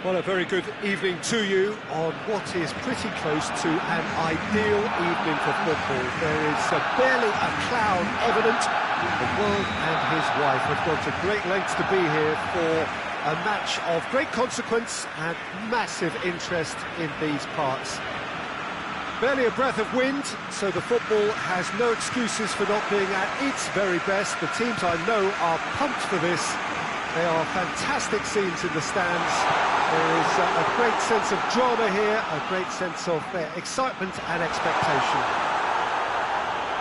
Well, a very good evening to you on what is pretty close to an ideal evening for football. There is barely a cloud evident. The world and his wife have gone to great lengths to be here for a match of great consequence and massive interest in these parts. Barely a breath of wind, so the football has no excuses for not being at its very best. The teams I know are pumped for this. They are fantastic scenes in the stands. There is a great sense of drama here, a great sense of excitement and expectation.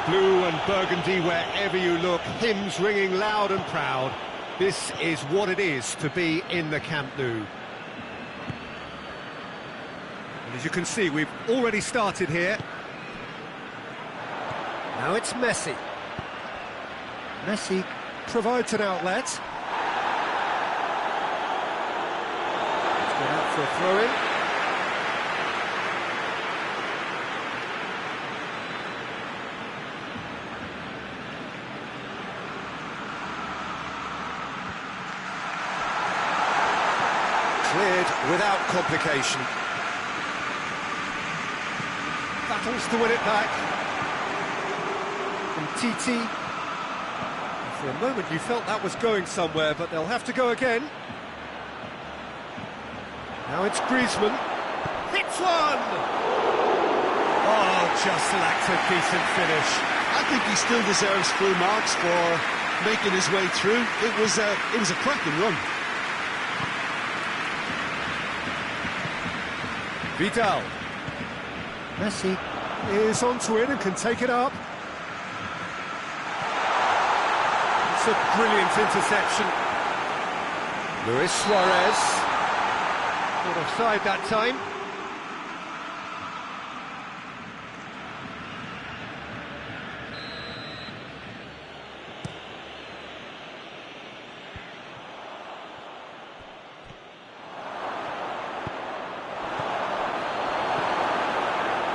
Blue and burgundy wherever you look, hymns ringing loud and proud. This is what it is to be in the Camp Nou. And as you can see, we've already started here. Now it's Messi. Messi provides an outlet. Out for a throw-in. Cleared without complication. Battles to win it back. And TT. For a moment you felt that was going somewhere, but they'll have to go again. Now it's Griezmann, hits one! Oh, just lacked a decent finish. I think he still deserves full marks for making his way through. It was a cracking run. Vidal. Messi is onto it and can take it up. It's a brilliant interception. Luis Suarez. Not offside that time.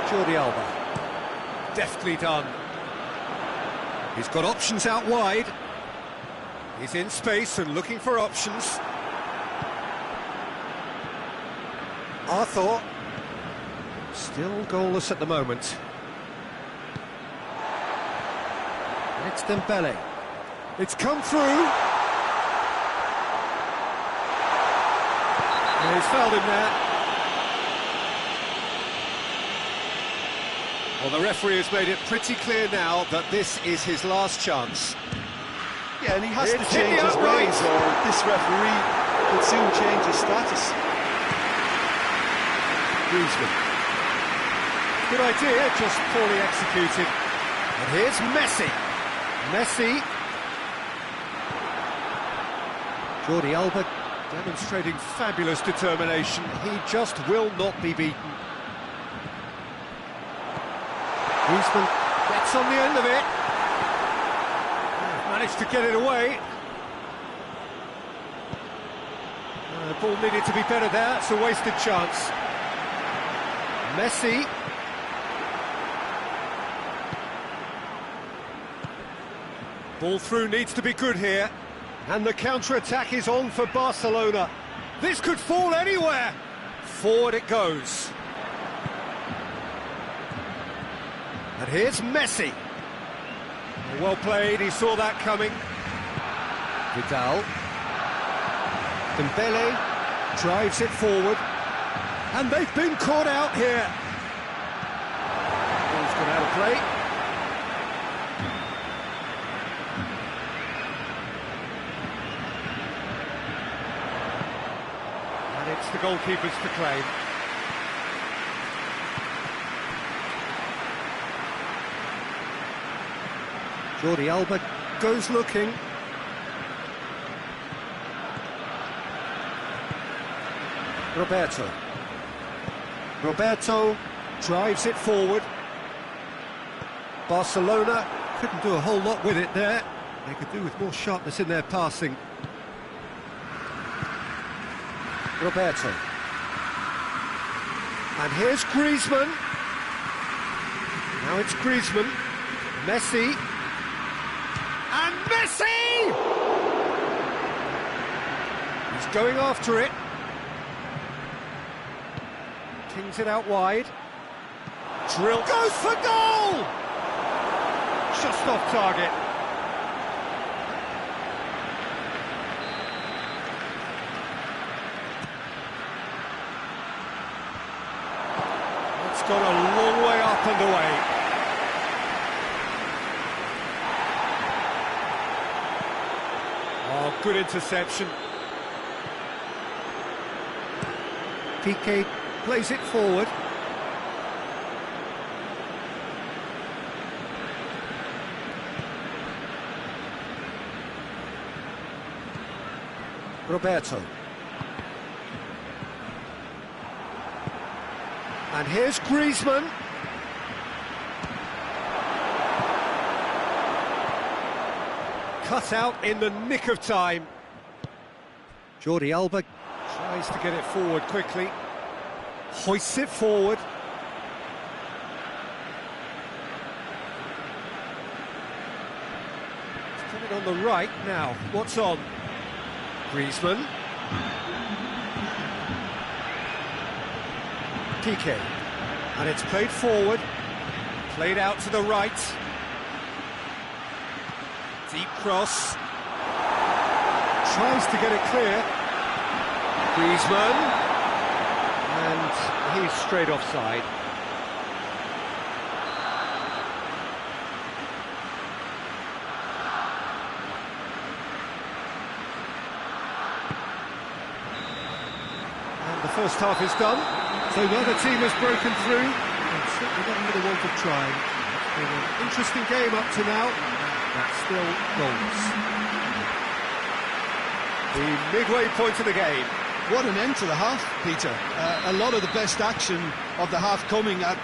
Jordi Alba. Deftly done. He's got options out wide. He's in space and looking for options. Arthur, still goalless at the moment. And it's Dembele. It's come through. And he's fouled him there. Well, the referee has made it pretty clear now that this is his last chance. Yeah, and he has to change his ways, or this referee could soon change his status. Griezmann. Good idea, just poorly executed. And here's Messi. Messi. Jordi Alba demonstrating fabulous determination. He just will not be beaten. Griezmann gets on the end of it. Managed to get it away. The ball needed to be better there. It's a wasted chance. Messi. Ball through needs to be good here. And the counter-attack is on for Barcelona. This could fall anywhere. Forward it goes. And here's Messi. Well played, he saw that coming. Vidal. Dembele drives it forward. And they've been caught out here. Ball's gone out of play. And it's the goalkeepers to claim. Jordi Alba goes looking. Roberto drives it forward. Barcelona couldn't do a whole lot with it there. They could do with more sharpness in their passing. Roberto. And here's Griezmann. Now it's Griezmann. Messi. And Messi! He's going after it. Kings it out wide. Drill goes for goal! Just off target. It's gone a long way up and away. Oh, good interception. PK plays it forward. Roberto. And here's Griezmann. Cut out in the nick of time. Jordi Alba tries to get it forward quickly. Hoists it forward. It's coming on the right now. What's on? Griezmann. PK. And it's played forward. Played out to the right. Deep cross. Tries to get it clear. Griezmann. And he's straight offside. And the first half is done. So the other team has broken through. And certainly not under the want of trying. It's been an interesting game up to now. But still goals. The midway point of the game. What an end to the half, Peter. A lot of the best action of the half coming at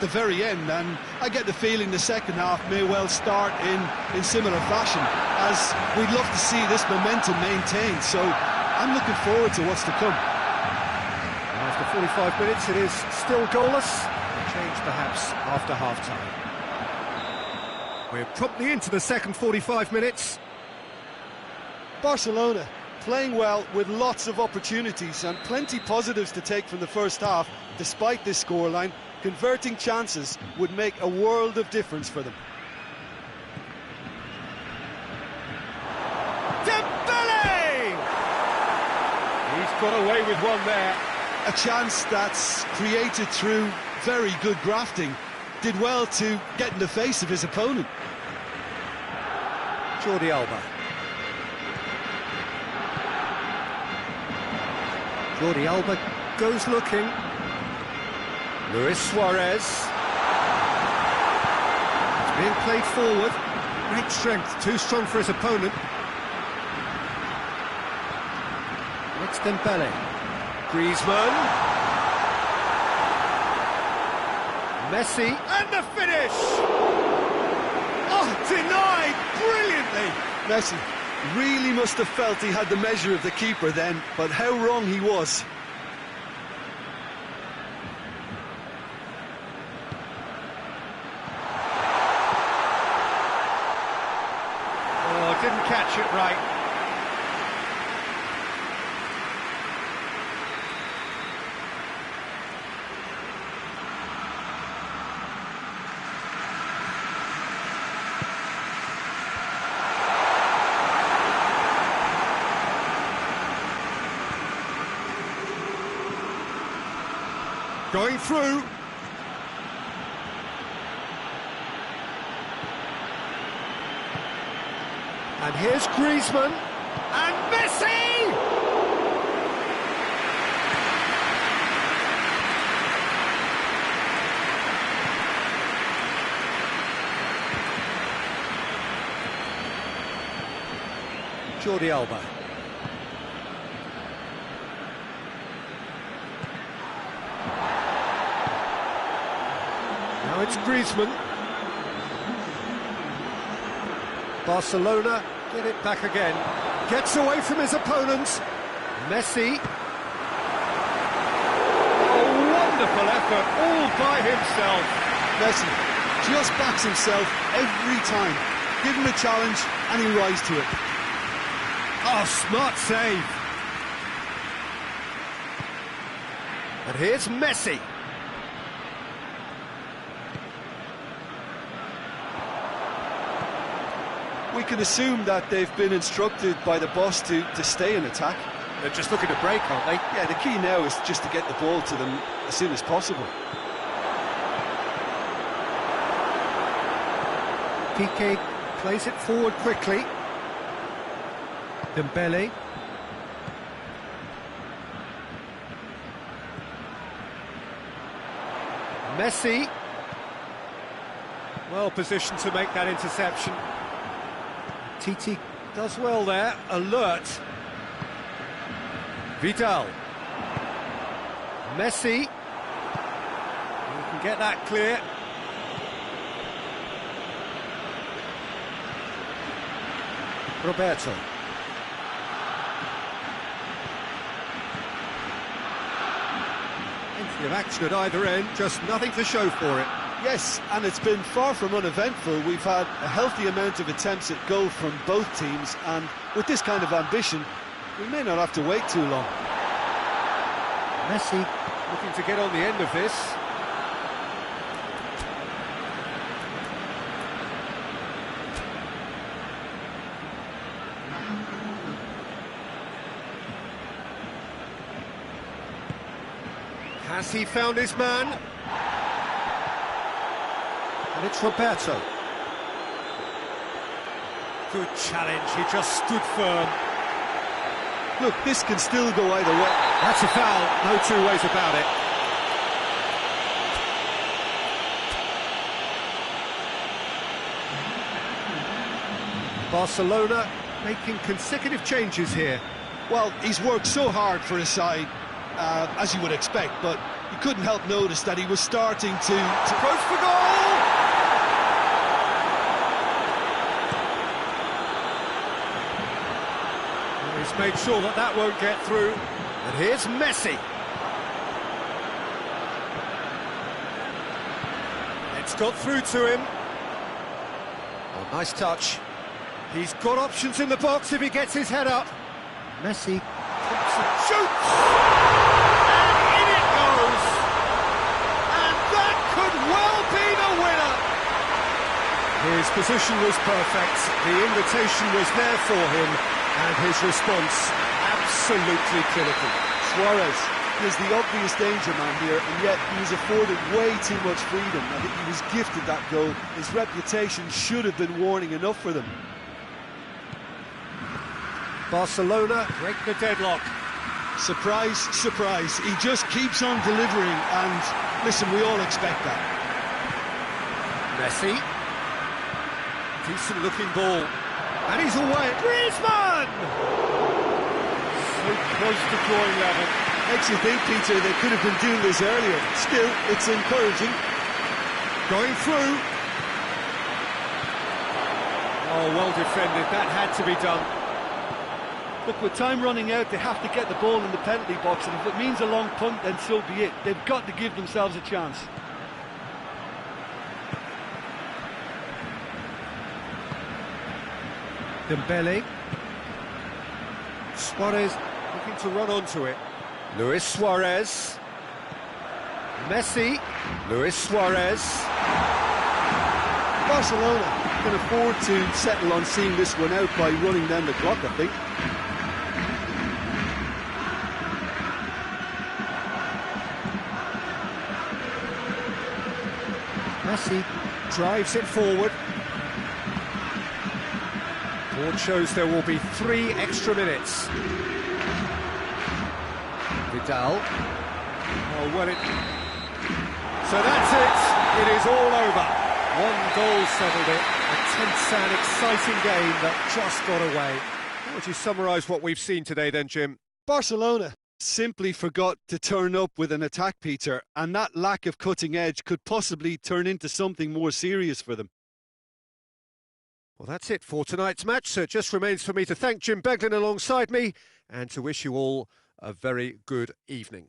the very end, and I get the feeling the second half may well start in similar fashion, as we'd love to see this momentum maintained, so I'm looking forward to what's to come. After 45 minutes it is still goalless, change perhaps after half-time. We're promptly into the second 45 minutes. Barcelona playing well with lots of opportunities and plenty positives to take from the first half. Despite this scoreline, converting chances would make a world of difference for them. Dembele! He's got away with one there. A chance that's created through very good grafting. Did well to get in the face of his opponent. Jordi Alba. Jordi Alba goes looking. Luis Suarez. It's being played forward. Great strength, too strong for his opponent. Next Dembele. Griezmann. Messi, and the finish! Oh, denied brilliantly! Messi really must have felt he had the measure of the keeper then, but how wrong he was. Oh, didn't catch it right. Going through. And here's Griezmann. And Messi! Jordi Alba. Now it's Griezmann. Barcelona get it back again. Gets away from his opponents. Messi. A wonderful effort all by himself. Messi just backs himself every time. Give him a challenge and he rises to it. Oh, smart save. And here's Messi. We can assume that they've been instructed by the boss to stay in attack. They're just looking to break, aren't they? Yeah, the key now is just to get the ball to them as soon as possible. Piqué plays it forward quickly. Dembele. Messi. Well positioned to make that interception. Titi does well there, alert. Vidal. Messi. He can get that clear. Roberto. Plenty of action at either end, just nothing to show for it. Yes, and it's been far from uneventful. We've had a healthy amount of attempts at goal from both teams, and with this kind of ambition, we may not have to wait too long. Messi looking to get on the end of this. Has he found his man? And it's Roberto. Good challenge, he just stood firm. Look, this can still go either way. That's a foul, no two ways about it. Barcelona making consecutive changes here. Well, he's worked so hard for his side, as you would expect, but you couldn't help notice that he was starting to Goes for goal! He's made sure that that won't get through. And here's Messi. It's got through to him. Oh, nice touch. He's got options in the box if he gets his head up. Messi shoots! And in it goes! And that could well be the winner! His position was perfect, the invitation was there for him, and his response absolutely clinical. Suarez is the obvious danger man here, and yet he was afforded way too much freedom. I think he was gifted that goal. His reputation should have been warning enough for them. Barcelona break the deadlock. Surprise, surprise. He just keeps on delivering, and listen, we all expect that. Messi. Decent looking ball. And he's away. Griezmann! So close to drawing level. Makes you think, Peter, they could have been doing this earlier. Still, it's encouraging. Going through. Oh, well defended. That had to be done. Look, with time running out, they have to get the ball in the penalty box, and if it means a long punt, then so be it. They've got to give themselves a chance. Dembele. Suarez looking to run onto it. Luis Suarez. Messi. Luis Suarez. Barcelona can afford to settle on seeing this one out by running down the clock, I think. Messi drives it forward. Board shows there will be 3 extra minutes. Vidal. Oh, well, so that's it. It is all over. 1 goal settled it. A tense and exciting game that just got away. How would you summarise what we've seen today then, Jim? Barcelona simply forgot to turn up with an attack, Peter, and that lack of cutting edge could possibly turn into something more serious for them. Well, that's it for tonight's match, so it just remains for me to thank Jim Beglin alongside me and to wish you all a very good evening.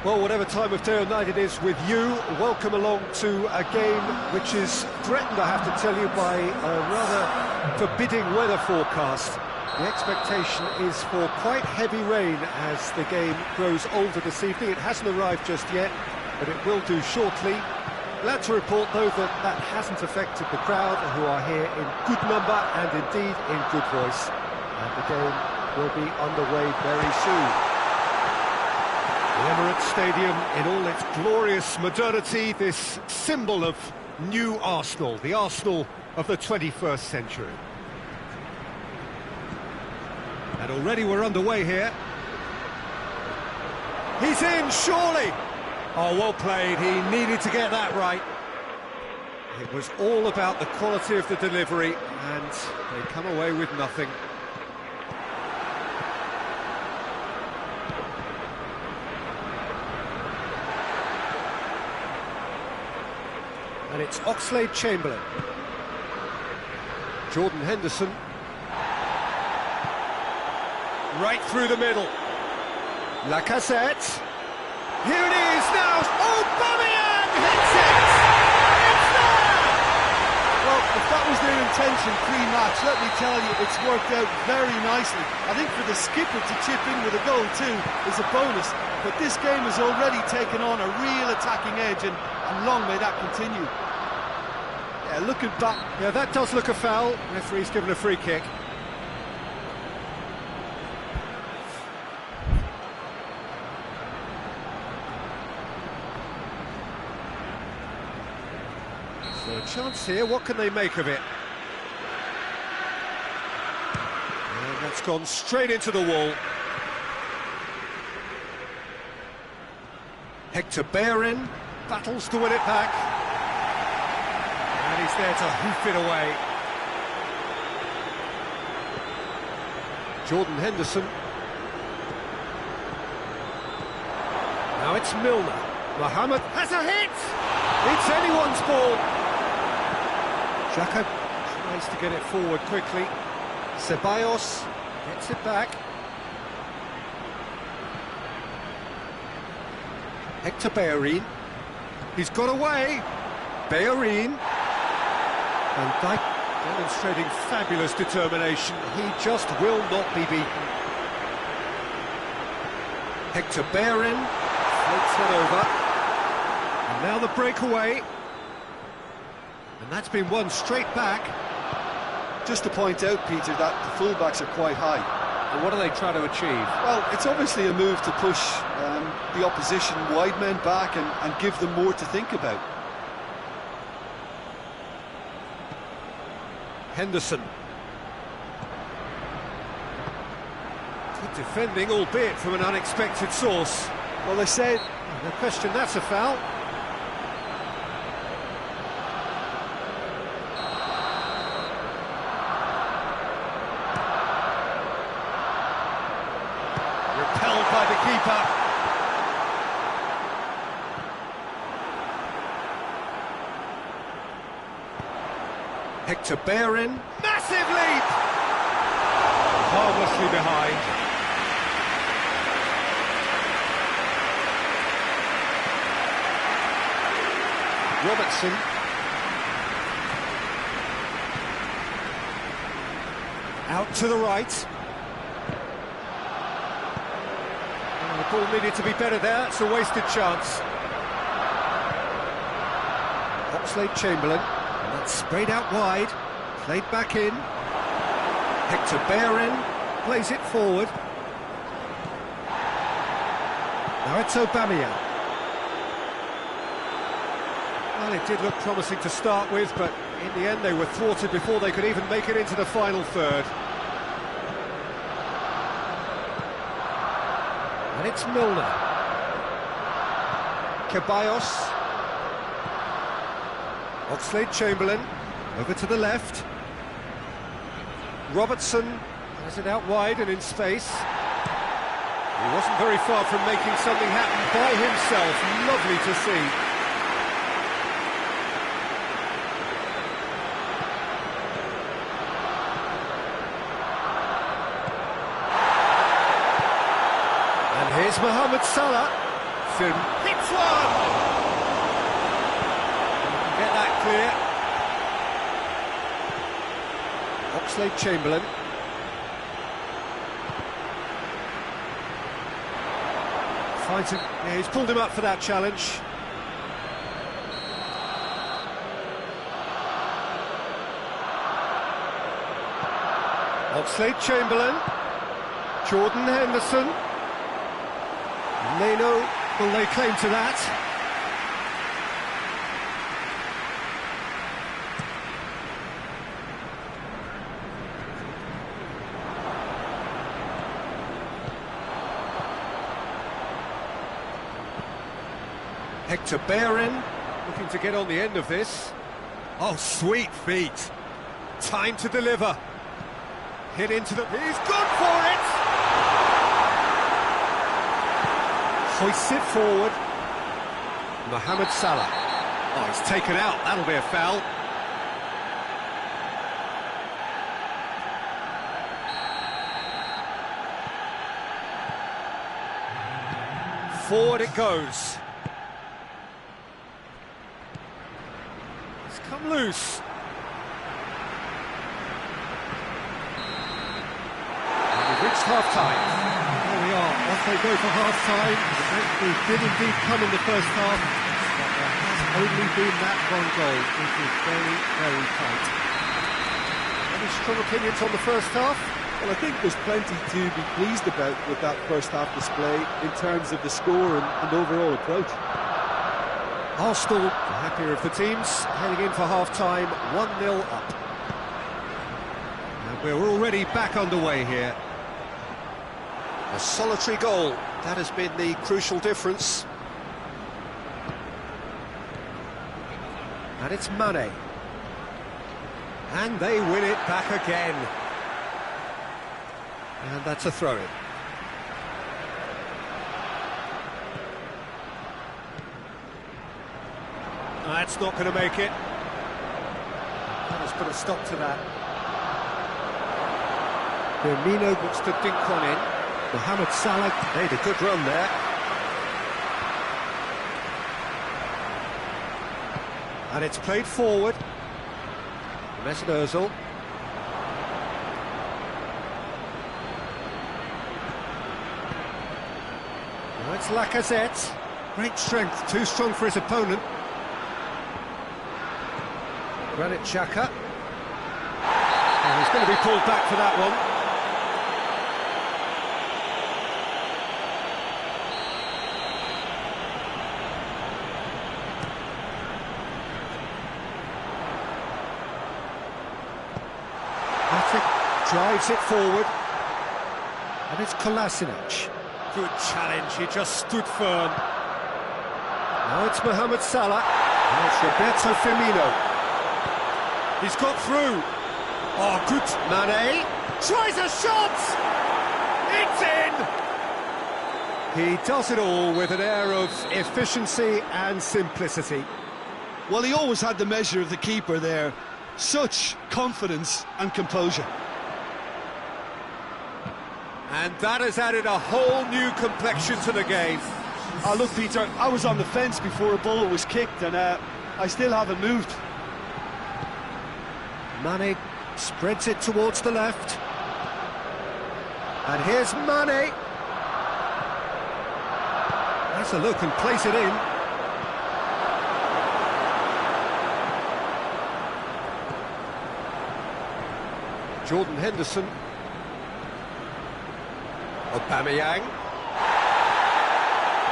Well, whatever time of day or night it is with you, welcome along to a game which is threatened, I have to tell you, by a rather forbidding weather forecast. The expectation is for quite heavy rain as the game grows older this evening. It hasn't arrived just yet, but it will do shortly. Glad to report, though, that hasn't affected the crowd, who are here in good number and indeed in good voice. And the game will be underway very soon. The Emirates Stadium in all its glorious modernity, this symbol of new Arsenal, the Arsenal of the 21st century. And already we're underway here. He's in, surely! Oh, well played, he needed to get that right. It was all about the quality of the delivery, and they come away with nothing. And it's Oxlade-Chamberlain. Jordan Henderson. Right through the middle. Lacazette. Here it is now. Aubameyang hits it! It's there! Well, if that was their intention pre-match, let me tell you, it's worked out very nicely. I think for the skipper to chip in with a goal too is a bonus. But this game has already taken on a real attacking edge, and long may that continue. Yeah, looking back... Yeah, that does look a foul. Referee's given a free kick. So a chance here, what can they make of it? And that's gone straight into the wall. Hector Bellerin battles to win it back. And he's there to hoof it away. Jordan Henderson. Now it's Milner. Mohamed has a hit! It's anyone's ball! Xhaka tries to get it forward quickly. Ceballos gets it back. Hector Bellerin. He's got away. Bellerin. Van Dijk demonstrating fabulous determination. He just will not be beaten. Hector Bellerin floats one over. And now the breakaway. And that's been won straight back. Just to point out, Peter, that the fullbacks are quite high. And what are they trying to achieve? Well, it's obviously a move to push the opposition wide men back and give them more to think about. Henderson. Good defending, albeit from an unexpected source. Well, they said... No question, that's a foul. Repelled by the keeper. Hector Bellerin, massive leap! Harmlessly behind. Robertson. Out to the right. Oh, the ball needed to be better there, it's a wasted chance. Oxlade-Chamberlain. And that's sprayed out wide, played back in. Hector Bellerin plays it forward. Now it's Aubameyang. Well, it did look promising to start with, but in the end they were thwarted before they could even make it into the final third. And it's Milner. Ceballos. Oxlade-Chamberlain, over to the left. Robertson has it out wide and in space. He wasn't very far from making something happen by himself. Lovely to see. And here's Mohamed Salah. beats him. Hits one! Get that clear. Oxlade-Chamberlain. Finds him. Yeah, he's pulled him up for that challenge. Oxlade-Chamberlain. Jordan Henderson. Leno will lay claim to that. Hector Bellerin looking to get on the end of this. Oh, sweet feet. Time to deliver. Hit into the... He's gone for it! Hoists it forward. Mohamed Salah. Oh, he's taken out. That'll be a foul. Forward it goes. It's come loose. And we've reached half-time. There we are, off they go for half-time. The breakthrough did indeed come in the first half, but there has only been that one goal, which is very, very tight. Any strong opinions on the first half? Well, I think there's plenty to be pleased about with that first half display in terms of the score and overall approach. Arsenal, the happier of the teams, heading in for half-time, 1-0 up. And we're already back underway here. A solitary goal, that has been the crucial difference. And it's Mane. And they win it back again. And that's a throw-in. That's not going to make it. That has put a stop to that. Firmino looks to dink one in. Mohamed Salah made a good run there. And it's played forward. Mesut Ozil. Now it's Lacazette. Great strength, too strong for his opponent. Granit Xhaka. Oh, he's going to be pulled back for that one. Drives it forward, and it's Kolasinac. Good challenge, he just stood firm. Now it's Mohamed Salah, and it's Roberto Firmino. He's got through. Oh, good. Mane tries a shot! It's in! He does it all with an air of efficiency and simplicity. Well, he always had the measure of the keeper there. Such confidence and composure. And that has added a whole new complexion to the game. Oh, look, Peter, I was on the fence before a ball was kicked, and I still haven't moved. Mane spreads it towards the left. And here's Mane. Has a look and plays it in. Jordan Henderson. Aubameyang.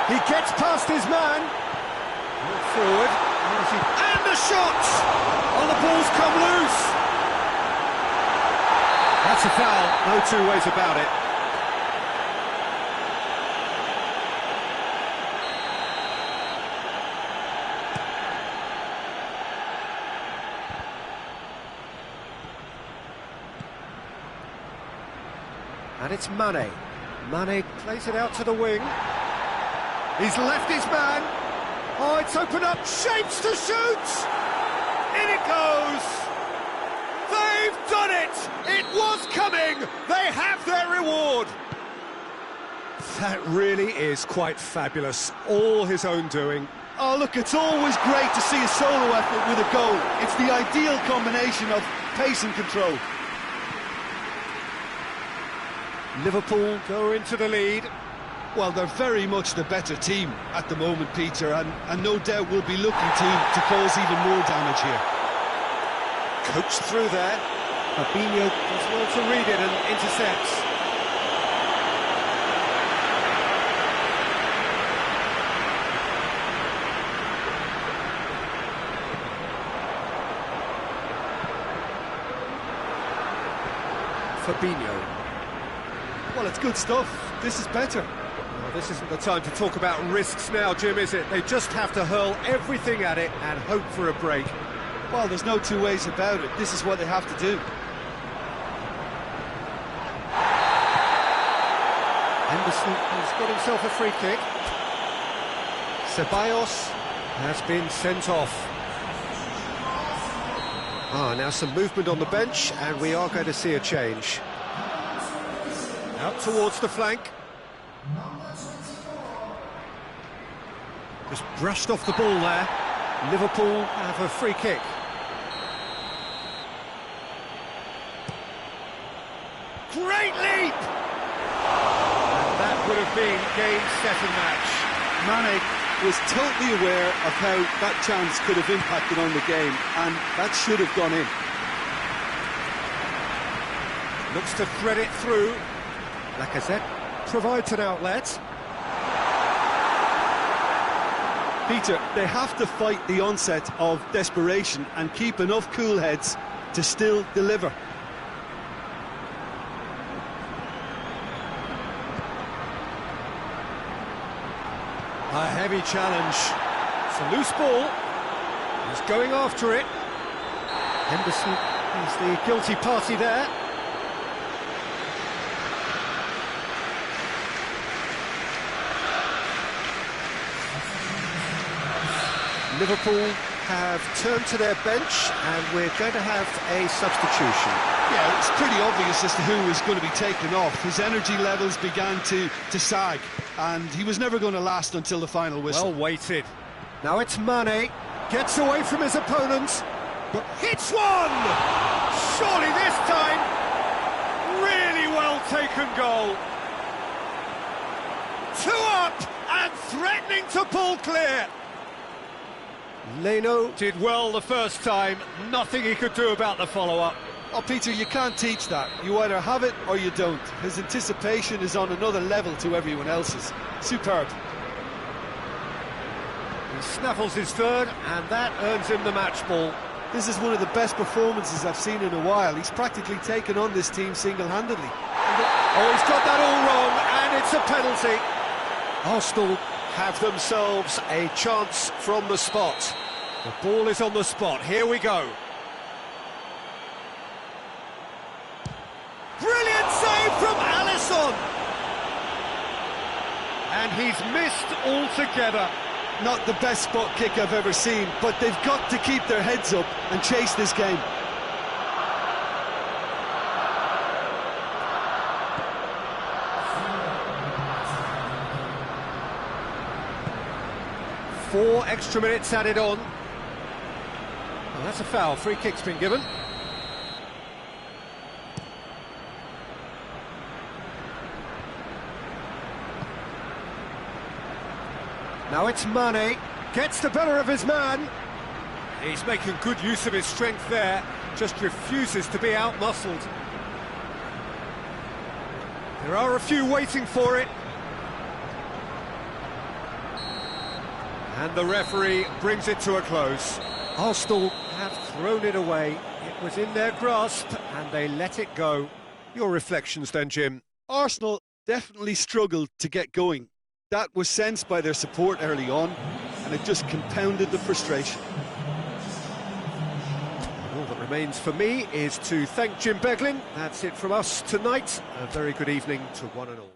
He gets past his man. Forward. And the shot! Oh, the ball's come loose. That's a foul, no two ways about it. And it's Mane. Mane plays it out to the wing. He's left his man. Oh, it's opened up. Shapes to shoot. In it goes. They've done it. It was coming. They have their reward. That really is quite fabulous. All his own doing. Oh, look, it's always great to see a solo effort with a goal. It's the ideal combination of pace and control. Liverpool go into the lead. Well, they're very much the better team at the moment, Peter, and no doubt will be looking to cause even more damage here. Coached through there. Fabinho does well to read it and intercepts. Fabinho. Well, it's good stuff. This is better. Well, this isn't the time to talk about risks now, Jim, is it? They just have to hurl everything at it and hope for a break. Well, there's no two ways about it. This is what they have to do. Henderson has got himself a free kick. Ceballos has been sent off. Now some movement on the bench, and we are going to see a change. Out towards the flank. Just brushed off the ball there. Liverpool have a free kick. Great leap! And that would have been game, set and match. Mane was totally aware of how that chance could have impacted on the game, and that should have gone in. Looks to thread it through. Lacazette provides an outlet. Peter, they have to fight the onset of desperation and keep enough cool heads to still deliver. A heavy challenge. It's a loose ball. He's going after it. Henderson is the guilty party there. Liverpool have turned to their bench, and we're going to have a substitution. Yeah, it's pretty obvious as to who was going to be taken off. His energy levels began to sag, and he was never going to last until the final whistle. Well weighted. Now it's Mane, gets away from his opponents, but hits one! Surely this time, really well taken goal. 2 up and threatening to pull clear. Leno did well the first time, nothing he could do about the follow-up. Oh, Peter, you can't teach that. You either have it or you don't. His anticipation is on another level to everyone else's. Superb. He snaffles his third, and that earns him the match ball. This is one of the best performances I've seen in a while. He's practically taken on this team single-handedly. Oh, he's got that all wrong, and it's a penalty. Arsenal have themselves a chance from the spot. The ball is on the spot, here we go. Brilliant save from Alisson! And he's missed altogether. Not the best spot kick I've ever seen, but they've got to keep their heads up and chase this game. Four extra minutes added on. Well, that's a foul. Free kick's been given. Now it's Mane. Gets the better of his man. He's making good use of his strength there. Just refuses to be out-muscled. There are a few waiting for it. And the referee brings it to a close. Arsenal have thrown it away. It was in their grasp, and they let it go. Your reflections then, Jim? Arsenal definitely struggled to get going. That was sensed by their support early on, and it just compounded the frustration. All that remains for me is to thank Jim Beglin. That's it from us tonight. A very good evening to one and all.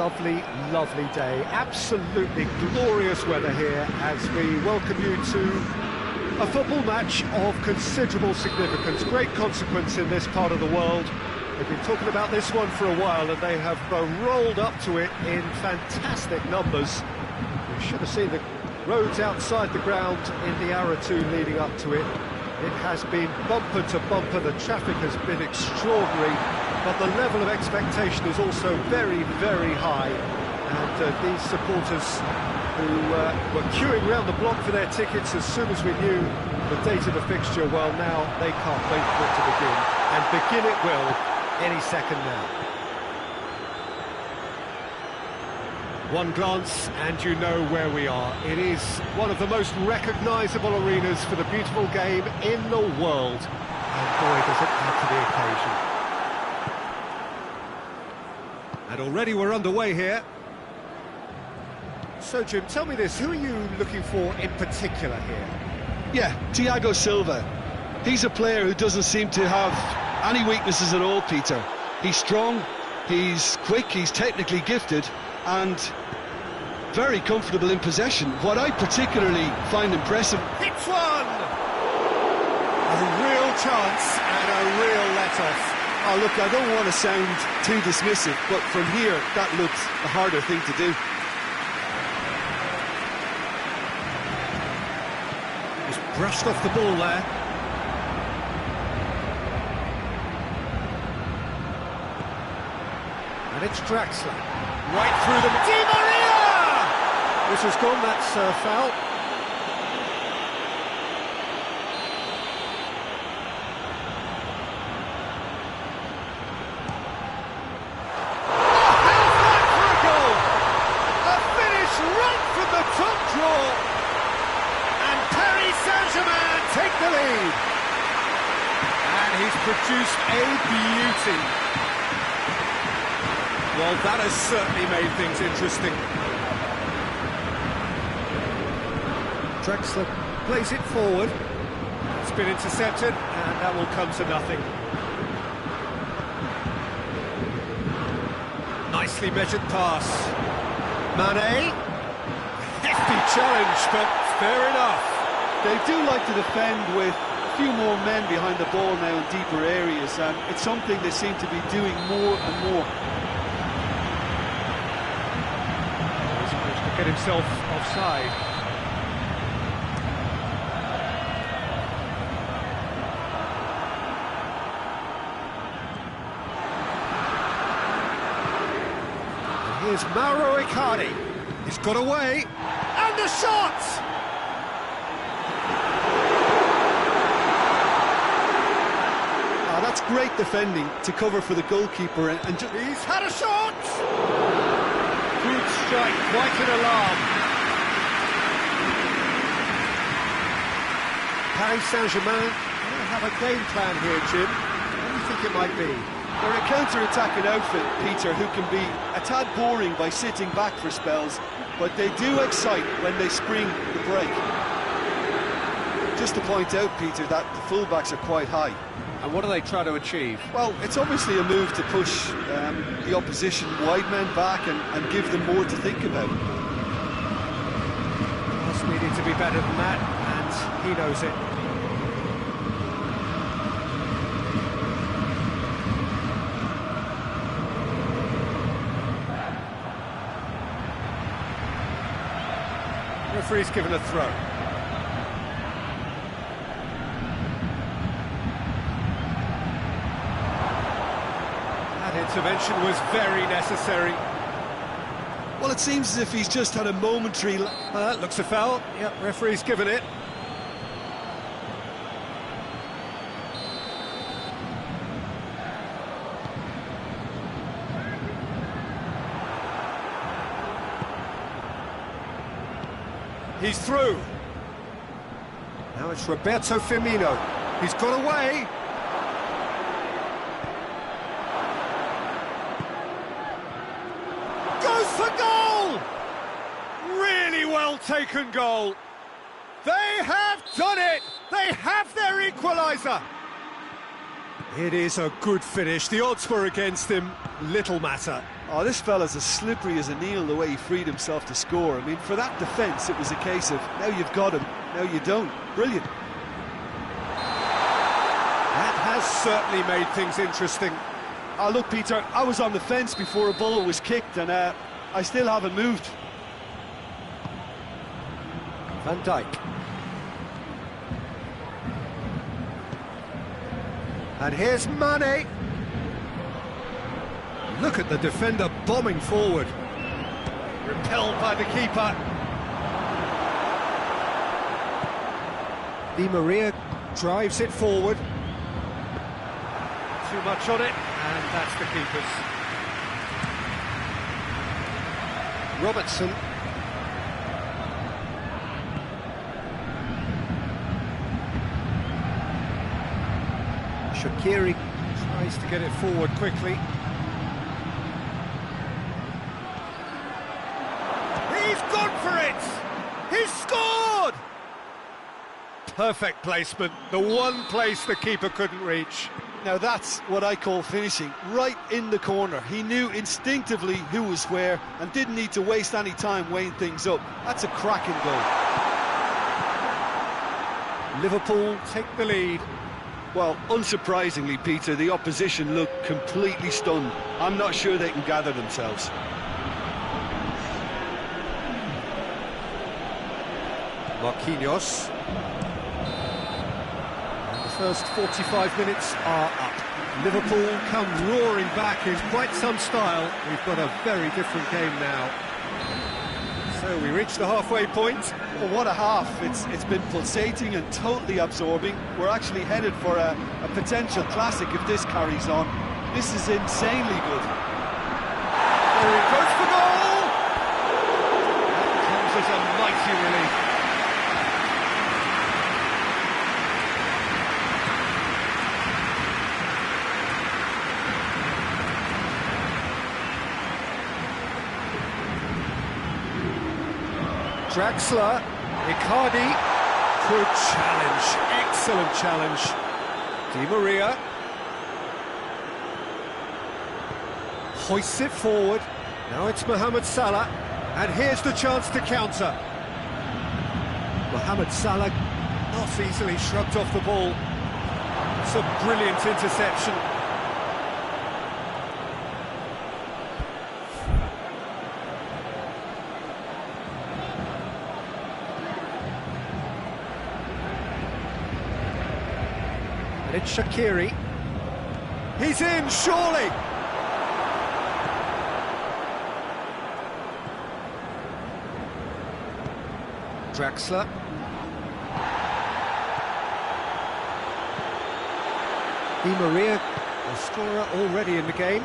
lovely, lovely day. Absolutely glorious weather here as we welcome you to a football match of considerable significance, great consequence in this part of the world. They've been talking about this one for a while and they have rolled up to it in fantastic numbers. You should have seen the roads outside the ground in the hour or two leading up to it. It has been bumper to bumper, the traffic has been extraordinary, but the level of expectation is also very, very high. And these supporters who were queuing around the block for their tickets as soon as we knew the date of the fixture, well, now they can't wait for it to begin. And begin it will any second now. One glance and you know where we are. It is one of the most recognisable arenas for the beautiful game in the world. And boy, does it add to the occasion. And already we're underway here. So, Jim, tell me this, who are you looking for in particular here? Yeah, Thiago Silva. He's a player who doesn't seem to have any weaknesses at all, Peter. He's strong, he's quick, he's technically gifted, and very comfortable in possession. What I particularly find impressive... Hits one! A real chance and a real let-off. Oh, look, I don't want to sound too dismissive, but from here, that looks the harder thing to do. Just brushed off the ball there. And it's Draxler. Right through the... Di Maria! This has gone, that's foul. Take the lead, and he's produced a beauty. Well, that has certainly made things interesting. Draxler plays it forward. It's been intercepted, and that will come to nothing. Nicely measured pass. Mane. Hefty challenge, but fair enough. They do like to defend with a few more men behind the ball now in deeper areas, and it's something they seem to be doing more and more. He's managed to get himself offside. And here's Mauro Icardi. He's got away, and the shot! That's great defending to cover for the goalkeeper, and he's had a shot! Good strike, quite an alarm. Paris Saint-Germain have a game plan here, Jim. What do you think it might be? They're a counter-attacking outfit, Peter, who can be a tad boring by sitting back for spells, but they do excite when they spring the break. Just to point out, Peter, that the fullbacks are quite high. And what do they try to achieve? Well, it's obviously a move to push the opposition wide men back and give them more to think about. Just needed to be better than that, and he knows it. Referee's given a throw. Intervention was very necessary. Well, it seems as if he's just had a momentary... looks a foul. Yep, referee's given it. He's through. Now it's Roberto Firmino. He's got away. For goal! Really well taken goal. They have done it! They have their equaliser! It is a good finish. The odds were against him. Little matter. Oh, this fella's as slippery as an eel the way he freed himself to score. I mean, for that defence, it was a case of, now you've got him, now you don't. Brilliant. That has certainly made things interesting. Oh, look, Peter, I was on the fence before a ball was kicked, and I still haven't moved. Van Dijk. And here's Mane. Look at the defender bombing forward. Repelled by the keeper. Di Maria drives it forward. Too much on it, and that's the keeper's. Robertson. Shaqiri tries to get it forward quickly. He's gone for it! He's scored! Perfect placement, the one place the keeper couldn't reach. Now that's what I call finishing, right in the corner. He knew instinctively who was where and didn't need to waste any time weighing things up. That's a cracking goal. Liverpool take the lead. Well, unsurprisingly, Peter, the opposition look completely stunned. I'm not sure they can gather themselves. Marquinhos. And the first 45 minutes are up. Liverpool come roaring back in quite some style. We've got a very different game now. So we reach the halfway point. Well, what a half. It's been pulsating and totally absorbing. We're actually headed for a potential classic if this carries on. This is insanely good. There he goes for goal! That comes as a mighty relief. Draxler, Icardi, good challenge, excellent challenge. Di Maria hoists it forward. Now it's Mohamed Salah, and here's the chance to counter. Mohamed Salah not easily shrugged off the ball. It's a brilliant interception. And it's Shaqiri. He's in, surely! Draxler. Di Maria, the scorer already in the game.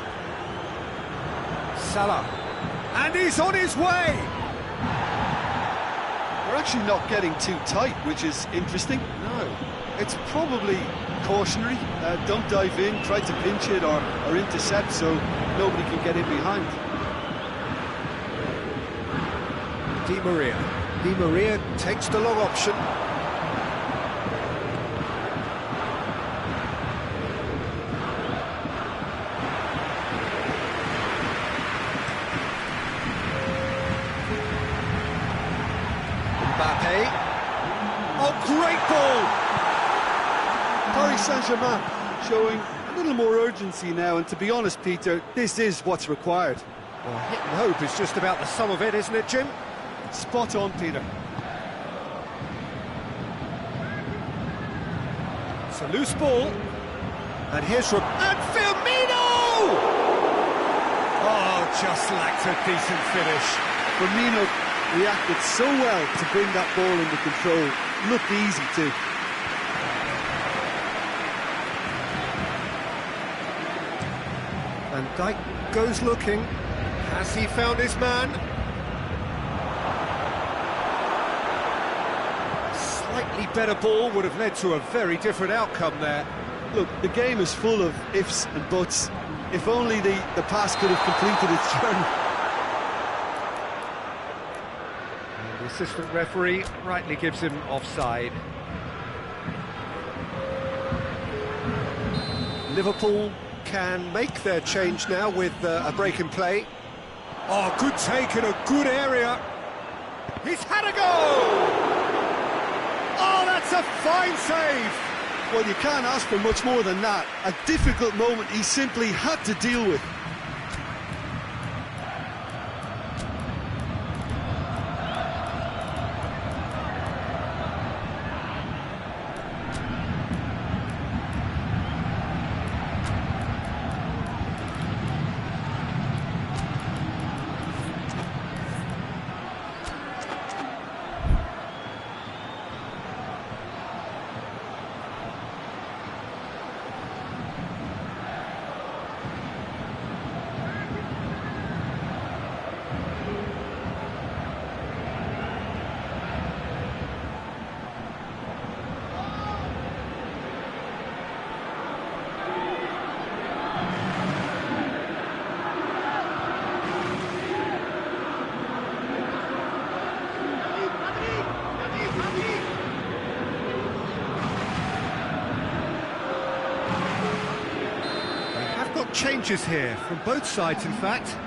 Salah. And he's on his way! We're actually not getting too tight, which is interesting. No. It's probably cautionary. Don't dive in, try to pinch it or intercept so nobody can get in behind. Di Maria. Di Maria takes the long option. Mbappe. Oh, great ball! Paris Saint-Germain showing a little more urgency now, and to be honest, Peter, this is what's required. Well, hit and hope is just about the sum of it, isn't it, Jim? Spot on, Peter. It's a loose ball. And here's and Firmino! Oh, just lacked a decent finish. Firmino reacted so well to bring that ball under control. Looked easy too. Van Dijk goes looking. Has he found his man? A slightly better ball would have led to a very different outcome there. Look, the game is full of ifs and buts. If only the pass could have completed its journey. And the assistant referee rightly gives him offside. Liverpool can make their change now with a break in play. Oh, good take in a good area. He's had a go! Oh, that's a fine save! Well, you can't ask for much more than that. A difficult moment he simply had to deal with. Changes here from both sides, in fact.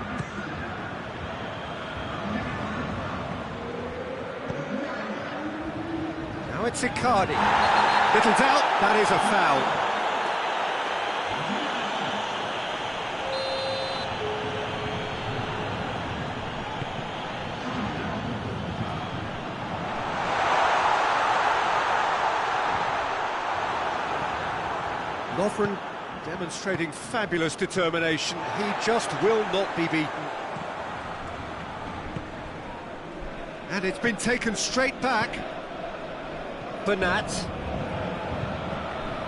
Now it's Icardi. Little doubt, that is a foul. Lovren demonstrating fabulous determination. He just will not be beaten. And it's been taken straight back. Bernat.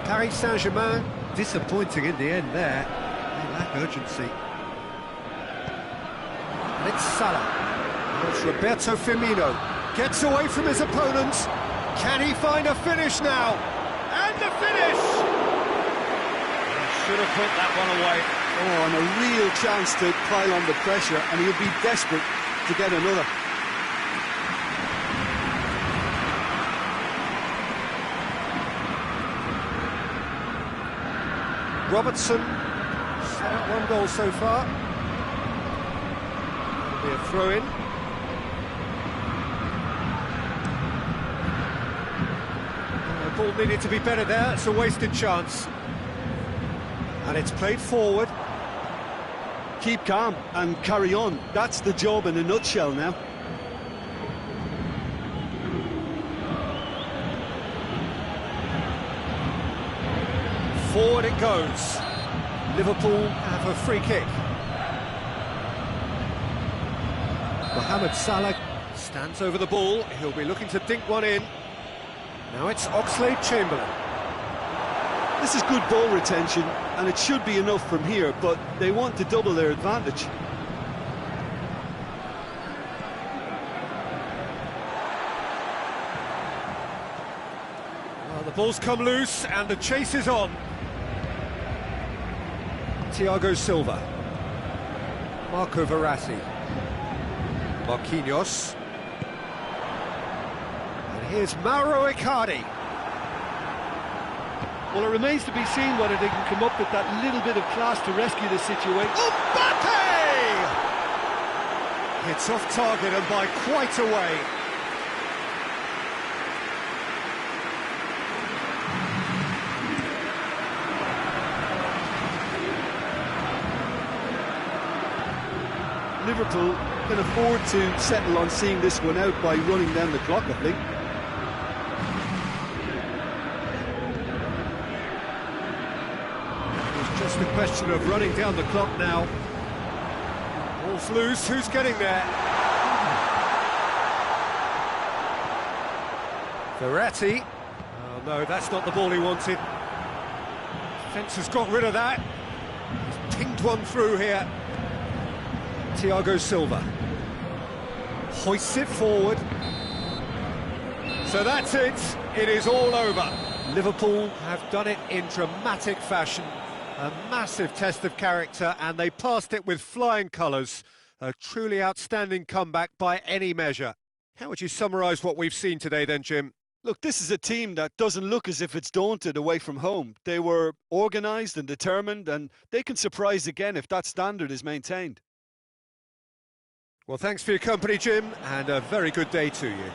Paris Saint-Germain, disappointing in the end there. They lack urgency. And it's Salah. And it's Roberto Firmino. Gets away from his opponents. Can he find a finish now? And the finish! Should have put that one away. Oh, and a real chance to pile on the pressure, and he'll be desperate to get another. Robertson, set up one goal so far. That'll be a throw-in. The ball needed to be better there, it's a wasted chance. And it's played forward. Keep calm and carry on. That's the job in a nutshell now. Forward it goes. Liverpool have a free kick. Mohamed Salah stands over the ball. He'll be looking to dink one in. Now it's Oxlade-Chamberlain. This is good ball retention, and it should be enough from here, but they want to double their advantage. Well, the ball's come loose, and the chase is on. Thiago Silva. Marco Verratti. Marquinhos. And here's Mauro Icardi. Well, it remains to be seen whether they can come up with that little bit of class to rescue the situation. Mbappe! It's off target and by quite a way. Liverpool can afford to settle on seeing this one out by running down the clock, I think. Just a question of running down the clock now. Ball's loose, who's getting there? Verratti. Oh no, that's not the ball he wanted. Defence has got rid of that. He's pinged one through here. Thiago Silva. Hoists it forward. So that's it. It is all over. Liverpool have done it in dramatic fashion. A massive test of character, and they passed it with flying colours. A truly outstanding comeback by any measure. How would you summarise what we've seen today then, Jim? Look, this is a team that doesn't look as if it's daunted away from home. They were organised and determined, and they can surprise again if that standard is maintained. Well, thanks for your company, Jim, and a very good day to you.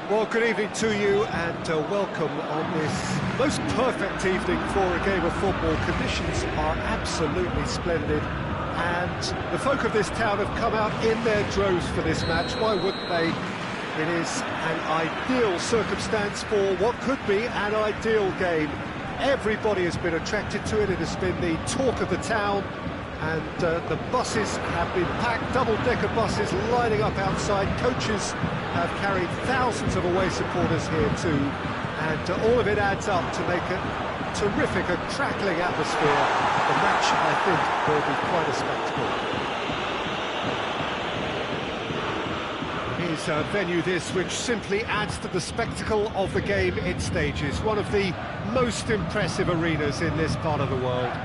Well, good evening to you and welcome on this most perfect evening for a game of football. Conditions are absolutely splendid and the folk of this town have come out in their droves for this match. Why wouldn't they? It is an ideal circumstance for what could be an ideal game. Everybody has been attracted to it. It has been the talk of the town. And the buses have been packed, double-decker buses lining up outside. Coaches have carried thousands of away supporters here too, and all of it adds up to make a terrific, a crackling atmosphere. The match, I think, will be quite a spectacle. It is a venue this which simply adds to the spectacle of the game it stages. One of the most impressive arenas in this part of the world.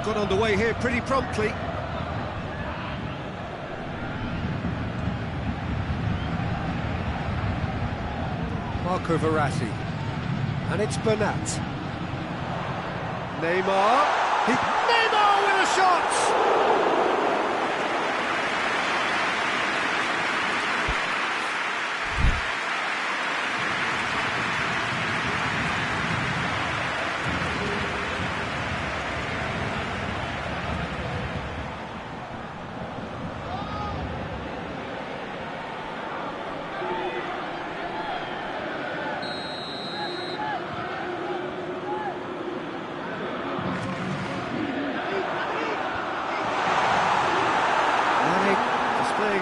Got underway here pretty promptly. Marco Verratti. And it's Bernat. Neymar. Neymar with a shot!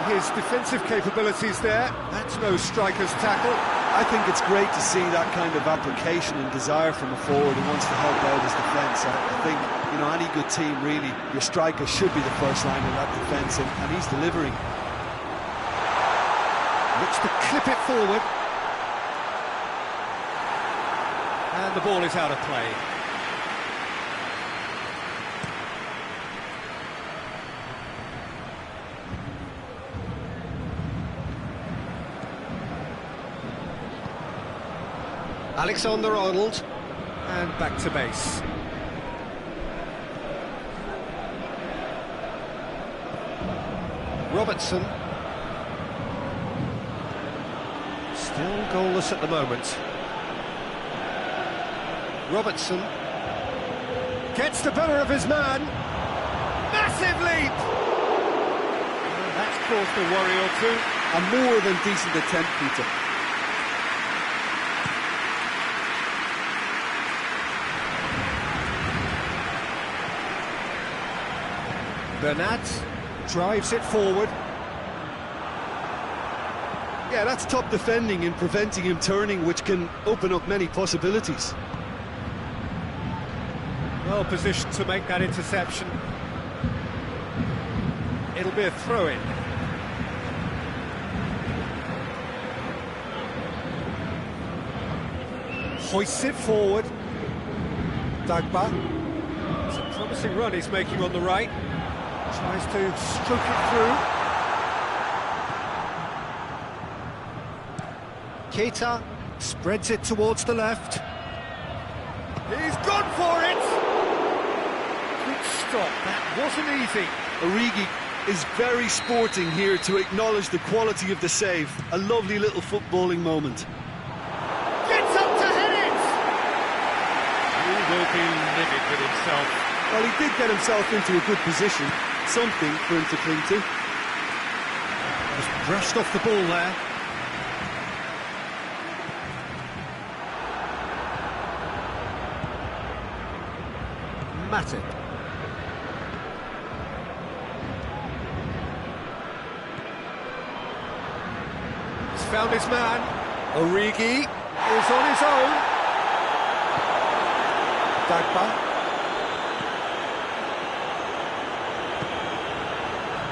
His defensive capabilities there. That's no striker's tackle. I think it's great to see that kind of application and desire from a forward who wants to help out his defence. I think, you know, any good team, really, your striker should be the first line of that defence, and he's delivering. Looks to clip it forward. And the ball is out of play. Alexander-Arnold, and back to base. Robertson. Still goalless at the moment. Robertson gets the better of his man. Massive leap! And that's caused a worry or two. A more than decent attempt, Peter. Bernat drives it forward. Yeah, that's top defending and preventing him turning, which can open up many possibilities. Well positioned to make that interception. It'll be a throw-in. Hoists it forward. Dagba. It's a promising run he's making on the right. Tries to stroke it through. Keita spreads it towards the left. He's gone for it! Good stop, that wasn't easy. Origi is very sporting here to acknowledge the quality of the save. A lovely little footballing moment. Gets up to hit it! He will be livid with himself. Well, he did get himself into a good position. Something for him to cling to. Just brushed off the ball there. Matic. He's found his man. Origi is on his own. Dagba.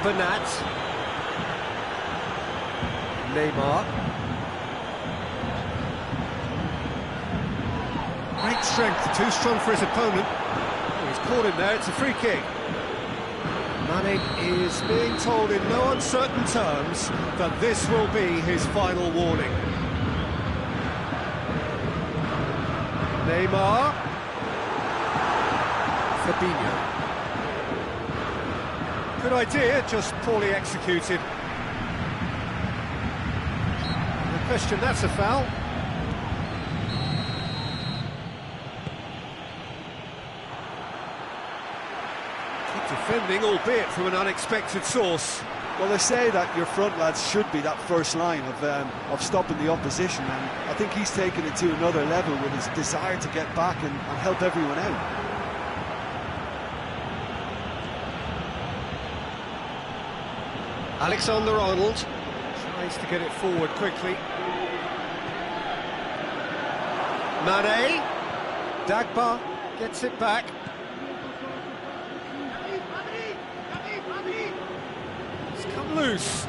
Bernat. Neymar. Great strength, too strong for his opponent. Oh, he's caught him there, it's a free kick. Mane is being told in no uncertain terms that this will be his final warning. Neymar. Fabinho. Good idea, just poorly executed. No question, that's a foul. Good defending, albeit from an unexpected source. Well, they say that your front lads should be that first line of stopping the opposition, and I think he's taken it to another level with his desire to get back and help everyone out. Alexander-Arnold tries to get it forward quickly. Mane. Dagba gets it back. It's come loose.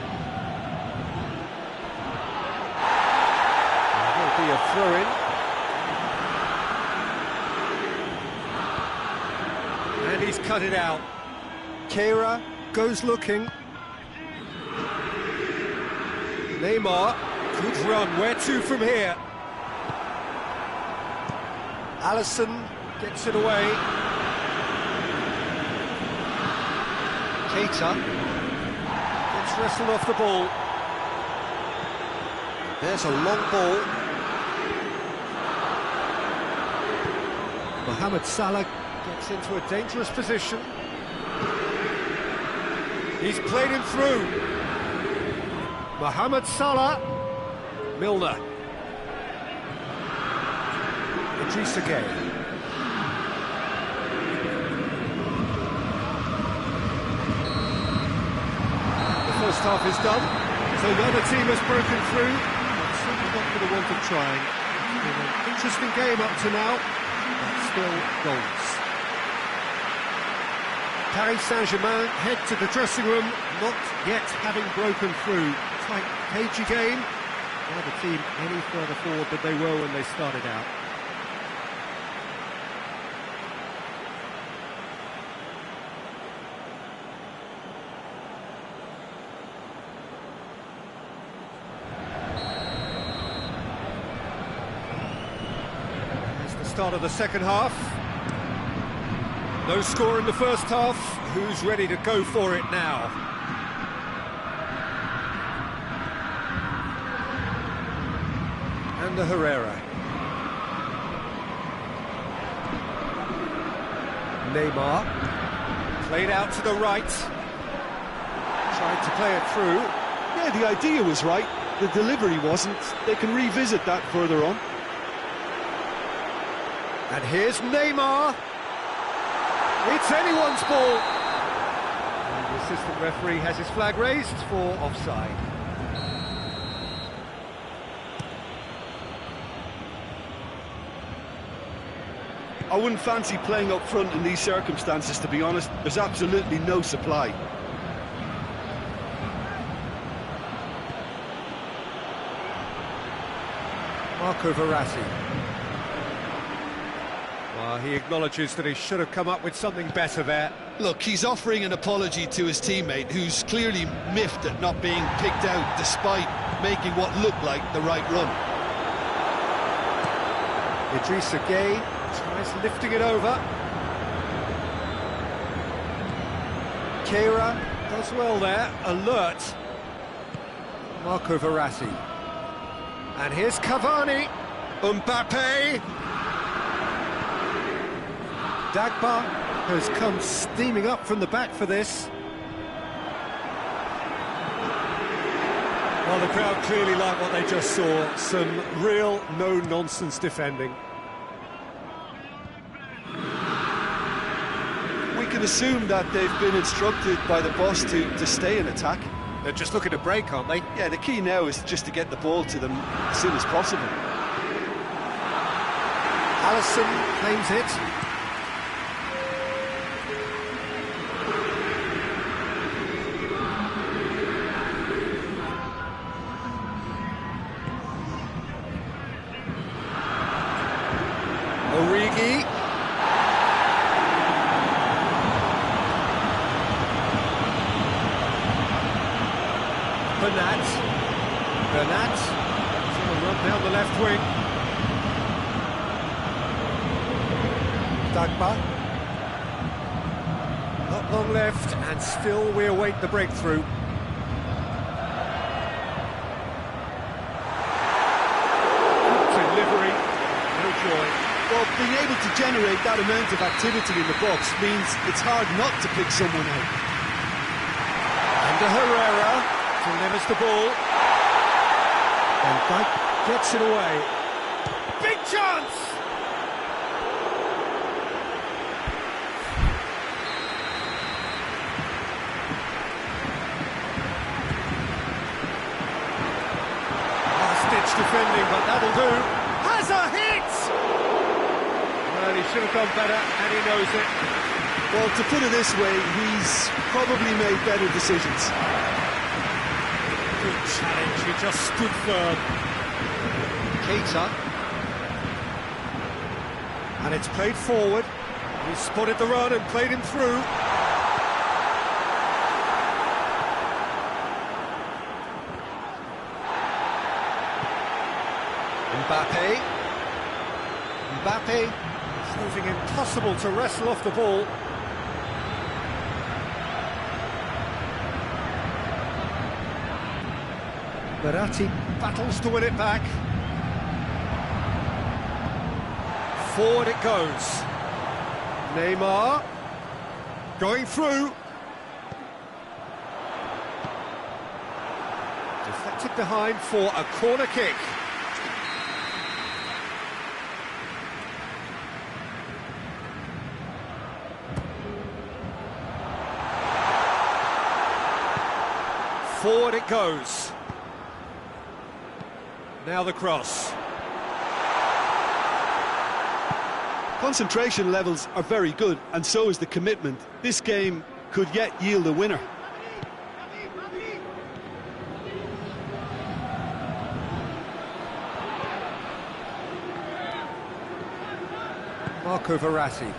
There'll be a throw-in. And he's cut it out. Keira goes looking. Neymar, good run, where to from here? Alisson gets it away. Keita gets wrestled off the ball. There's a long ball. Mohamed Salah gets into a dangerous position. He's played him through. Mohamed Salah. Milner. Idrissa Gueye. The first half is done, so the other team has broken through, but simply not for the want of trying. It's been an interesting game up to now, but still goals. Paris Saint-Germain head to the dressing room, not yet having broken through. Tight, cagey game. Neither team any further forward than they were when they started out. It's the start of the second half. No score in the first half. Who's ready to go for it now? And Herrera. Neymar. Played out to the right. Tried to play it through. Yeah, the idea was right. The delivery wasn't. They can revisit that further on. And here's Neymar. It's anyone's ball. And the assistant referee has his flag raised for offside. I wouldn't fancy playing up front in these circumstances, to be honest. There's absolutely no supply. Marco Verratti. Well, he acknowledges that he should have come up with something better there. Look, he's offering an apology to his teammate, who's clearly miffed at not being picked out despite making what looked like the right run. Idrissa Gueye tries lifting it over. Keira does well there, alert. Marco Verratti. And here's Cavani. Mbappe. Dagba has come steaming up from the back for this. Well, the crowd clearly like what they just saw. Some real no-nonsense defending. We can assume that they've been instructed by the boss to stay in attack. They're just looking to break, aren't they? Yeah, the key now is just to get the ball to them as soon as possible. Alisson claims it. Origi. Bernat. He's going to run down the left wing. Dagba. Not long left, and still we await the breakthrough. Delivery, no joy. Well, being able to generate that amount of activity in the box means it's hard not to pick someone out. And Herrera delivers the ball. And Dyke gets it away. Big chance! Last-ditch defending, but that'll do. Has a hit! Well, he should have done better, and he knows it. Well, to put it this way, he's probably made better decisions. Good challenge, he just stood firm. Keita. And it's played forward. He spotted the run and played him through. Mbappe. Mbappe, proving impossible to wrestle off the ball. Verratti battles to win it back. Forward it goes. Neymar going through. Deflected behind for a corner kick. Forward it goes. Now the cross. Concentration levels are very good, and so is the commitment. This game could yet yield a winner. Marco Verratti.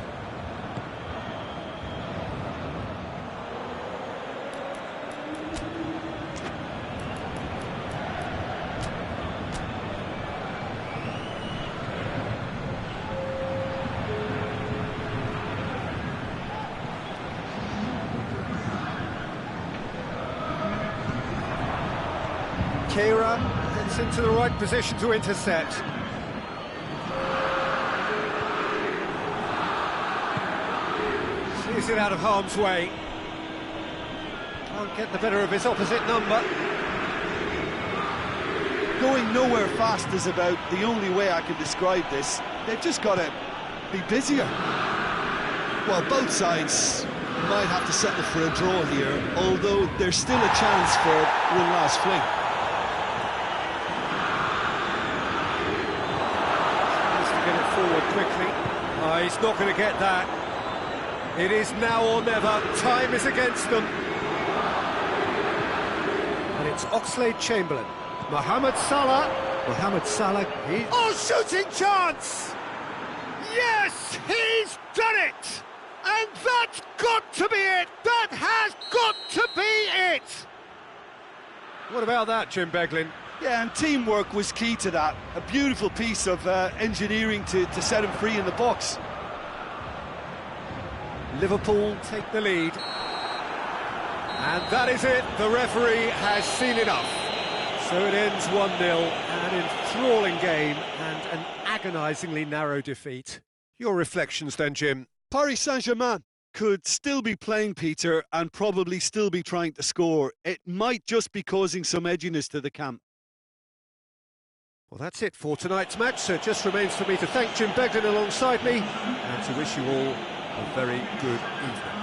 Kehra gets into the right position to intercept. Sees it out of harm's way. Can't get the better of his opposite number. Going nowhere fast is about the only way I can describe this. They've just got to be busier. Well, both sides might have to settle for a draw here, although there's still a chance for one last fling. Get it forward quickly. He's not going to get that. It is now or never. Time is against them. And it's Oxlade-Chamberlain. Mohamed Salah. Mohamed Salah. Oh, shooting chance! Yes, he's done it! And that's got to be it! That has got to be it! What about that, Jim Beglin? Yeah, and teamwork was key to that. A beautiful piece of engineering to set him free in the box. Liverpool take the lead. And that is it. The referee has seen enough. So it ends 1-0, an enthralling game and an agonisingly narrow defeat. Your reflections then, Jim? Paris Saint-Germain could still be playing, Peter, and probably still be trying to score. It might just be causing some edginess to the camp. Well, that's it for tonight's match, so it just remains for me to thank Jim Beglin alongside me and to wish you all a very good evening.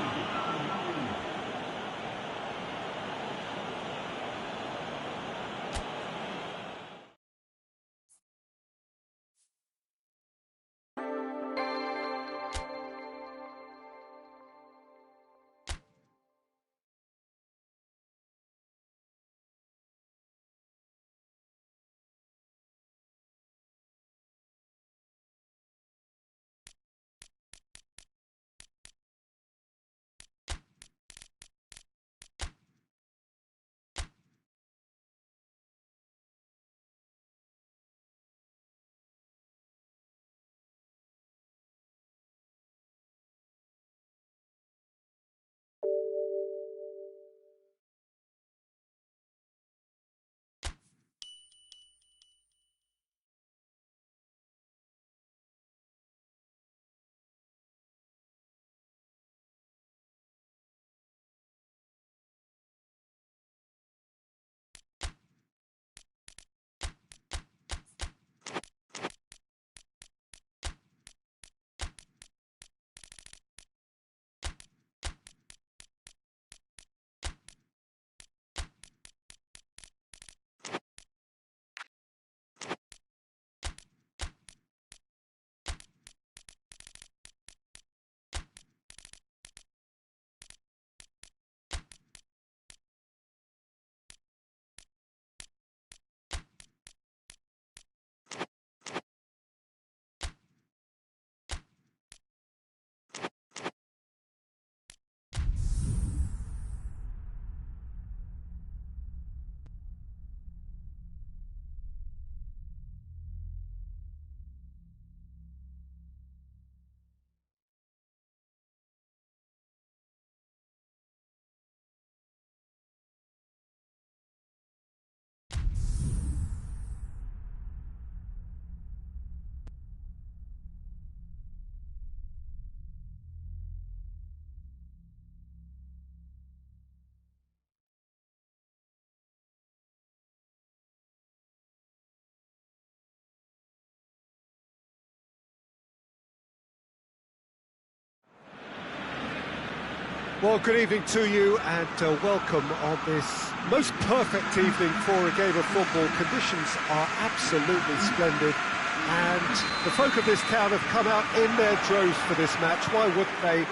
Well, good evening to you and welcome on this most perfect evening for a game of football. Conditions are absolutely splendid and the folk of this town have come out in their droves for this match. Why wouldn't they?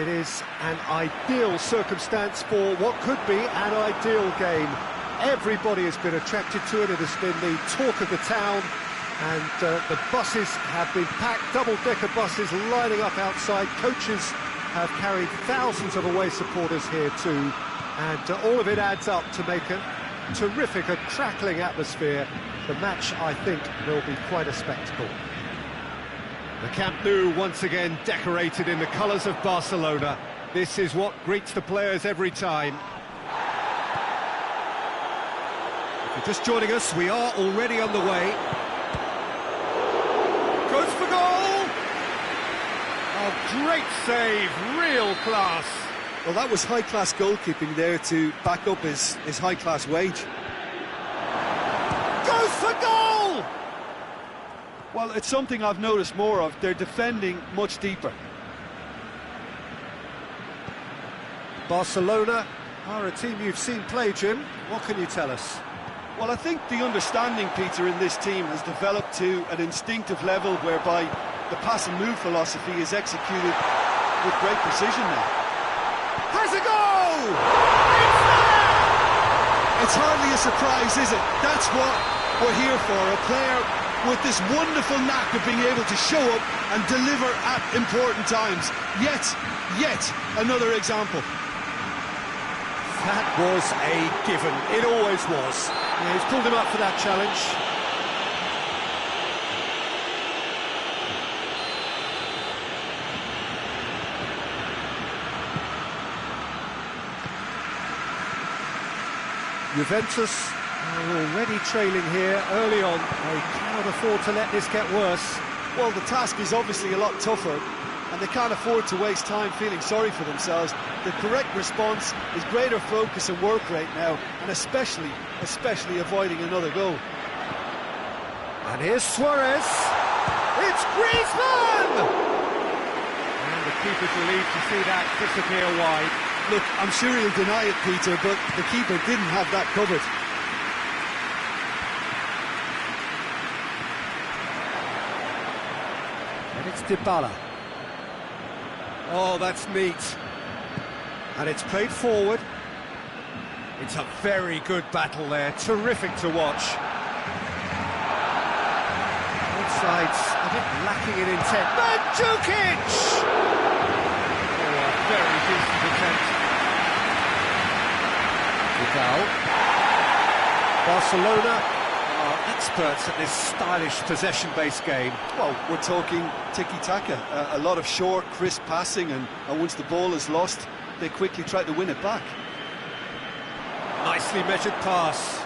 It is an ideal circumstance for what could be an ideal game. Everybody has been attracted to it. It has been the talk of the town and the buses have been packed, double-decker buses lining up outside. Coaches have carried thousands of away supporters here too, and all of it adds up to make a terrific, a crackling atmosphere. The match, I think, will be quite a spectacle. The Camp Nou once again decorated in the colours of Barcelona. This is what greets the players every time. If you're just joining us, we are already on the way. Goes for goal! A great save, real class. Well, that was high-class goalkeeping there to back up his high-class wage. Goes for goal! Well, it's something I've noticed more of. They're defending much deeper. Barcelona are a team you've seen play, Jim. What can you tell us? Well, I think the understanding, Peter, in this team has developed to an instinctive level whereby the pass and move philosophy is executed with great precision now. Has a goal! It's hardly a surprise, is it? That's what we're here for, a player with this wonderful knack of being able to show up and deliver at important times. Yet another example. That was a given. It always was. Yeah, he's pulled him up for that challenge. Juventus are already trailing here early on. They cannot afford to let this get worse. Well, the task is obviously a lot tougher, and they can't afford to waste time feeling sorry for themselves. The correct response is greater focus and work rate now, and especially avoiding another goal. And here's Suarez. It's Griezmann! And the keeper's relieved to see that disappear wide. Look, I'm sure he'll deny it, Peter, but the keeper didn't have that covered. And it's Dybala. Oh, that's neat. And it's played forward. It's a very good battle there. Terrific to watch. Both sides a bit lacking in intent. Mandzukic! Oh, a very decent attempt. Vidal. Barcelona are experts at this stylish possession-based game. Well, we're talking tiki-taka, a lot of short, crisp passing, and once the ball is lost, they quickly try to win it back. Nicely measured pass.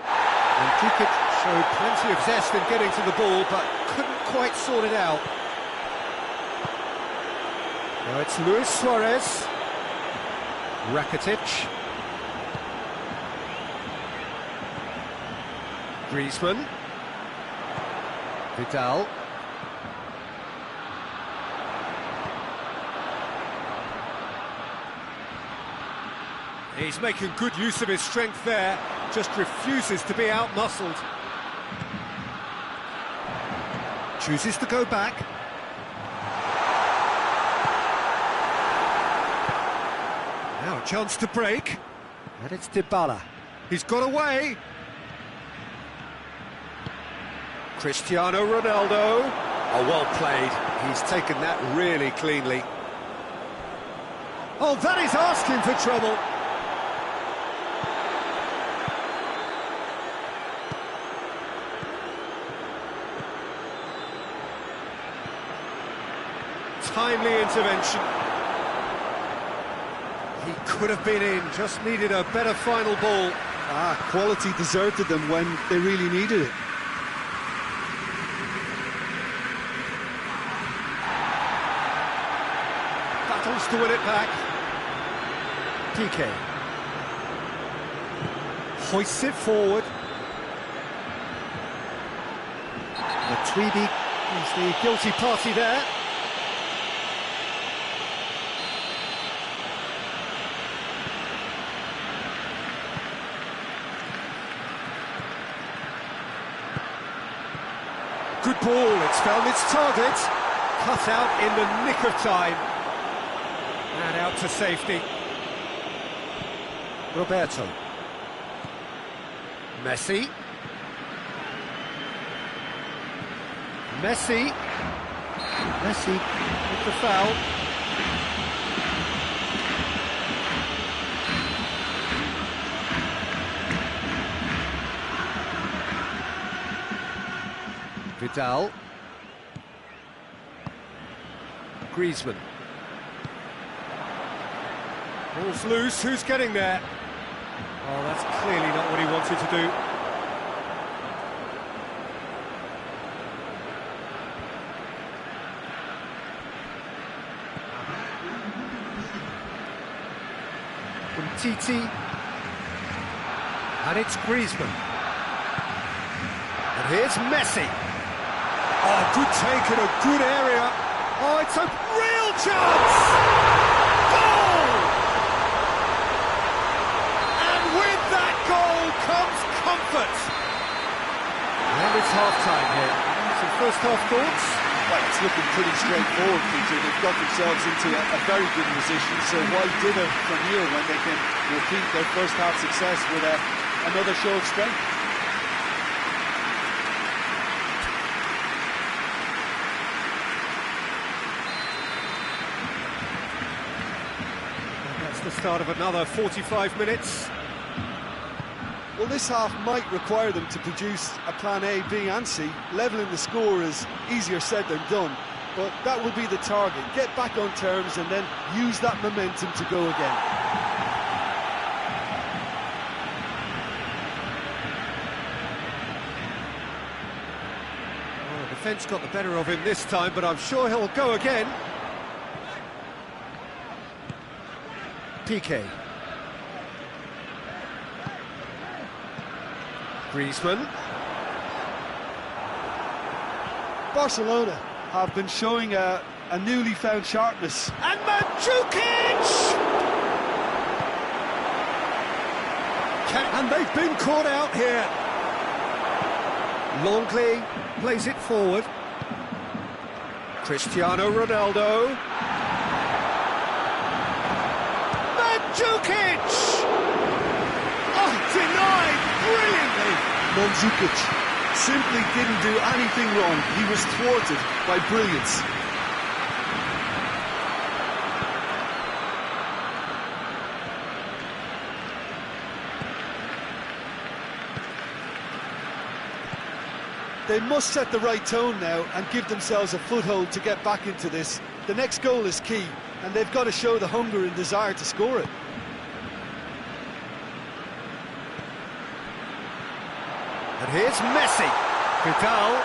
And Mandzukic showed plenty of zest in getting to the ball, but couldn't quite sort it out. Now it's Luis Suarez. Rakitic. Griezmann. Vidal. He's making good use of his strength there, just refuses to be out-muscled. Chooses to go back. Now a chance to break. And it's Dybala. He's got away. Cristiano Ronaldo. Oh, well played. He's taken that really cleanly. Oh, that is asking for trouble. Timely intervention. He could have been in, just needed a better final ball. Quality deserted them when they really needed it. Battles to win it back. PK. Hoists it forward. The Tweeby is the guilty party there. good ball, it's found its target. Cut out in the nick of time. And out to safety. Roberto. Messi. Messi with the foul. Vidal. Griezmann. Ball's loose, who's getting there? Oh, that's clearly not what he wanted to do. Titi, and it's Griezmann, and here's Messi. Oh, good take in a good area. Oh, it's a real chance! Goal! And with that goal comes comfort. And it's half-time here. Some first-half thoughts? Well, it's looking pretty straightforward, Peter. They've got themselves into a very good position, so why dither from here when they can repeat their first half success with another show of strength? And that's the start of another 45 minutes. Well, this half might require them to produce a plan A, B and C. Levelling the score is easier said than done, but that will be the target. Get back on terms and then use that momentum to go again. Well, the defence got the better of him this time, but I'm sure he'll go again. Piqué. Griezmann. Barcelona have been showing a newly found sharpness. And Mandzukic! And they've been caught out here. Longley plays it forward. Cristiano Ronaldo. Mandzukic! Oh, denied brilliantly. Mandzukic simply didn't do anything wrong. He was thwarted by brilliance. They must set the right tone now and give themselves a foothold to get back into this. The next goal is key, and they've got to show the hunger and desire to score it. And here's Messi. Vidal.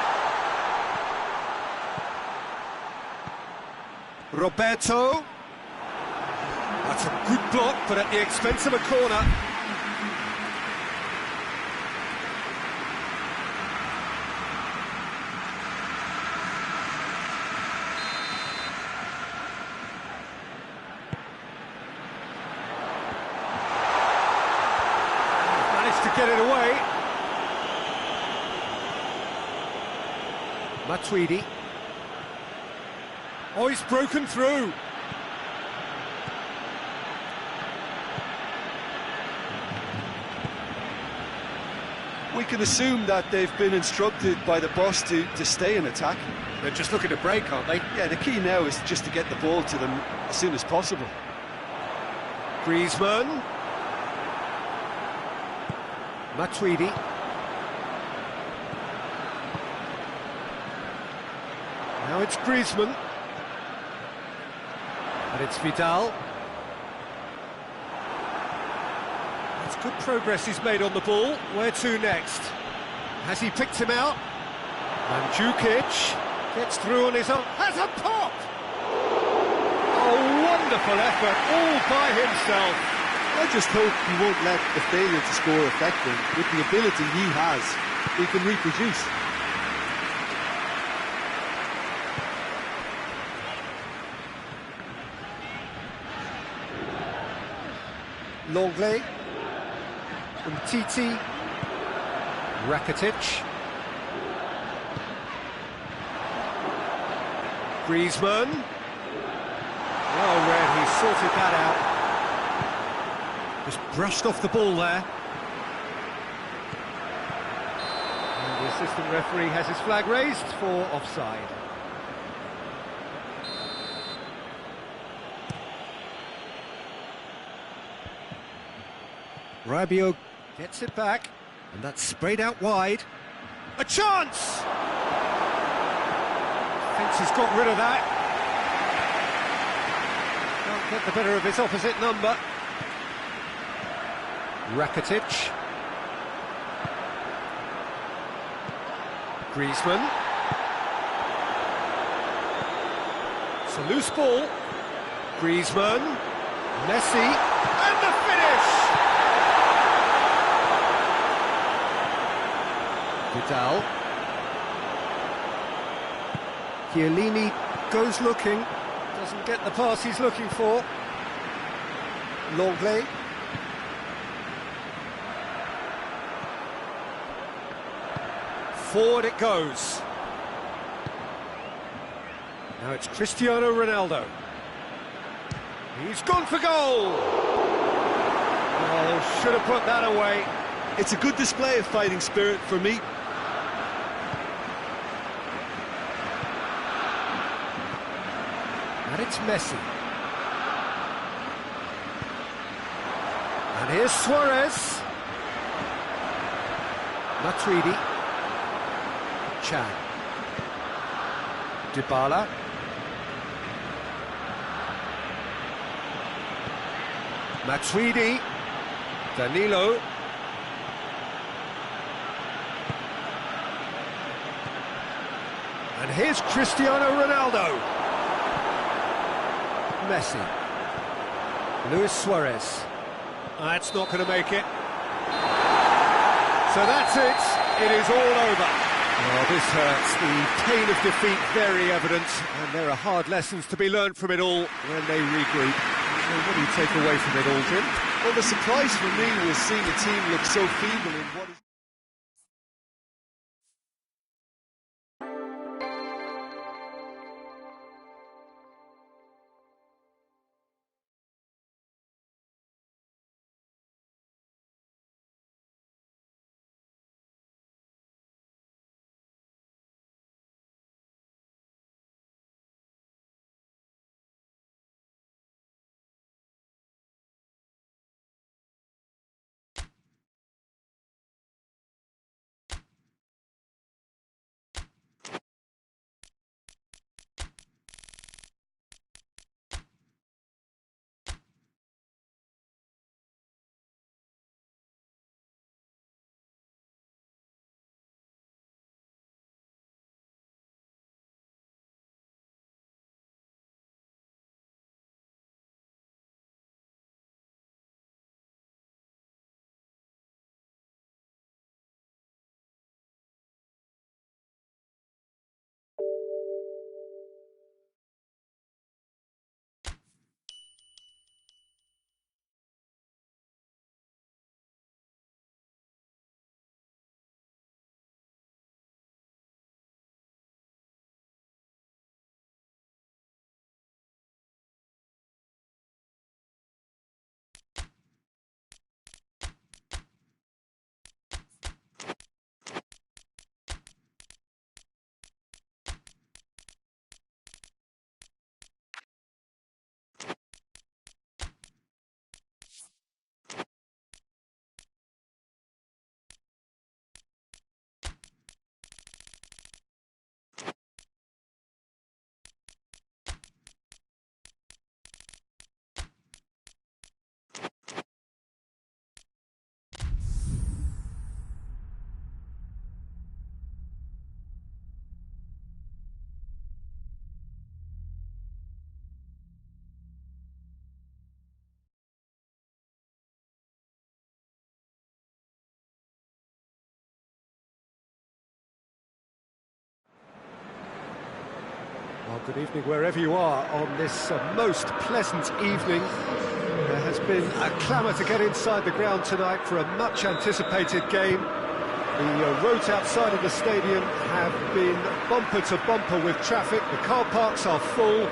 Roberto. That's a good block, but at the expense of a corner. Managed to get it away. Matuidi. Oh, he's broken through. We can assume that they've been instructed by the boss to stay in attack. They're just looking to break, aren't they? Yeah, the key now is just to get the ball to them as soon as possible. Griezmann. Matuidi. Now it's Griezmann. And it's Vidal. That's good progress he's made on the ball. Where to next? Has he picked him out? Mandzukic gets through on his own. Has a pop! Oh, wonderful effort, all by himself. I just hope he won't let the failure to score affect him. With the ability he has, he can reproduce. Longley. Titi. Rakitic. Griezmann. Well read, he sorted that out. Just brushed off the ball there. And the assistant referee has his flag raised for offside. Rabiot gets it back, and that's sprayed out wide. A chance! Defence has got rid of that. Can't get the better of his opposite number. Rakitic. Griezmann. It's a loose ball. Griezmann. Messi. And the finish! Vidal. Chiellini goes looking, doesn't get the pass he's looking for. Longley. Forward it goes. Now it's Cristiano Ronaldo. He's gone for goal! Oh, should have put that away. It's a good display of fighting spirit for me. And it's Messi. And here's Suarez. Matuidi. Chan. Dybala. Matuidi. Danilo. And here's Cristiano Ronaldo. Messi. Luis Suarez. That's not going to make it. So that's it. It is all over. Oh, this hurts. The pain of defeat very evident, and there are hard lessons to be learned from it all when they regroup. So what do you take away from it all, Jim? Well, the surprise for me was seeing a team look so feeble in what is... Well, good evening wherever you are on this most pleasant evening. There has been a clamour to get inside the ground tonight for a much-anticipated game. The roads outside of the stadium have been bumper to bumper with traffic. The car parks are full.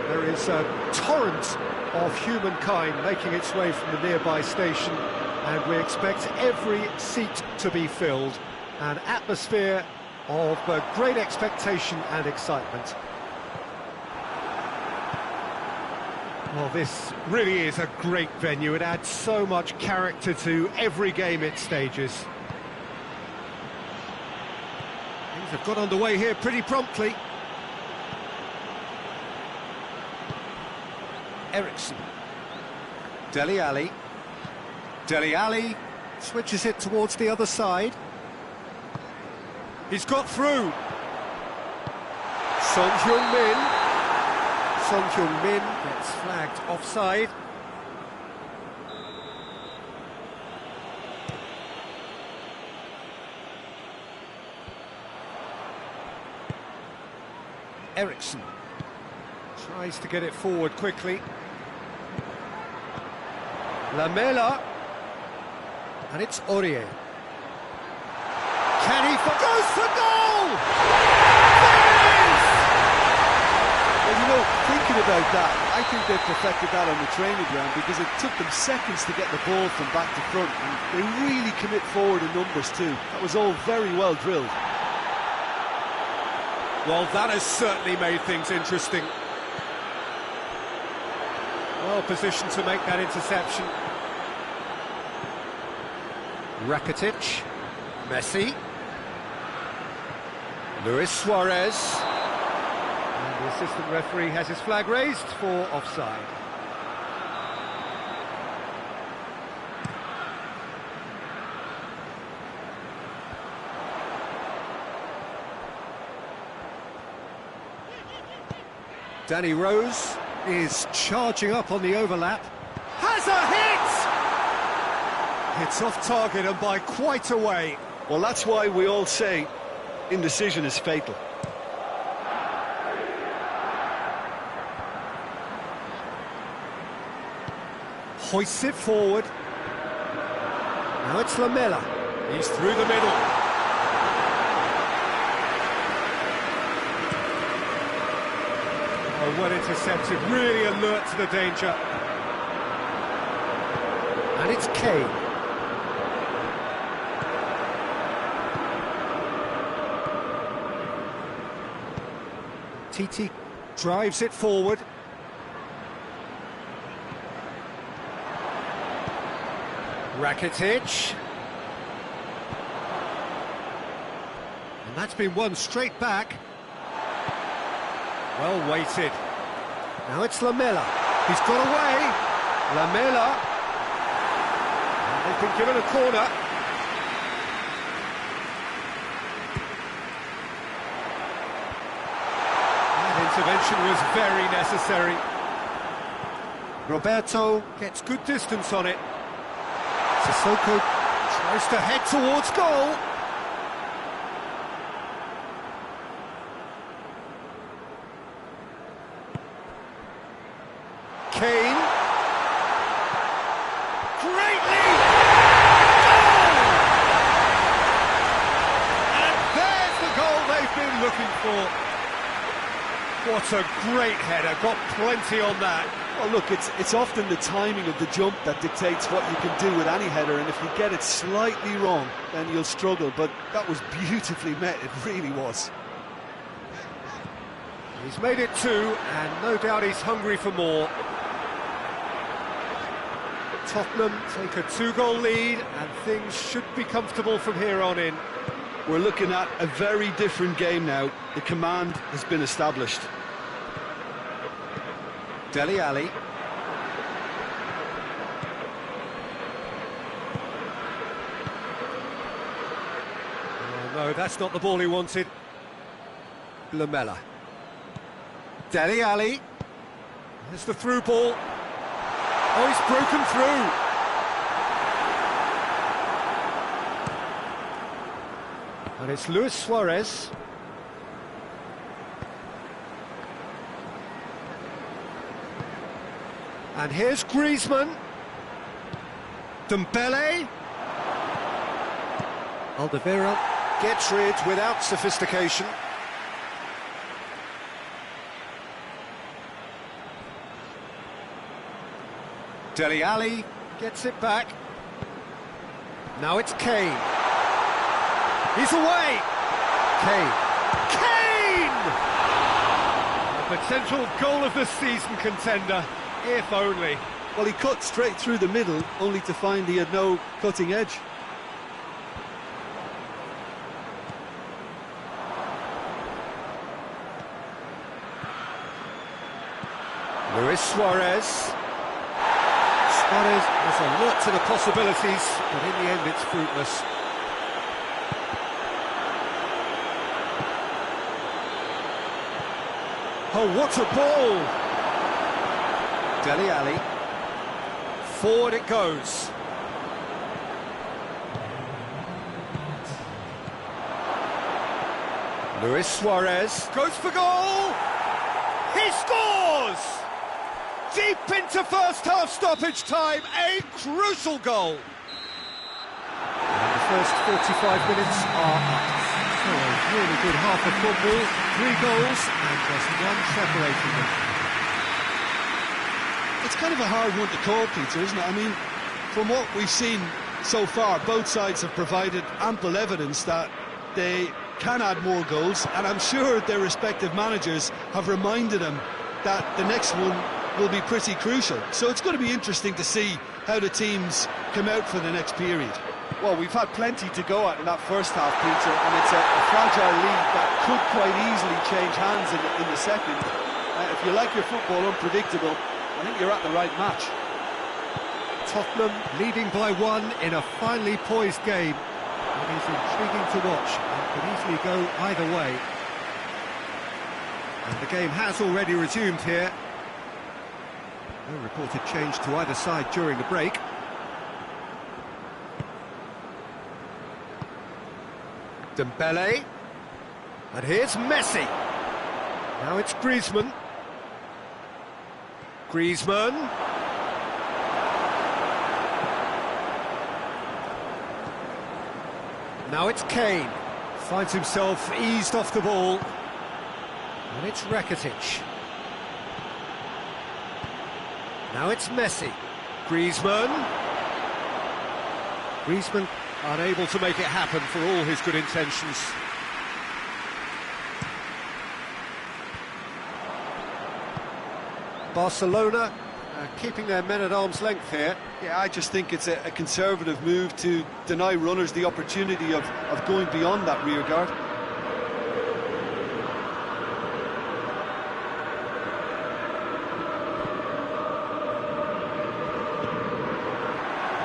There is a torrent of humankind making its way from the nearby station, and we expect every seat to be filled. An atmosphere of great expectation and excitement. Well, this really is a great venue. It adds so much character to every game it stages. Things have got underway here pretty promptly. Ericsson. Dele Alli. Dele Alli switches it towards the other side. He's got through. Son Heung-min. Son Heung-min gets flagged offside. Ericsson tries to get it forward quickly. Lamela, and it's Aurier. Can he goes for goal? Well, you know, thinking about that, I think they perfected that on the training ground, because it took them seconds to get the ball from back to front, and they really commit forward in numbers too. That was all very well drilled. Well, that has certainly made things interesting. Well positioned to make that interception. Rakitic, Messi, Luis Suarez, and the assistant referee has his flag raised for offside. Danny Rose is charging up on the overlap. Has a hit! It's off target and by quite a way. Well, that's why we all say indecision is fatal. Hoists it forward. Now it's Lamela. He's through the middle. Oh, well intercepted, really alert to the danger. And it's Kane. TT drives it forward. Rakitic. And that's been won straight back. Well weighted. Now it's Lamela. He's got away. Lamela. And they've been given a corner. That intervention was very necessary. Roberto gets good distance on it. Sissoko tries to head towards goal. Kane. Great lead! Goal! And there's the goal they've been looking for. What a great header, got plenty on that. Well, look, it's often the timing of the jump that dictates what you can do with any header, and if you get it slightly wrong, then you'll struggle, but that was beautifully met, it really was. He's made it 2, and no doubt he's hungry for more. Tottenham take a 2-goal lead, and things should be comfortable from here on in. We're looking at a very different game now. The command has been established. Dele Alli. Oh, no, that's not the ball he wanted. Lamela. Dele Alli. There's the through ball. Oh, he's broken through. And it's Luis Suarez. And here's Griezmann. Dembele. Alderweireld gets rid without sophistication. Dele Alli gets it back. Now it's Kane. He's away! Kane! A potential goal of the season contender, if only. Well, he cut straight through the middle, only to find he had no cutting edge. Luis Suarez. Suarez has alert to the possibilities, but in the end it's fruitless. Oh, what a ball! Dele Alli. Forward it goes. Luis Suarez goes for goal! He scores! Deep into first half stoppage time, a crucial goal! And the first 45 minutes are up. So a really good half of football, 3 goals and just one separating them. It's kind of a hard one to call, Peter, isn't it? I mean, from what we've seen so far, both sides have provided ample evidence that they can add more goals, and I'm sure their respective managers have reminded them that the next one will be pretty crucial. So it's going to be interesting to see how the teams come out for the next period. Well, we've had plenty to go at in that first half, Peter, and it's a fragile lead that could quite easily change hands in the second. If you like your football unpredictable, I think you're at the right match. Tottenham leading by 1 in a finely poised game. It is intriguing to watch and could easily go either way. And the game has already resumed here. No reported change to either side during the break. Dembele. And here's Messi. Now it's Griezmann. Griezmann. Now it's Kane. Finds himself eased off the ball. And it's Rakitic. Now it's Messi. Griezmann. Griezmann unable to make it happen for all his good intentions. Barcelona keeping their men at arm's length here. Yeah, I just think it's a conservative move to deny runners the opportunity of going beyond that rear guard.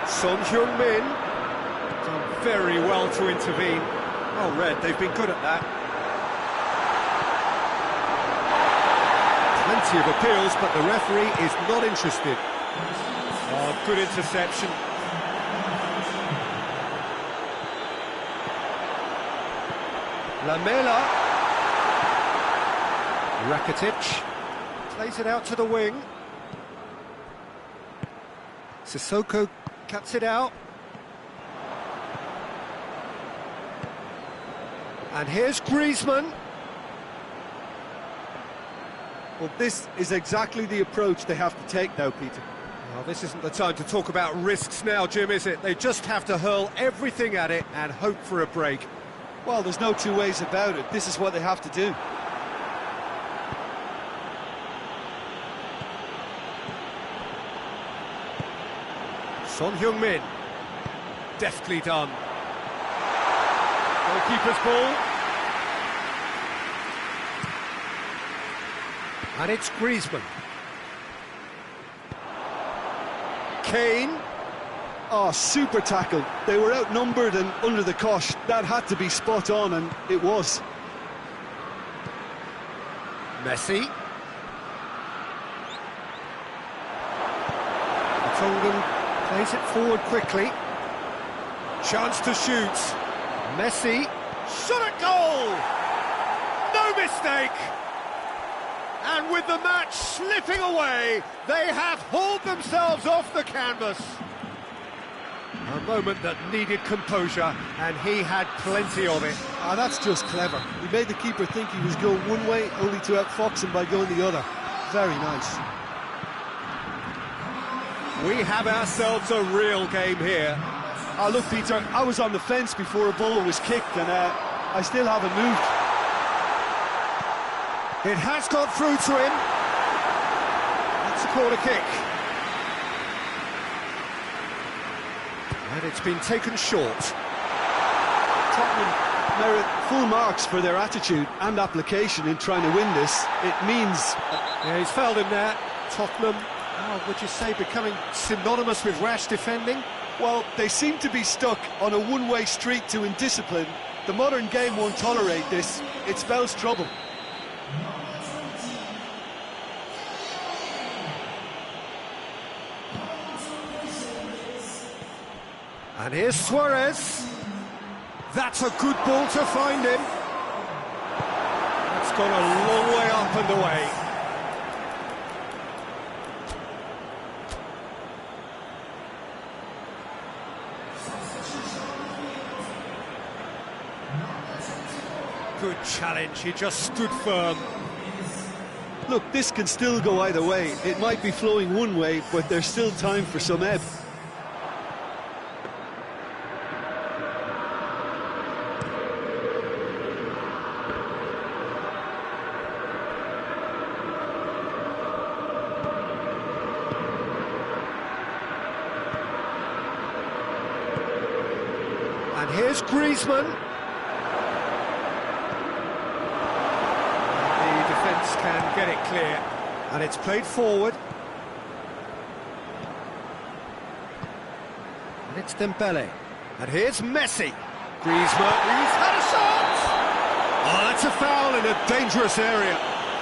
Son Heung-min done very well to intervene. Well read, they've been good at that. Plenty of appeals, but the referee is not interested. Oh, good interception. Lamela. Rakitic plays it out to the wing. Sissoko cuts it out. And here's Griezmann. Well, this is exactly the approach they have to take now, Peter. Well, this isn't the time to talk about risks now, Jim, is it? They just have to hurl everything at it and hope for a break. Well, there's no two ways about it. This is what they have to do. Son Heung-min. Deftly done. Goalkeeper's ball. And it's Griezmann. Kane. Oh, super tackle. They were outnumbered and under the cosh. That had to be spot on, and it was. Messi. Tongan plays it forward quickly. Chance to shoot. Messi. Shot at goal! No mistake! And with the match slipping away, they have hauled themselves off the canvas. A moment that needed composure, and he had plenty of it. Ah, that's just clever. He made the keeper think he was going one way, only to outfox him by going the other. Very nice. We have ourselves a real game here. Ah, look, Peter, I was on the fence before a ball was kicked, and I still haven't moved. It has got through to him. That's a corner kick. And it's been taken short. Tottenham merit full marks for their attitude and application in trying to win this. It means... Yeah, he's fouled him there. Tottenham, would you say, becoming synonymous with rash defending? Well, they seem to be stuck on a one-way street to indiscipline. The modern game won't tolerate this. It spells trouble. And here's Suarez. That's a good ball to find him. That's gone a long way up and away. Good challenge, he just stood firm. Look, this can still go either way. It might be flowing one way, but there's still time for some ebb. And here's Griezmann. The defence can get it clear. And it's played forward. And it's Dembele. And here's Messi. Griezmann, he's had a shot! Oh, that's a foul in a dangerous area.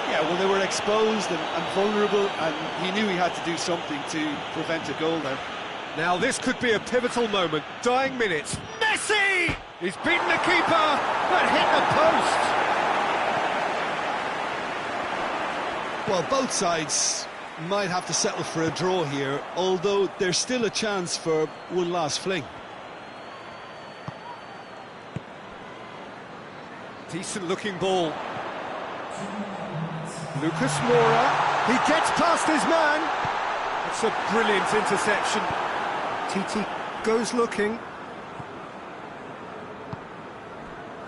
Yeah, well, they were exposed and vulnerable, and he knew he had to do something to prevent a goal there. Now this could be a pivotal moment. Dying minutes. Messi! He's beaten the keeper, but hit the post. Well, both sides might have to settle for a draw here, although there's still a chance for one last fling. Decent looking ball. Lucas Moura. He gets past his man. It's a brilliant interception. Titi goes looking.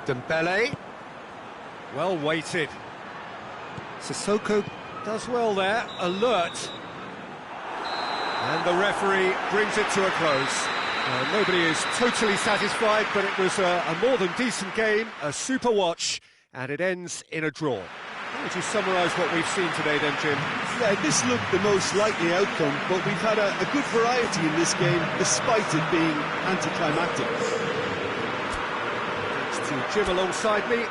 Dembele. Well weighted. Sissoko does well there. Alert. And the referee brings it to a close. Nobody is totally satisfied, but it was a more than decent game, a super watch, and it ends in a draw. How would you summarise what we've seen today then, Jim? Yeah, this looked the most likely outcome, but we've had a good variety in this game, despite it being anticlimactic. Thanks to Jim alongside me.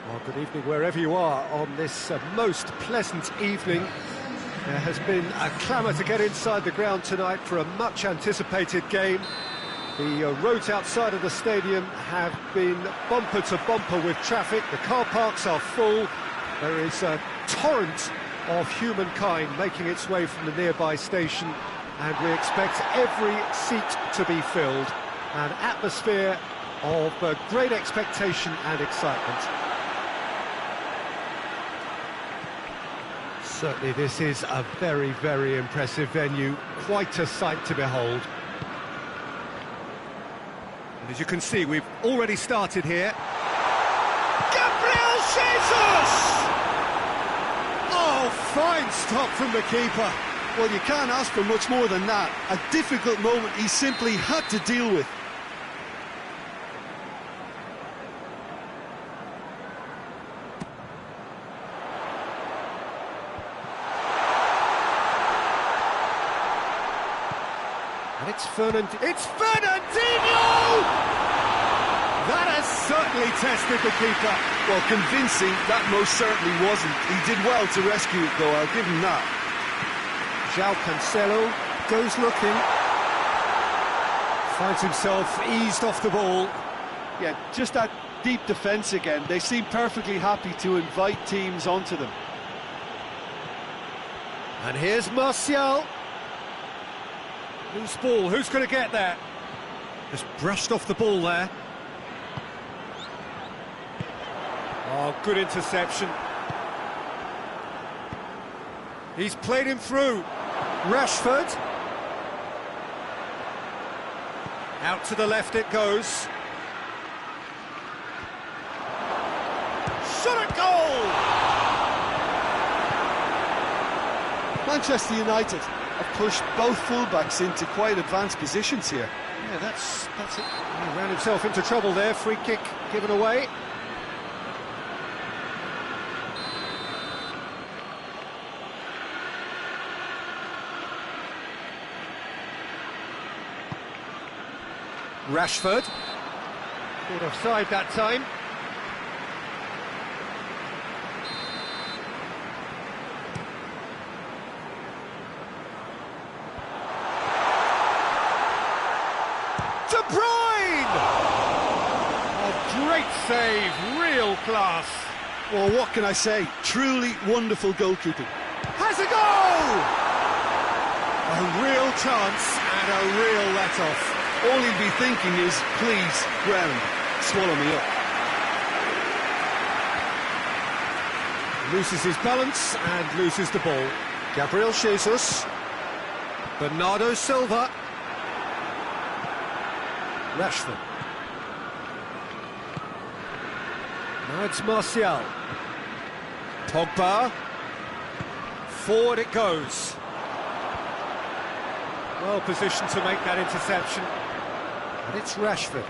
Well, good evening wherever you are on this most pleasant evening. There has been a clamour to get inside the ground tonight for a much-anticipated game. The roads outside of the stadium have been bumper to bumper with traffic. The car parks are full. There is a torrent of humankind making its way from the nearby station, and we expect every seat to be filled. An atmosphere of great expectation and excitement. Certainly this is a very, very impressive venue, quite a sight to behold. And as you can see, we've already started here. Gabriel Jesus! Oh, fine stop from the keeper. Well, you can't ask for much more than that. A difficult moment he simply had to deal with. And it's Fernandinho! That has certainly tested the keeper. Well, convincing, that most certainly wasn't. He did well to rescue it, though, I'll give him that. João Cancelo goes looking. Finds himself eased off the ball. Yeah, just that deep defence again. They seem perfectly happy to invite teams onto them. And here's Martial. Loose ball, who's going to get there? Just brushed off the ball there. Oh, good interception. He's played him through. Rashford. Out to the left it goes. Shot at goal! Manchester United have pushed both fullbacks into quite advanced positions here. Yeah, that's it. He ran himself into trouble there. Free kick given away. Rashford. Caught offside that time. De Bruyne! Oh, great save, real class. Well, what can I say? Truly wonderful goalkeeping. Has a goal! A real chance and a real let-off. All he'll be thinking is, please, ground, swallow me up. Loses his balance and loses the ball. Gabriel Jesus. Bernardo Silva. Rashford. Now it's Martial. Pogba. Forward it goes. Well positioned to make that interception. And it's Rashford.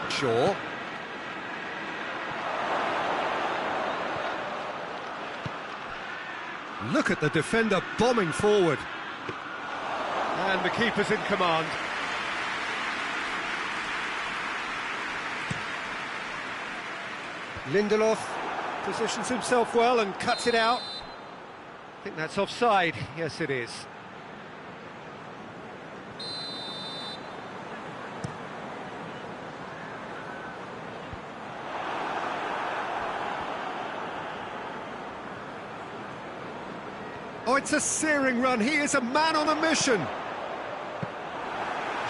Shaw. Look at the defender bombing forward. And the keeper's in command. Lindelof positions himself well and cuts it out. I think that's offside. Yes, it is. Oh, it's a searing run. He is a man on a mission.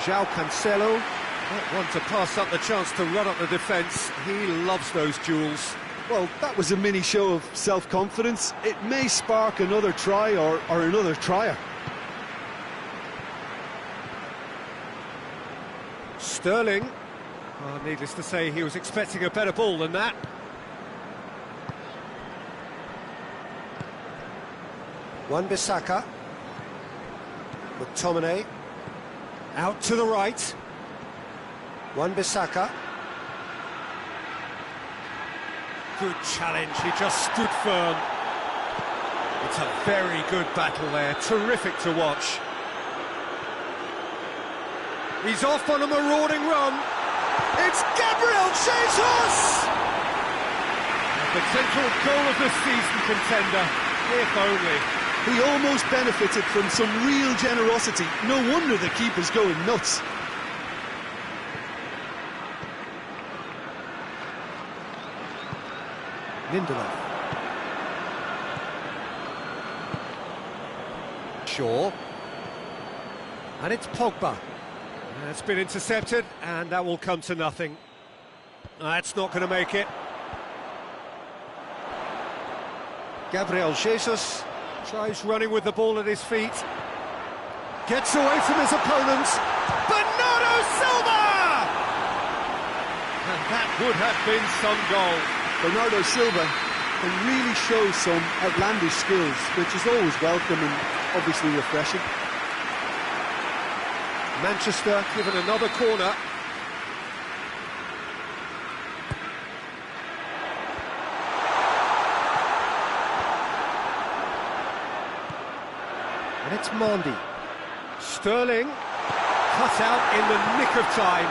João Cancelo, not one to pass up the chance to run up the defence. He loves those duels. Well, that was a mini show of self-confidence. It may spark another try or another trier. Sterling. Well, needless to say, he was expecting a better ball than that. Wan-Bissaka. McTominay. Out to the right. Wan-Bissaka. Good challenge, he just stood firm. It's a very good battle there, terrific to watch. He's off on a marauding run. It's Gabriel Jesus! A potential goal of the season contender, if only. He almost benefited from some real generosity. No wonder the keeper's going nuts. Lindelof. Shaw. And it's Pogba. That's been intercepted, and that will come to nothing. That's not going to make it. Gabriel Jesus tries running with the ball at his feet. Gets away from his opponent. Bernardo Silva! And that would have been some goal. Bernardo Silva can really show some outlandish skills, which is always welcome and obviously refreshing. Manchester given another corner. And it's Mandy. Sterling cut out in the nick of time.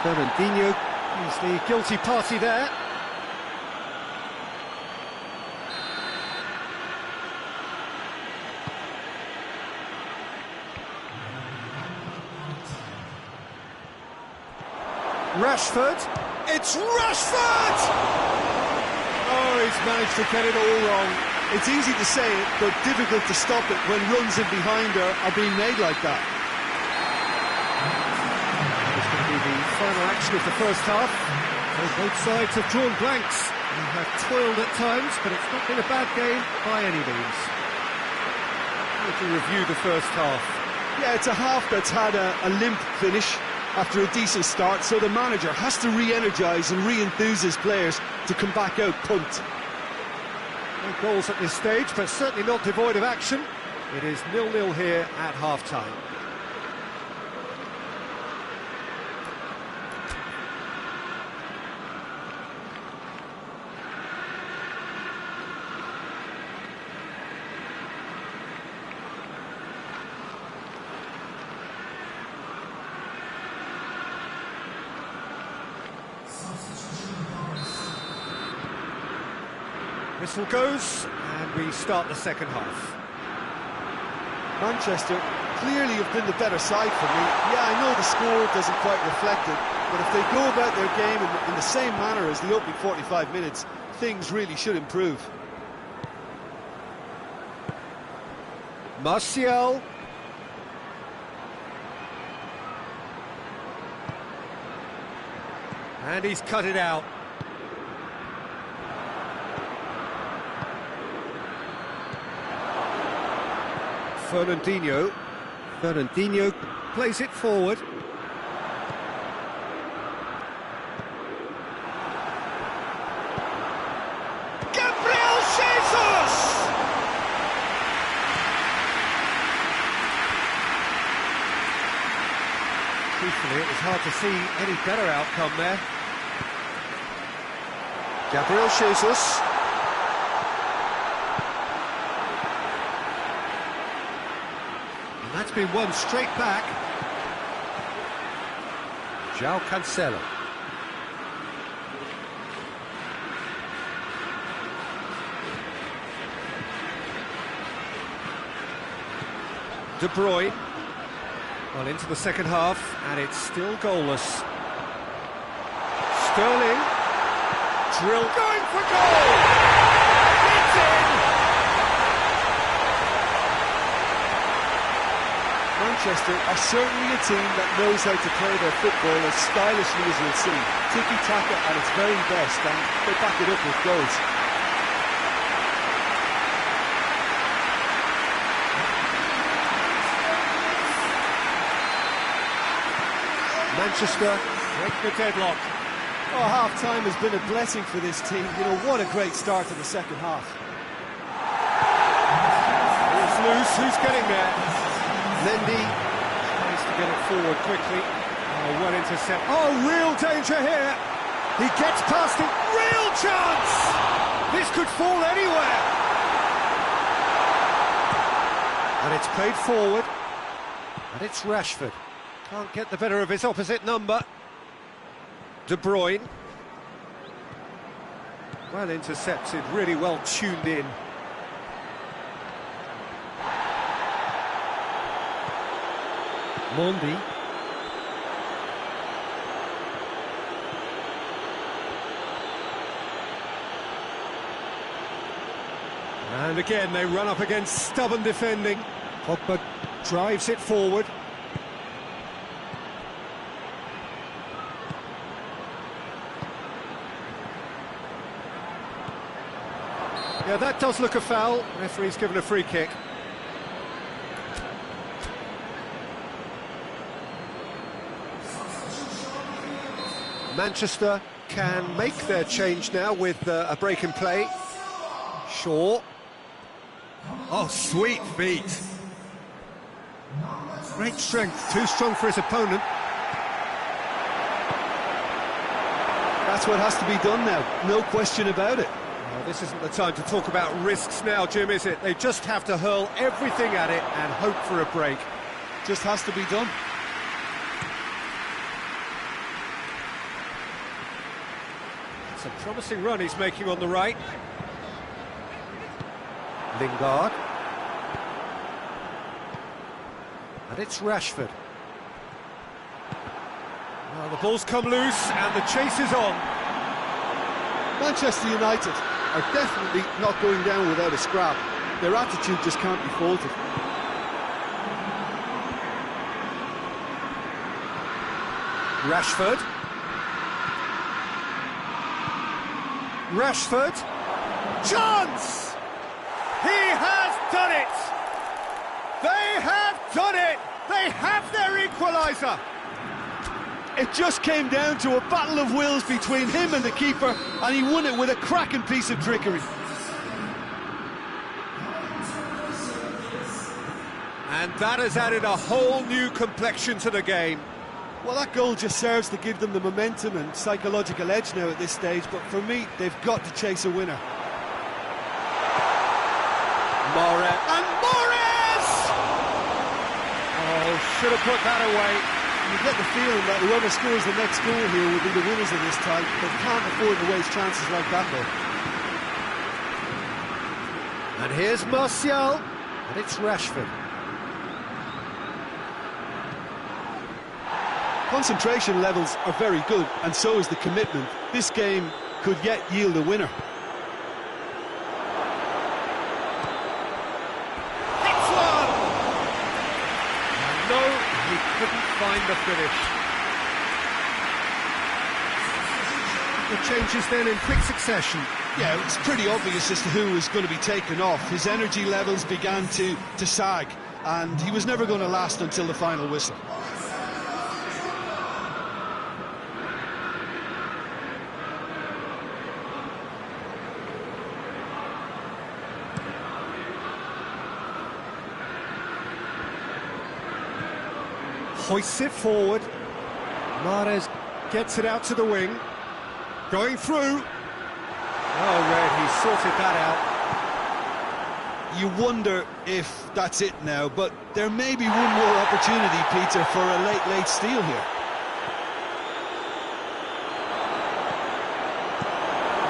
Fernandinho is the guilty party there. Rashford. It's Rashford! Oh, he's managed to get it all wrong. It's easy to say it, but difficult to stop it when runs in behind are being made like that. It's going to be the final action of the first half. Both sides have drawn blanks. They have toiled at times, but it's not been a bad game by any means. How would you review the first half? Yeah, it's a half that's had a limp finish after a decent start, so the manager has to re-energise and re-enthuse his players to come back out pumped. No goals at this stage, but certainly not devoid of action. It is 0-0 here at half-time. Whistle goes, and we start the second half. Manchester clearly have been the better side for me. Yeah, I know the score doesn't quite reflect it, but if they go about their game in the same manner as the opening 45 minutes, things really should improve. Martial. And he's cut it out. Fernandinho. Fernandinho plays it forward. Gabriel Jesus! Truthfully, it was hard to see any better outcome there. Gabriel Jesus. And that's been won straight back. João Cancelo. De Bruyne. Well, into the second half, and it's still goalless. Sterling. Drill. Going for goal! It's in! Manchester are certainly a team that knows how to play their football as stylishly as you'll see. Tiki-taka at its very best, and they back it up with goals. Manchester break the deadlock. Oh, half-time has been a blessing for this team. You know, what a great start to the second half. It's loose, who's getting there? Mendy tries to get it forward quickly. Oh, well intercept. Oh, real danger here. He gets past it. Real chance! This could fall anywhere. And it's played forward. And it's Rashford. Can't get the better of his opposite number. De Bruyne. Well intercepted, really well tuned in. Mondi. And again, they run up against stubborn defending. Pogba drives it forward. Yeah, that does look a foul. Referee's given a free kick. Manchester can make their change now with a break in play. Shaw. Oh, sweet feet. Great strength, too strong for his opponent. That's what has to be done now, no question about it. Well, this isn't the time to talk about risks now, Jim, is it? They just have to hurl everything at it and hope for a break. Just has to be done. It's a promising run he's making on the right. Lingard. And it's Rashford. Well, the ball's come loose and the chase is on. Manchester United are definitely not going down without a scrap. Their attitude just can't be faulted. Rashford. Rashford. Chance! He has done it! They have done it! They have their equaliser! It just came down to a battle of wills between him and the keeper, and he won it with a cracking piece of trickery. And that has added a whole new complexion to the game. Well, that goal just serves to give them the momentum and psychological edge now at this stage, but for me, they've got to chase a winner. Mahrez. And Mahrez! Oh, should have put that away. You get the feeling that whoever scores the next goal here will be the winners of this tie. They can't afford to waste chances like that, though. And here's Martial, and it's Rashford. Concentration levels are very good, and so is the commitment. This game could yet yield a winner. Hits one! No, he couldn't find the finish. The changes then in quick succession. Yeah, it's pretty obvious as to who was going to be taken off. His energy levels began to sag, and he was never going to last until the final whistle. Hoists it forward. Mahrez gets it out to the wing. Going through. Oh, Red, he sorted that out. You wonder if that's it now, but there may be one more opportunity, Peter, for a late steal here.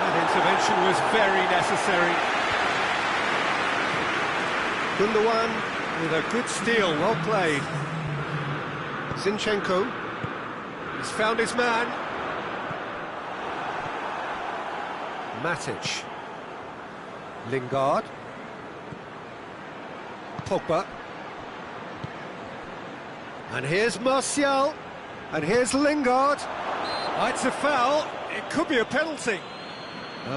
That intervention was very necessary. Gundogan with a good steal, well played. Zinchenko, he's found his man. Matic. Lingard. Pogba. And here's Martial. And here's Lingard. Oh, it's a foul. It could be a penalty.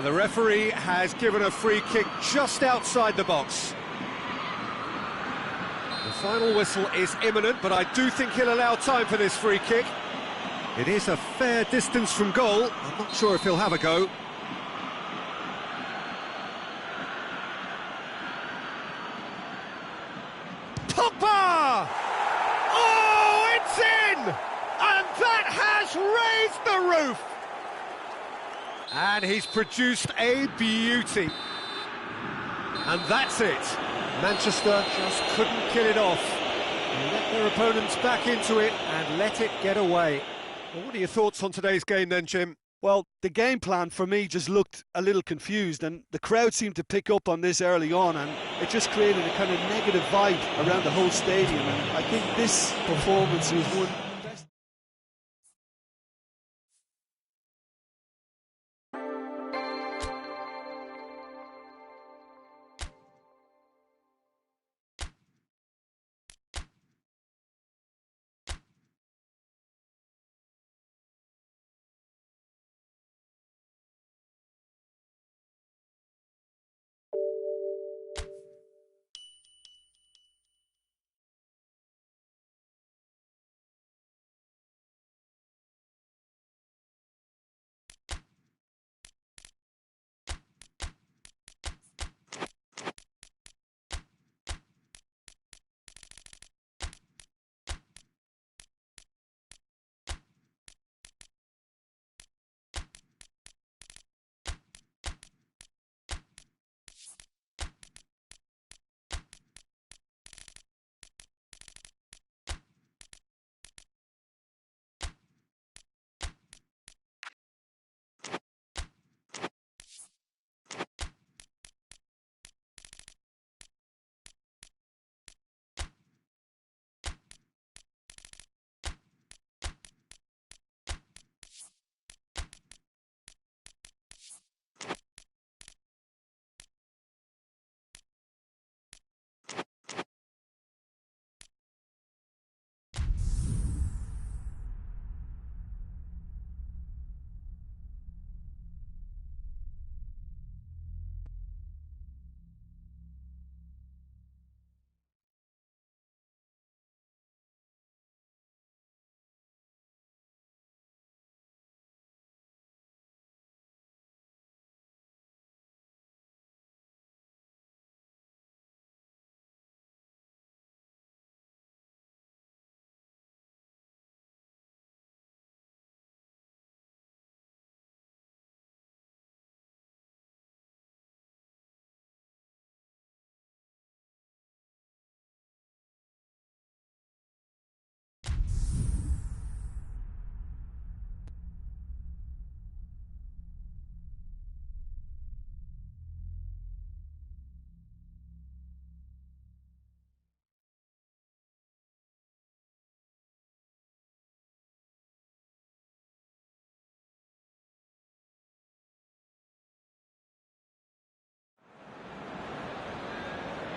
The referee has given a free kick just outside the box. The final whistle is imminent, but I do think he'll allow time for this free kick. It is a fair distance from goal. I'm not sure if he'll have a go. Pogba! Oh, it's in! And that has raised the roof! And he's produced a beauty. And that's it. Manchester just couldn't kill it off. They let their opponents back into it and let it get away. Well, what are your thoughts on today's game then, Jim? Well, the game plan for me just looked a little confused, and the crowd seemed to pick up on this early on, and it just created a kind of negative vibe around the whole stadium, and I think this performance was one...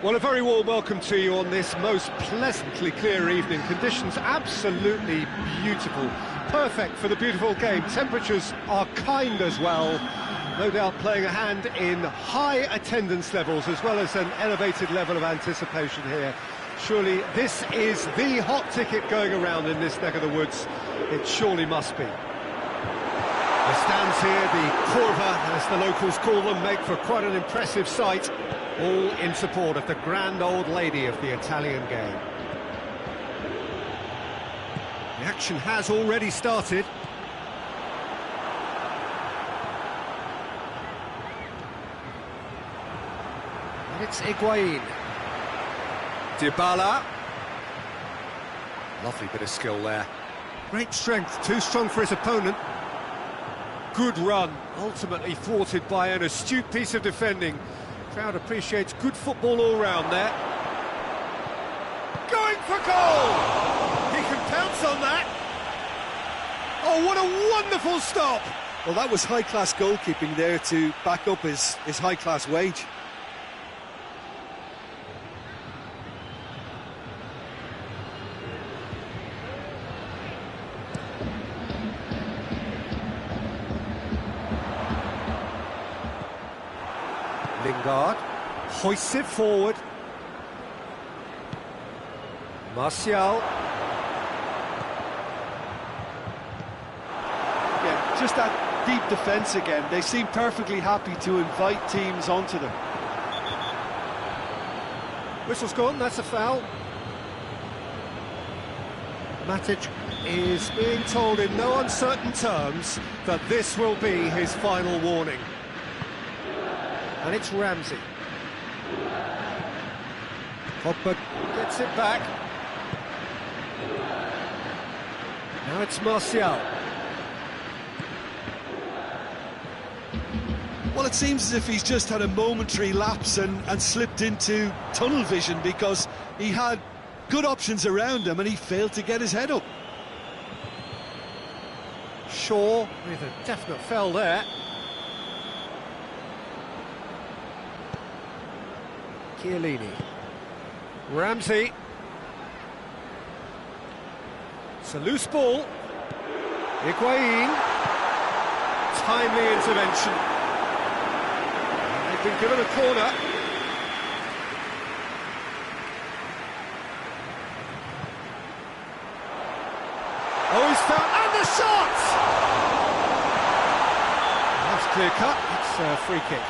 Well, a very warm welcome to you on this most pleasantly clear evening. Conditions absolutely beautiful, perfect for the beautiful game. Temperatures are kind as well, no doubt playing a hand in high attendance levels as well as an elevated level of anticipation here. Surely this is the hot ticket going around in this neck of the woods. It surely must be. The stands here, the curva, as the locals call them, make for quite an impressive sight, all in support of the grand old lady of the Italian game. The action has already started. And it's Higuain. Dybala. Lovely bit of skill there. Great strength, too strong for his opponent. Good run, ultimately thwarted by an astute piece of defending. Crowd appreciates good football all round there. Going for goal! He can pounce on that. Oh, what a wonderful stop! Well, that was high-class goalkeeping there to back up his high-class wage. Lingard hoists it forward. Martial. Yeah, just that deep defence again. They seem perfectly happy to invite teams onto them. Whistle's gone, that's a foul. Matic is being told in no uncertain terms that this will be his final warning. And it's Ramsey. Pogba gets it back. Now it's Martial. Well, it seems as if he's just had a momentary lapse and slipped into tunnel vision, because he had good options around him and he failed to get his head up. Shaw with a definite foul there. Chiellini. Ramsey. It's a loose ball. Higuain. Timely intervention. They've been given a corner. Oh, he's found, and the shot! That's clear cut, it's a free kick.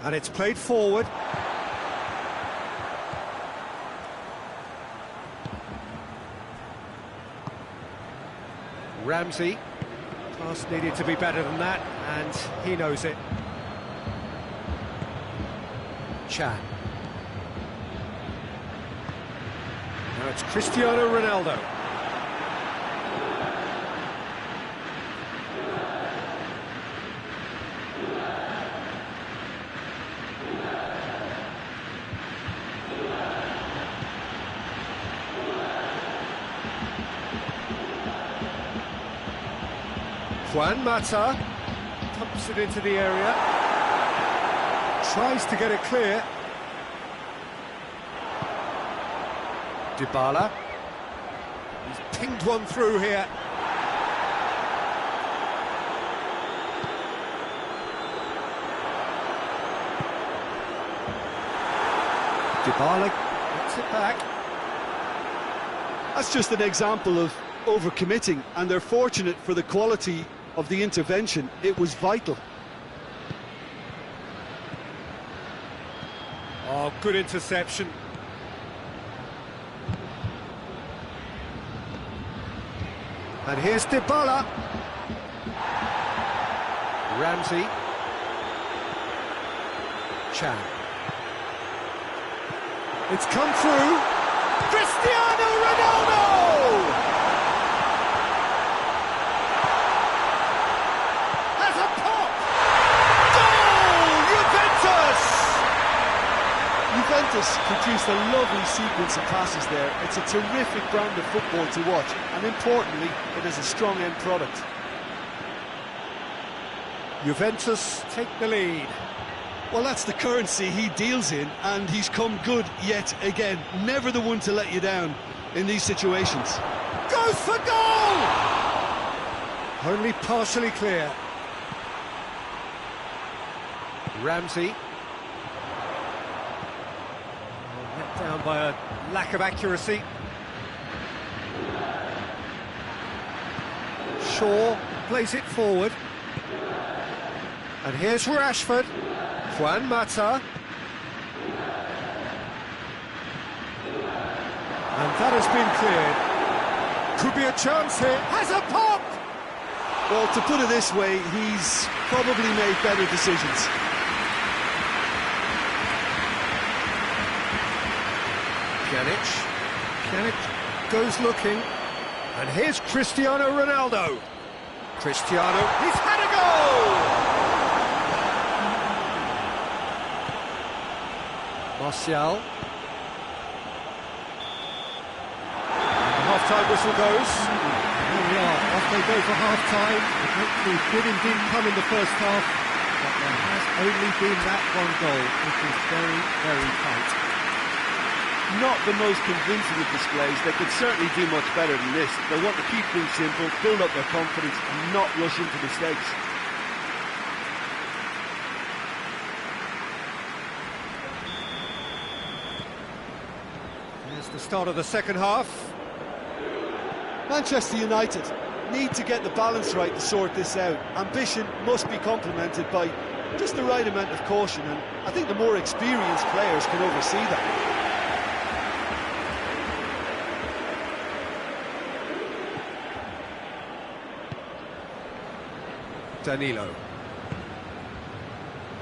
And it's played forward. Ramsey. Pass needed to be better than that, and he knows it. Chan. Now it's Cristiano Ronaldo. Juan Mata pumps it into the area, tries to get it clear. Dybala, he's pinged one through here. Dybala gets it back. That's just an example of overcommitting, and they're fortunate for the quality of the intervention. It was vital. Oh, good interception. And here's Dybala. Ramsey. Chan. It's come through. Cristiano Ronaldo! Juventus produced a lovely sequence of passes there. It's a terrific brand of football to watch, and importantly, it is a strong end product. Juventus take the lead. Well, that's the currency he deals in, and he's come good yet again. Never the one to let you down in these situations. Goes for goal! Only partially clear. Ramsey. Let down by a lack of accuracy. Shaw plays it forward. And here's Rashford. Juan Mata. And that has been cleared. Could be a chance here. Has a pop! Well, to put it this way, he's probably made better decisions. Pjanic goes looking, and here's Cristiano Ronaldo. Cristiano, he's had a goal! Martial. The half-time whistle goes. Here we are, off they go for half-time. The breakthrough did indeed come in the first half, but there has only been that one goal, which is very, very tight. Not the most convincing of displays. They could certainly do much better than this. They want to keep things simple, build up their confidence and not rush into mistakes. Here's the start of the second half. Manchester United need to get the balance right to sort this out. Ambition must be complemented by just the right amount of caution, and I think the more experienced players can oversee that. Danilo.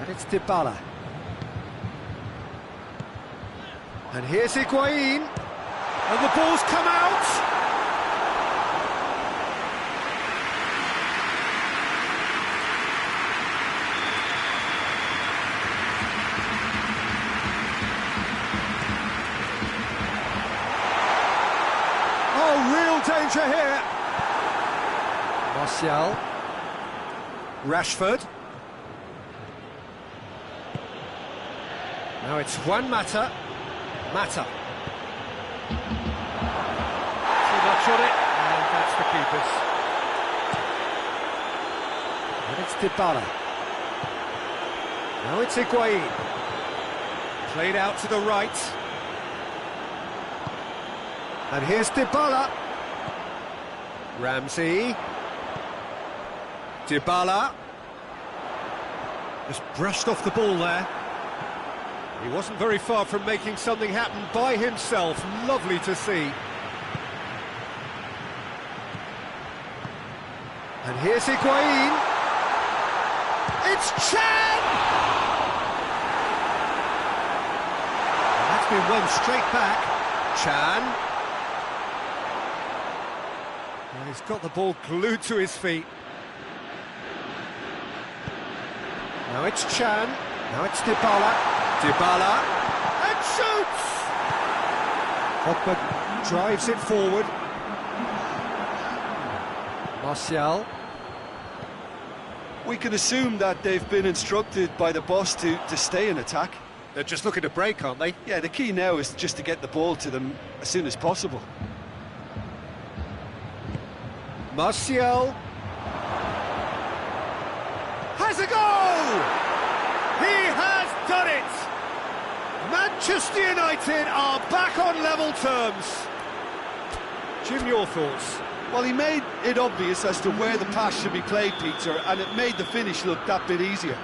And it's Dybala. And here's Higuain. And the ball's come out. Oh, real danger here. Martial. Rashford. Now it's Juan Mata. Mata. Too much on it, and that's the keeper's. And it's Dybala. Now it's Higuain. Played out to the right. And here's Dybala. Ramsey. Dybala. Just brushed off the ball there. He wasn't very far from making something happen by himself. Lovely to see. And here's Higuain. It's Chan! And that's been won straight back. Chan. Well, he's got the ball glued to his feet. Now it's Chan. Now it's Dybala. Dybala, and shoots! Pogba drives it forward. Martial. We can assume that they've been instructed by the boss to stay in attack. They're just looking to break, aren't they? Yeah, the key now is just to get the ball to them as soon as possible. Martial. Has a goal! He has done it! Manchester United are back on level terms. Jim, your thoughts? Well, he made it obvious as to where the pass should be played, Peter, and it made the finish look that bit easier.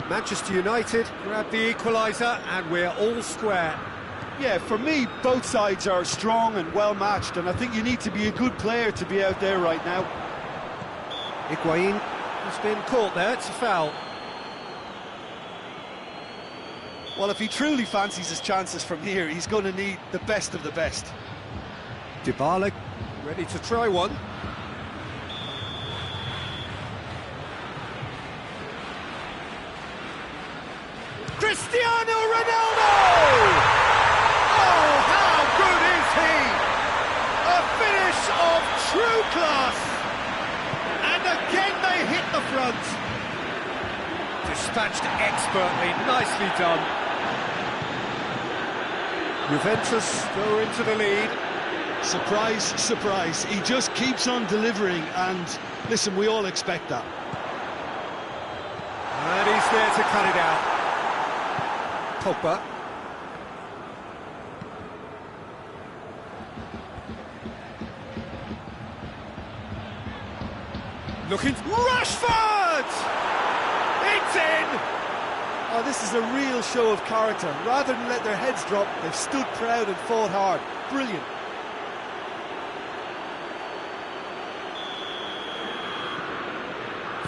Manchester United grab the equaliser and we're all square. Yeah, for me, both sides are strong and well matched, and I think you need to be a good player to be out there right now. Higuain has been caught there, it's a foul. Well, if he truly fancies his chances from here, he's going to need the best of the best. Dybala ready to try one. Cristiano Ronaldo! Oh, how good is he! A finish of true class! And again they hit the front. Dispatched expertly, nicely done. Juventus go into the lead. Surprise, surprise. He just keeps on delivering, and listen, we all expect that. And he's there to cut it out. Pogba. Looking... Rashford! It's in! Oh, this is a real show of character. Rather than let their heads drop, they've stood proud and fought hard. Brilliant.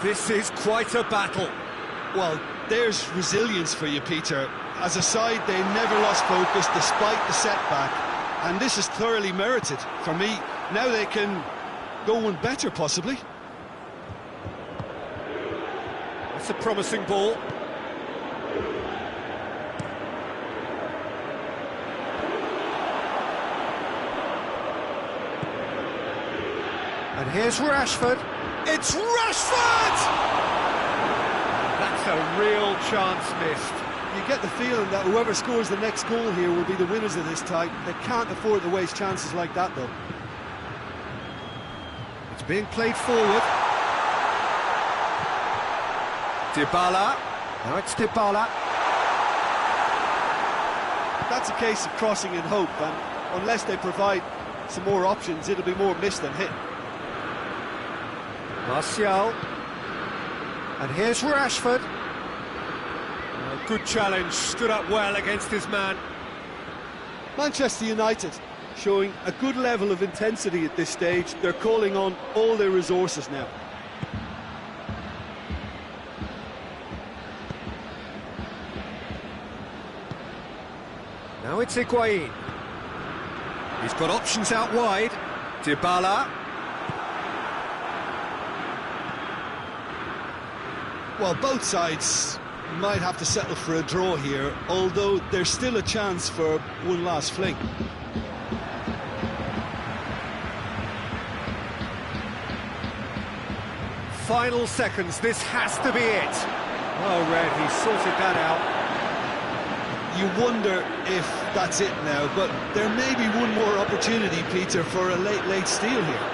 This is quite a battle. Well, there's resilience for you, Peter. As a side, they never lost focus despite the setback. And this is thoroughly merited for me. Now they can go one better, possibly. That's a promising ball. And here's Rashford. It's Rashford! That's a real chance missed. You get the feeling that whoever scores the next goal here will be the winners of this tie. They can't afford to waste chances like that, though. It's being played forward. Dybala. Now it's Dybala. That's a case of crossing in hope, and unless they provide some more options, it'll be more miss than hit. Martial. And here's Rashford. A good challenge, stood up well against his man. Manchester United, showing a good level of intensity at this stage. They're calling on all their resources now. Now it's Higuain. He's got options out wide. Dybala. Well, both sides might have to settle for a draw here, although there's still a chance for one last fling. Final seconds, this has to be it. Well read, he sorted that out. You wonder if that's it now, but there may be one more opportunity, Peter, for a late steal here.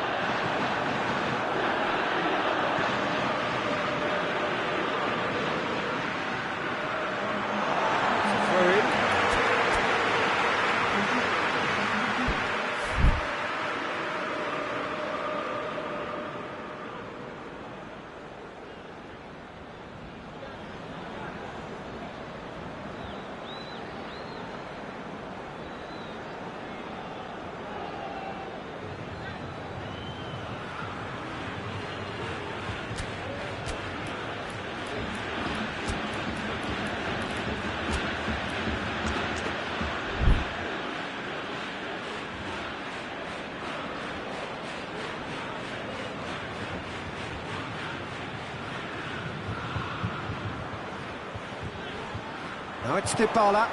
Now it's Dybala.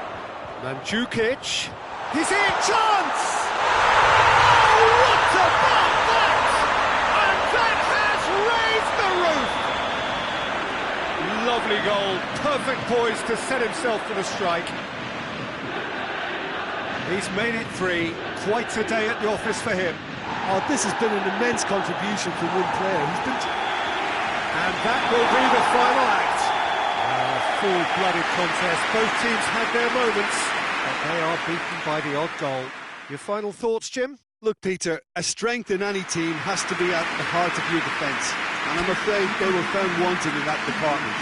Mandzukic. He's in! Chance! Oh, what about that? And that has raised the roof! Lovely goal. Perfect poise to set himself for the strike. He's made it 3. Quite a day at the office for him. Oh, this has been an immense contribution from one player. And that will be the final act. Full-blooded contest. Both teams had their moments, but they are beaten by the odd goal. Your final thoughts, Jim? Look, Peter, a strength in any team has to be at the heart of your defence, and I'm afraid they were found wanting in that department.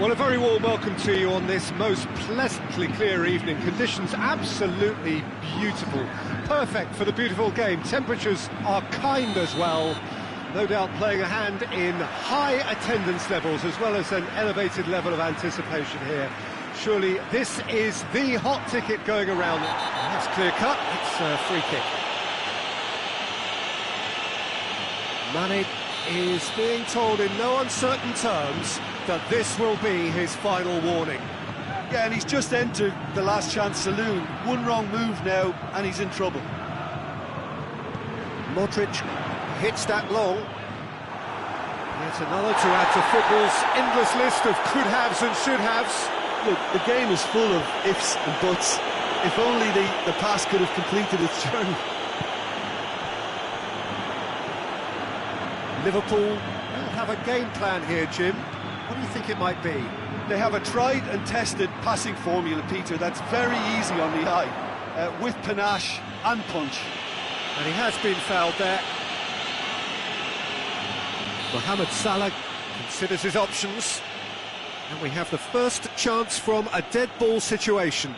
Well, a very warm welcome to you on this most pleasantly clear evening. Conditions absolutely beautiful. Perfect for the beautiful game. Temperatures are kind as well. No doubt playing a hand in high attendance levels as well as an elevated level of anticipation here. Surely this is the hot ticket going around. That's clear cut. It's a free kick. Mane is being told in no uncertain terms that this will be his final warning. Yeah, and he's just entered the last chance saloon. One wrong move now, and he's in trouble. Modric hits that long. Yet another to add to football's endless list of could-haves and should-haves. Look, the game is full of ifs and buts. If only the pass could have completed its journey. Liverpool will have a game plan here, Jim. What do you think it might be? They have a tried and tested passing formula, Peter, that's very easy on the eye, with panache and punch. And he has been fouled there. Mohamed Salah considers his options. And we have the first chance from a dead ball situation.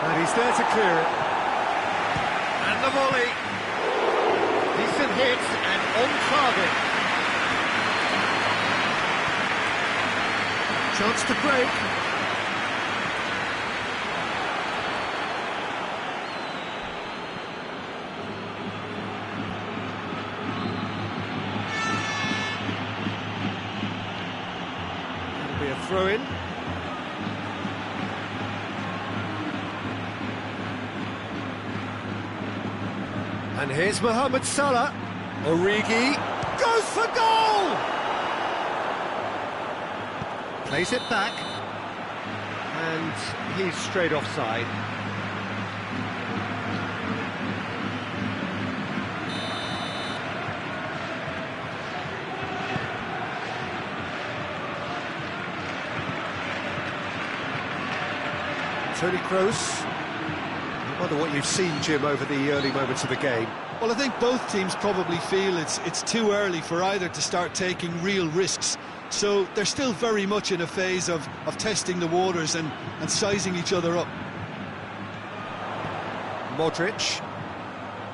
And he's there to clear it. And the volley. Decent hit and on target. Chance to break. That'll be a throw-in. And here's Mohamed Salah. Origi goes for goal! Plays it back. And he's straight offside. Toni Kroos. I wonder what you've seen, Jim, over the early moments of the game. Well, I think both teams probably feel it's too early for either to start taking real risks. So they're still very much in a phase of testing the waters and sizing each other up. Modric.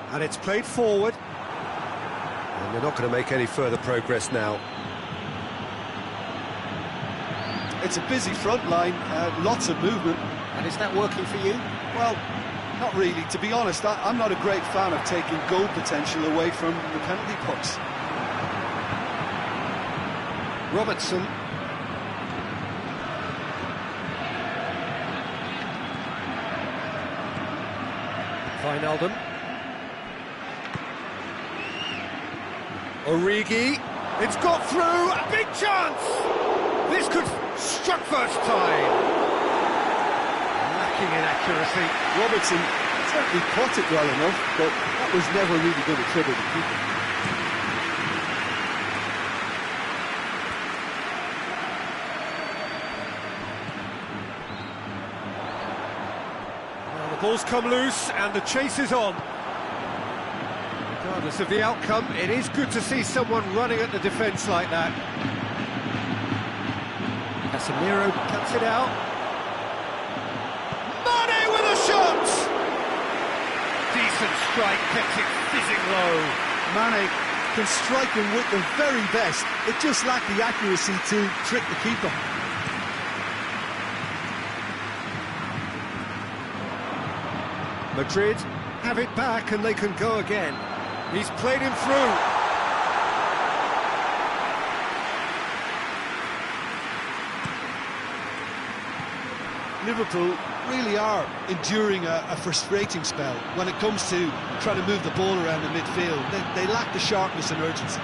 And it's played forward. And they're not going to make any further progress now. It's a busy front line, lots of movement. And is that working for you? Well, not really. To be honest, I'm not a great fan of taking goal potential away from the penalty box. Robertson. Wijnaldum. Origi. It's got through. A big chance! This could struck first time. Lacking in accuracy. Robertson certainly caught it well enough, but that was never really going to trigger the keeper. Well, the ball's come loose and the chase is on. Regardless of the outcome, it is good to see someone running at the defence like that. Casemiro cuts it out. Mane with a shot! Decent strike, kept it fizzing low. Mane can strike him with the very best. It just lacked the accuracy to trick the keeper. Madrid have it back and they can go again. He's played him through. Liverpool really are enduring a frustrating spell when it comes to trying to move the ball around the midfield. They lack the sharpness and urgency.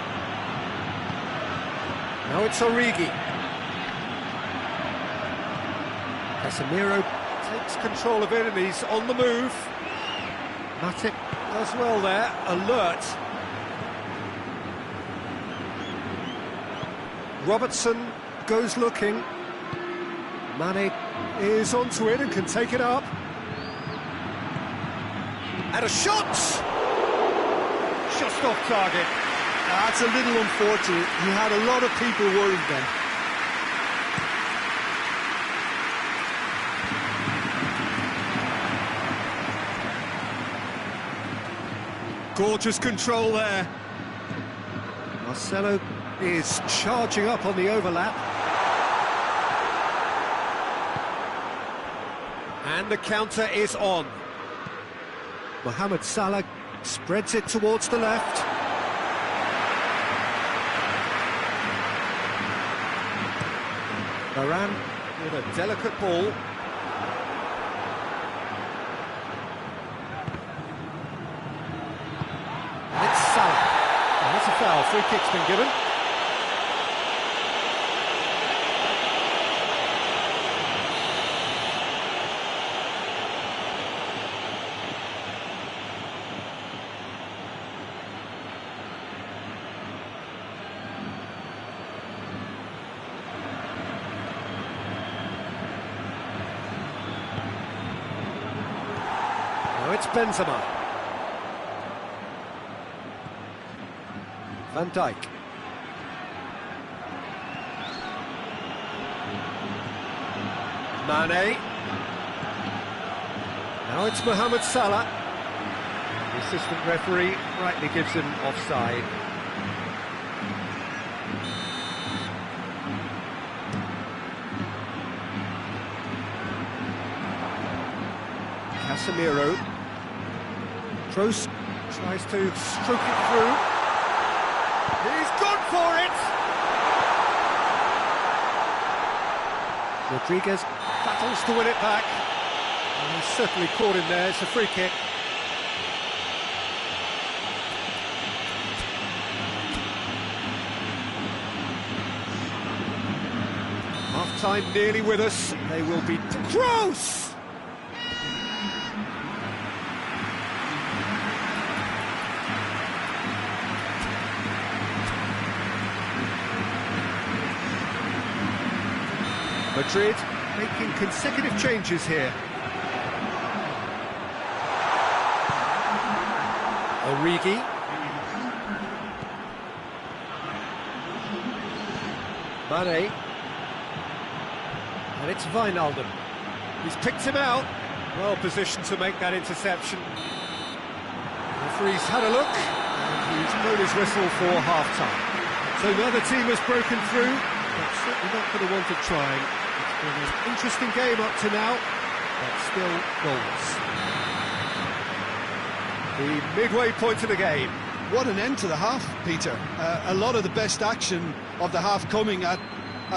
Now it's Origi. Casemiro takes control of it and he's on the move. Matip does well there, alert. Robertson goes looking. Mane is onto it and can take it up. And a shot! Just off target. That's a little unfortunate. He had a lot of people worried then. Gorgeous control there. Marcelo is charging up on the overlap. And the counter is on. Mohamed Salah spreads it towards the left. Varane with a delicate ball. And it's Salah. And that's a foul. Free kick's been given. Now it's Benzema. Van Dijk. Mane. Now it's Mohamed Salah. The assistant referee rightly gives him offside. Casemiro. Kroos tries to stroke it through. He's gone for it! Rodriguez battles to win it back. And he's certainly caught him there. It's a free kick. Half-time nearly with us. They will be Kroos! Madrid making consecutive changes here. Origi. Mane. And it's Wijnaldum. He's picked him out. Well positioned to make that interception. The referee's had a look, and he's blown his whistle for half-time. So now the team has broken through, but certainly not going to want to try. It's been an interesting game up to now, but still goals. The midway point of the game. What an end to the half, Peter. A lot of the best action of the half coming at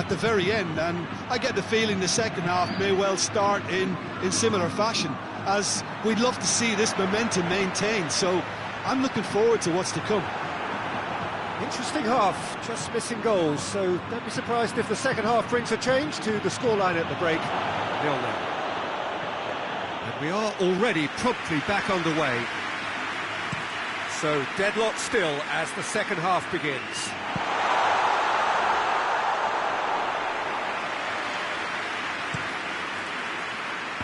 the very end, and I get the feeling the second half may well start in similar fashion, as we'd love to see this momentum maintained, so I'm looking forward to what's to come. Interesting half, just missing goals, so don't be surprised if the second half brings a change to the scoreline at the break. 0-0. And we are already promptly back underway. So deadlock still as the second half begins.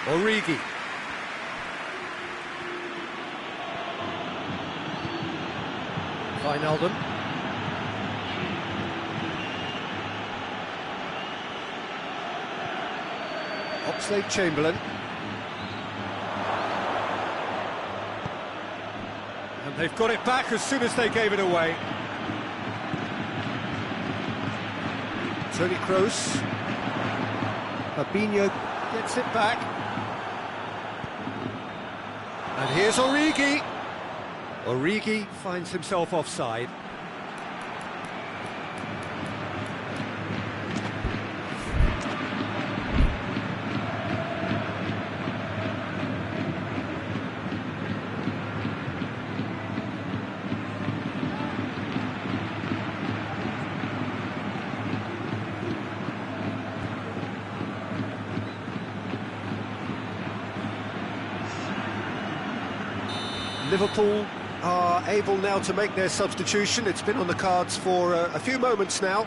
Origi. Wijnaldum. Oxlade-Chamberlain. And they've got it back as soon as they gave it away. Toni Kroos. Fabinho gets it back. And here's Origi. Origi finds himself offside. Liverpool are able now to make their substitution. It's been on the cards for a few moments now.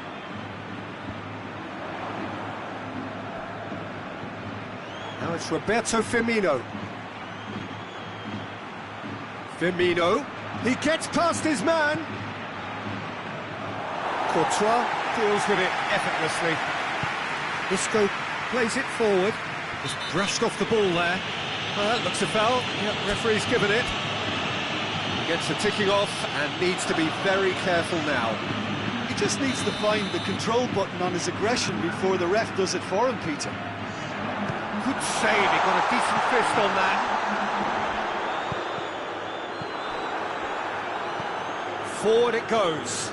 Now it's Roberto Firmino. Firmino, he gets past his man. Courtois. Deals with it effortlessly. Isco plays it forward. Just brushed off the ball there. Looks a foul. Yep, referee's given it. Gets the ticking off and needs to be very careful now. He just needs to find the control button on his aggression before the ref does it for him, Peter. Good save, he got a decent fist on that. Forward it goes.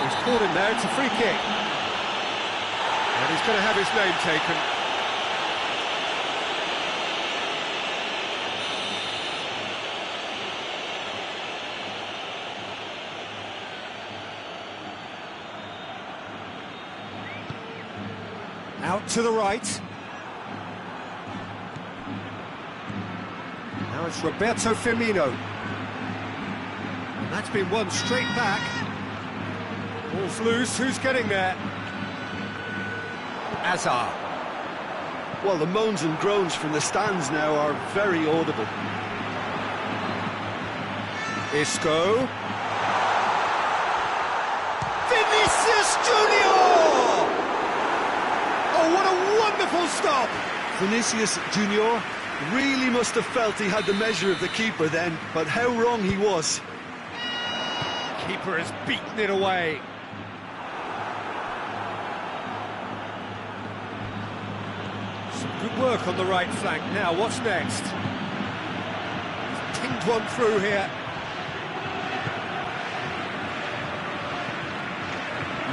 He's caught in there, it's a free kick. And he's going to have his name taken. Out to the right. Now it's Roberto Firmino. And that's been won straight back. Ball's loose, who's getting there? Hazard. Well, the moans and groans from the stands now are very audible. Isco. Vinicius Junior! Oh, what a wonderful stop! Vinicius Junior really must have felt he had the measure of the keeper then, but how wrong he was. Keeper has beaten it away. Some good work on the right flank. Now, what's next? He's pinged one through here.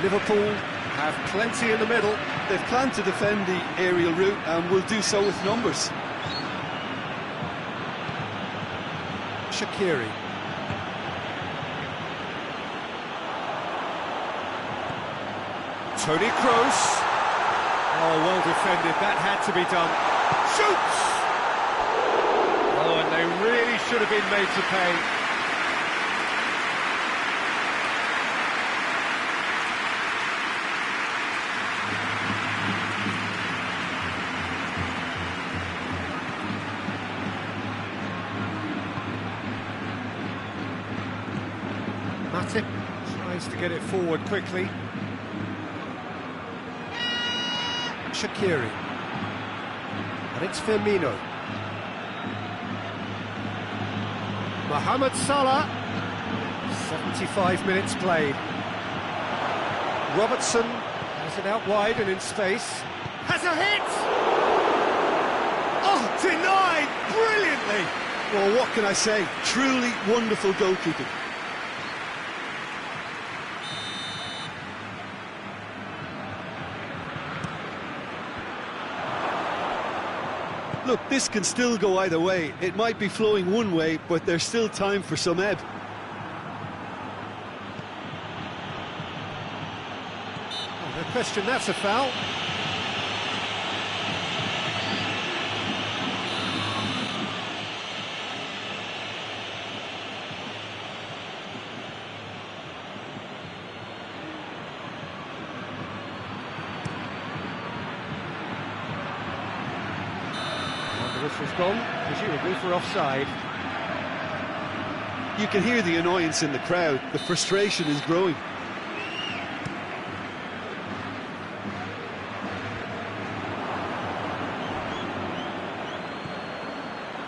Liverpool have plenty in the middle. They've planned to defend the aerial route and will do so with numbers. Shaqiri. Toni Kroos. Oh, well defended, that had to be done. Shoots! Oh, and they really should have been made to pay. Matip tries to get it forward quickly. Shaqiri. And it's Firmino. Mohamed Salah. 75 minutes played. Robertson has it out wide and in space. Has a hit! Oh, denied brilliantly! Well, what can I say? Truly wonderful goalkeeping. Look, this can still go either way. It might be flowing one way, but there's still time for some ebb. Oh, no question, that's a foul. Whistle's gone, presumably for offside. You can hear the annoyance in the crowd. The frustration is growing.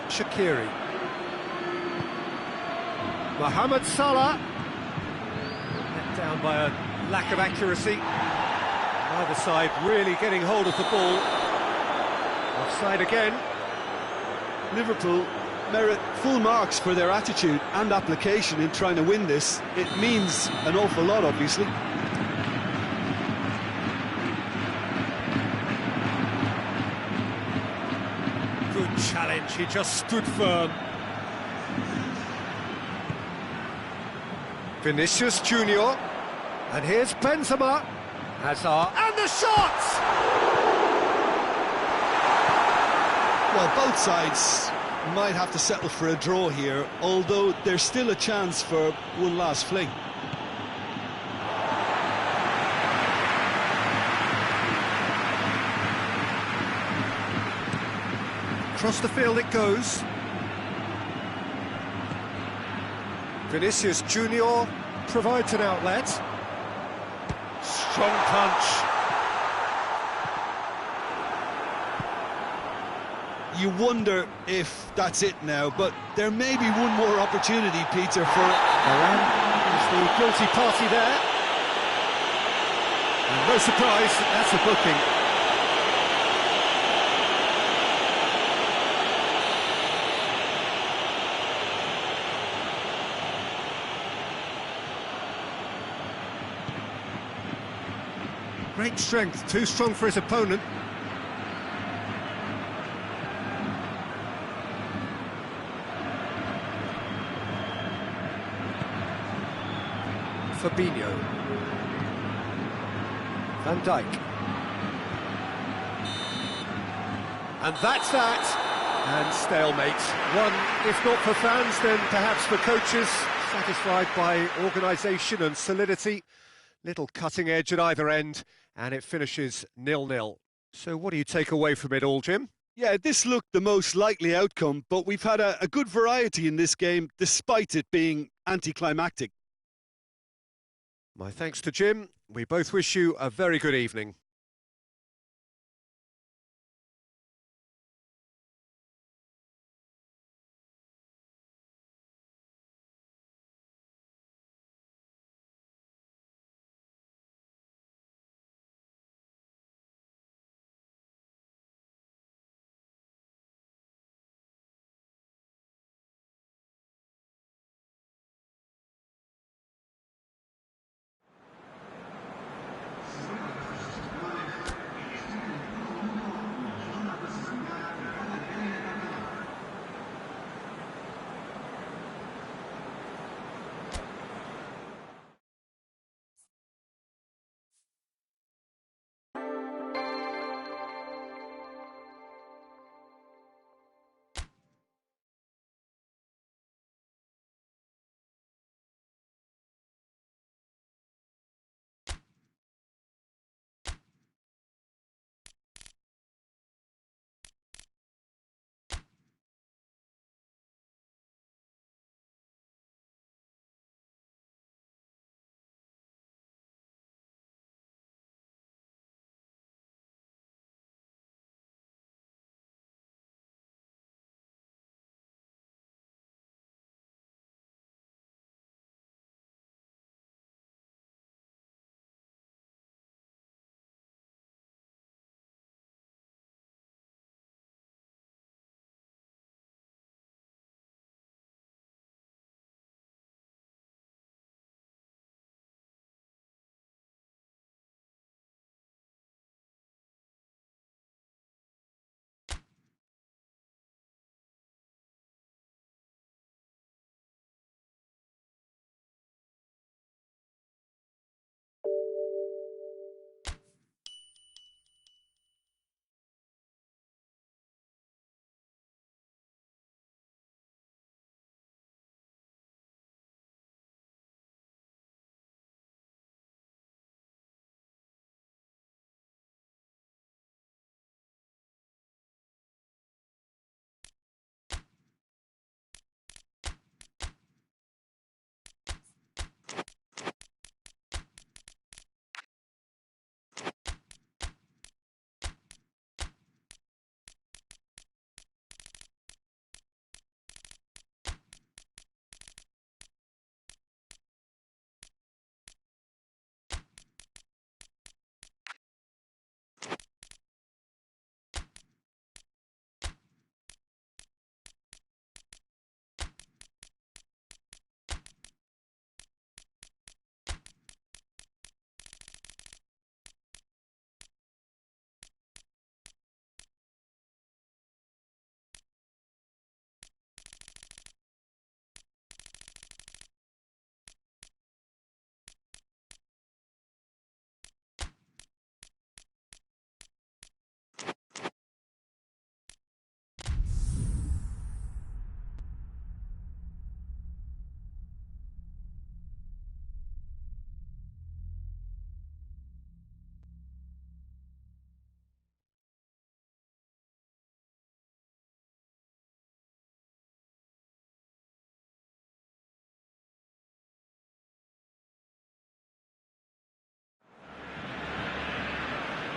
Shaqiri. Mohamed Salah. Let down by a lack of accuracy. Either side really getting hold of the ball. Offside again. Liverpool merit full marks for their attitude and application in trying to win this. It means an awful lot, obviously. Good challenge, he just stood firm. Vinicius Junior. And here's Benzema. Hazard. And the shot! Well, both sides might have to settle for a draw here, although there's still a chance for one last fling. Across the field it goes. Vinicius Junior. provides an outlet. Strong punch. You wonder if that's it now, but there may be one more opportunity, Peter, for... Moran is the guilty party there. And no surprise, that's a booking. Great strength, too strong for his opponent. Fabinho. Van Dijk. And that's that. And stalemate. One, if not for fans, then perhaps for coaches, satisfied by organisation and solidity. Little cutting edge at either end, and it finishes 0-0. So what do you take away from it all, Jim? Yeah, this looked the most likely outcome, but we've had a good variety in this game, despite it being anticlimactic. My thanks to Jim. We both wish you a very good evening.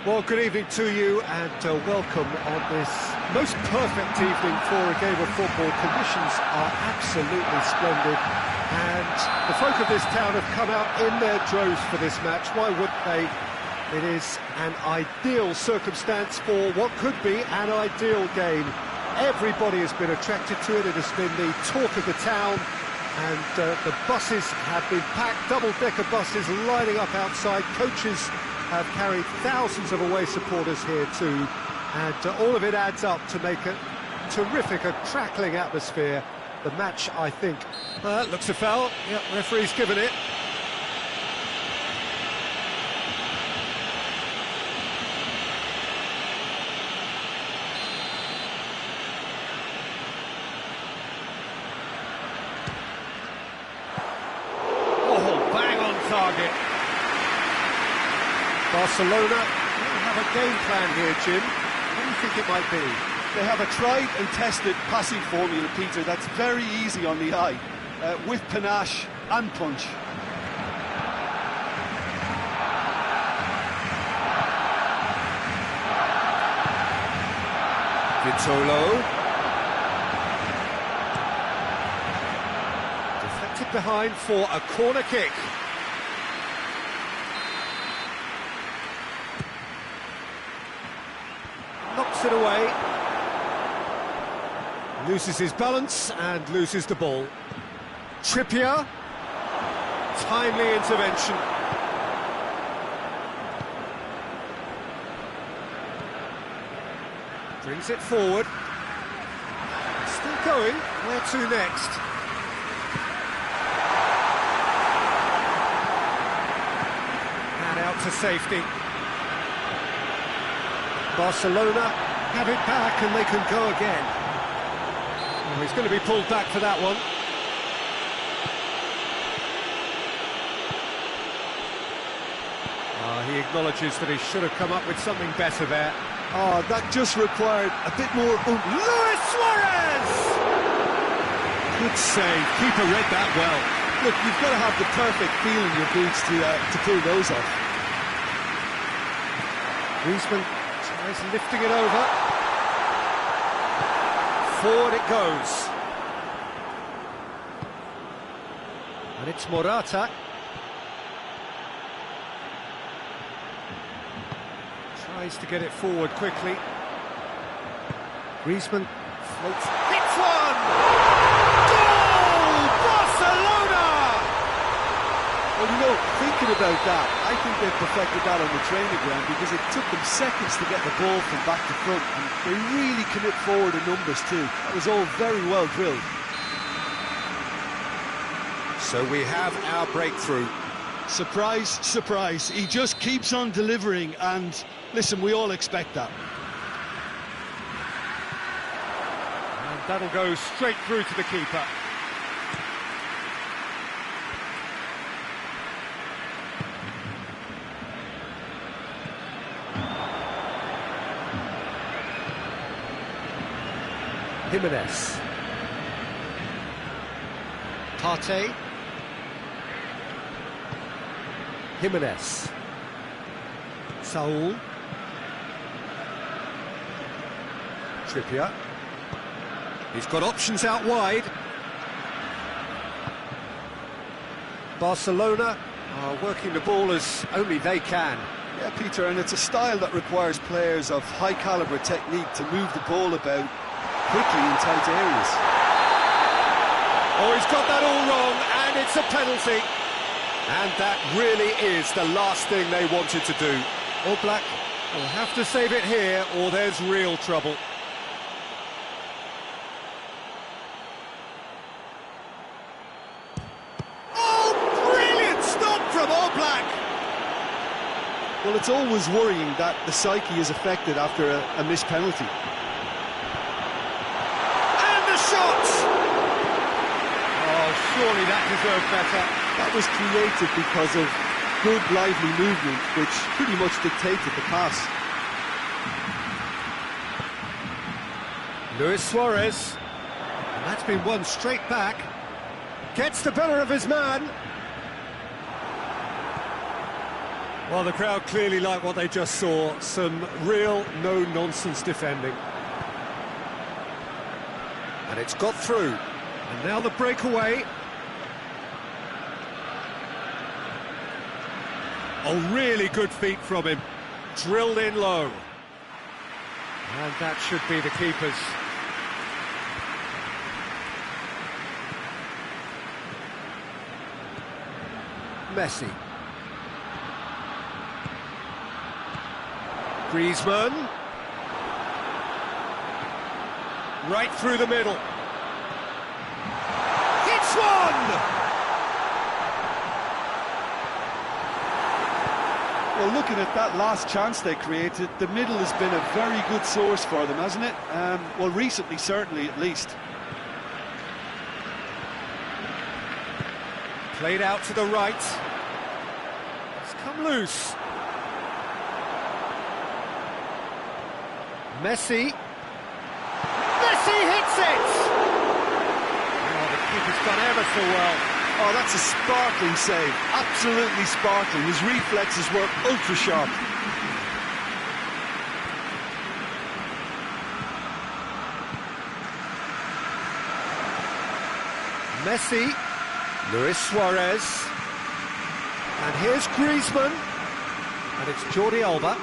Well, good evening to you and welcome on this most perfect evening for a game of football. Conditions are absolutely splendid and the folk of this town have come out in their droves for this match. Why wouldn't they? It is an ideal circumstance for what could be an ideal game. Everybody has been attracted to it. It has been the talk of the town and the buses have been packed, double-decker buses lining up outside. Coaches have carried thousands of away supporters here too, and all of it adds up to make a terrific, a crackling atmosphere. The match, I think... looks a foul. Yep, referee's given it. Oh, bang on target. Barcelona have a game plan here, Jim. What do you think it might be? They have a tried and tested passing formula, Peter, that's very easy on the eye, with panache and punch. Vitolo. Deflected behind for a corner kick. Knocks it away. Loses his balance and loses the ball. Trippier. Timely intervention. Brings it forward. Still going. Where to next? And out to safety. Barcelona have it back and they can go again. Oh, he's going to be pulled back for that one. He acknowledges that he should have come up with something better there. Oh, that just required a bit more Luis Suarez! Good save. Keeper read that well. Look, you've got to have the perfect feel in your boots to pull those off. Griezmann tries lifting it over. Forward it goes. And it's Morata. Tries to get it forward quickly. Griezmann floats. Hits one! Goal! Barcelona! Well, you know, thinking about that, I think they've perfected that on the training ground because it took them seconds to get the ball from back to front, and they really commit forward in numbers too. That was all very well drilled. So we have our breakthrough. Surprise, surprise. He just keeps on delivering, and listen, we all expect that. And that'll go straight through to the keeper. Jimenez. Partey. Jimenez. Saul. Trippier. He's got options out wide. Barcelona are working the ball as only they can. Yeah, Peter, and it's a style that requires players of high calibre technique to move the ball about quickly in tight areas. Oh, he's got that all wrong, and it's a penalty. And that really is the last thing they wanted to do. All Black will have to save it here, or there's real trouble. Oh, brilliant stop from All Black! Well, it's always worrying that the psyche is affected after a missed penalty. And the shot! Oh, surely that deserved better. That was created because of good, lively movement, which pretty much dictated the pass. Luis Suarez. And that's been won straight back. Gets the better of his man. Well, the crowd clearly like what they just saw. Some real no-nonsense defending. And it's got through. And now the breakaway. Oh, really good feet from him. Drilled in low. And that should be the keeper's. Messi. Griezmann. Right through the middle. Hits one! Well, looking at that last chance they created, the middle has been a very good source for them, hasn't it? Well, recently, certainly, at least. Played out to the right. It's come loose. Messi. Messi hits it! Oh, the keeper's done ever so well. Oh, that's a sparkling save. Absolutely sparkling. His reflexes were ultra sharp. Messi. Luis Suarez. And here's Griezmann. And it's Jordi Alba.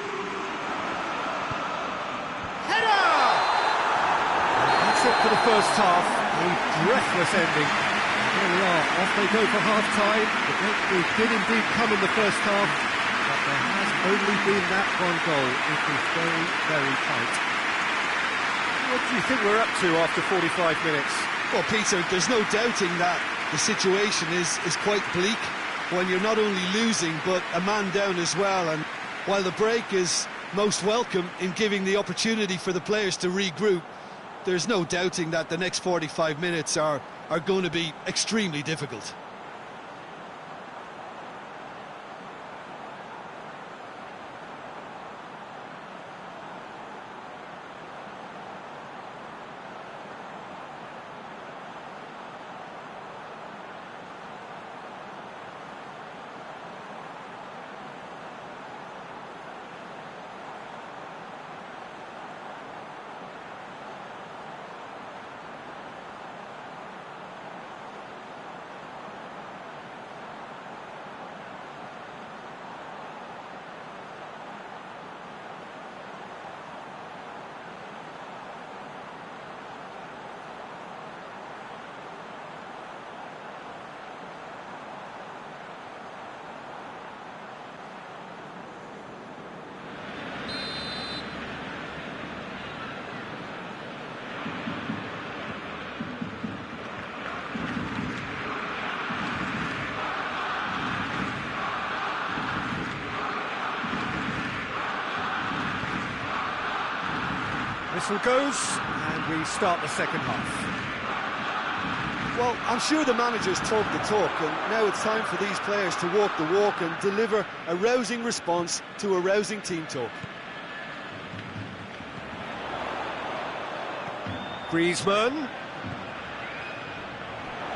Header! And that's it for the first half. A breathless ending. Here we are, off they go for half-time. The breakthrough did indeed come in the first half, but there has only been that one goal. It is very, very tight. What do you think we're up to after 45 minutes? Well, Peter, there's no doubting that the situation is quite bleak when you're not only losing, but a man down as well. And while the break is most welcome in giving the opportunity for the players to regroup, there's no doubting that the next 45 minutes are going to be extremely difficult. Whistle goes, and we start the second half. Well, I'm sure the manager's talked the talk, and now it's time for these players to walk the walk and deliver a rousing response to a rousing team talk. Griezmann.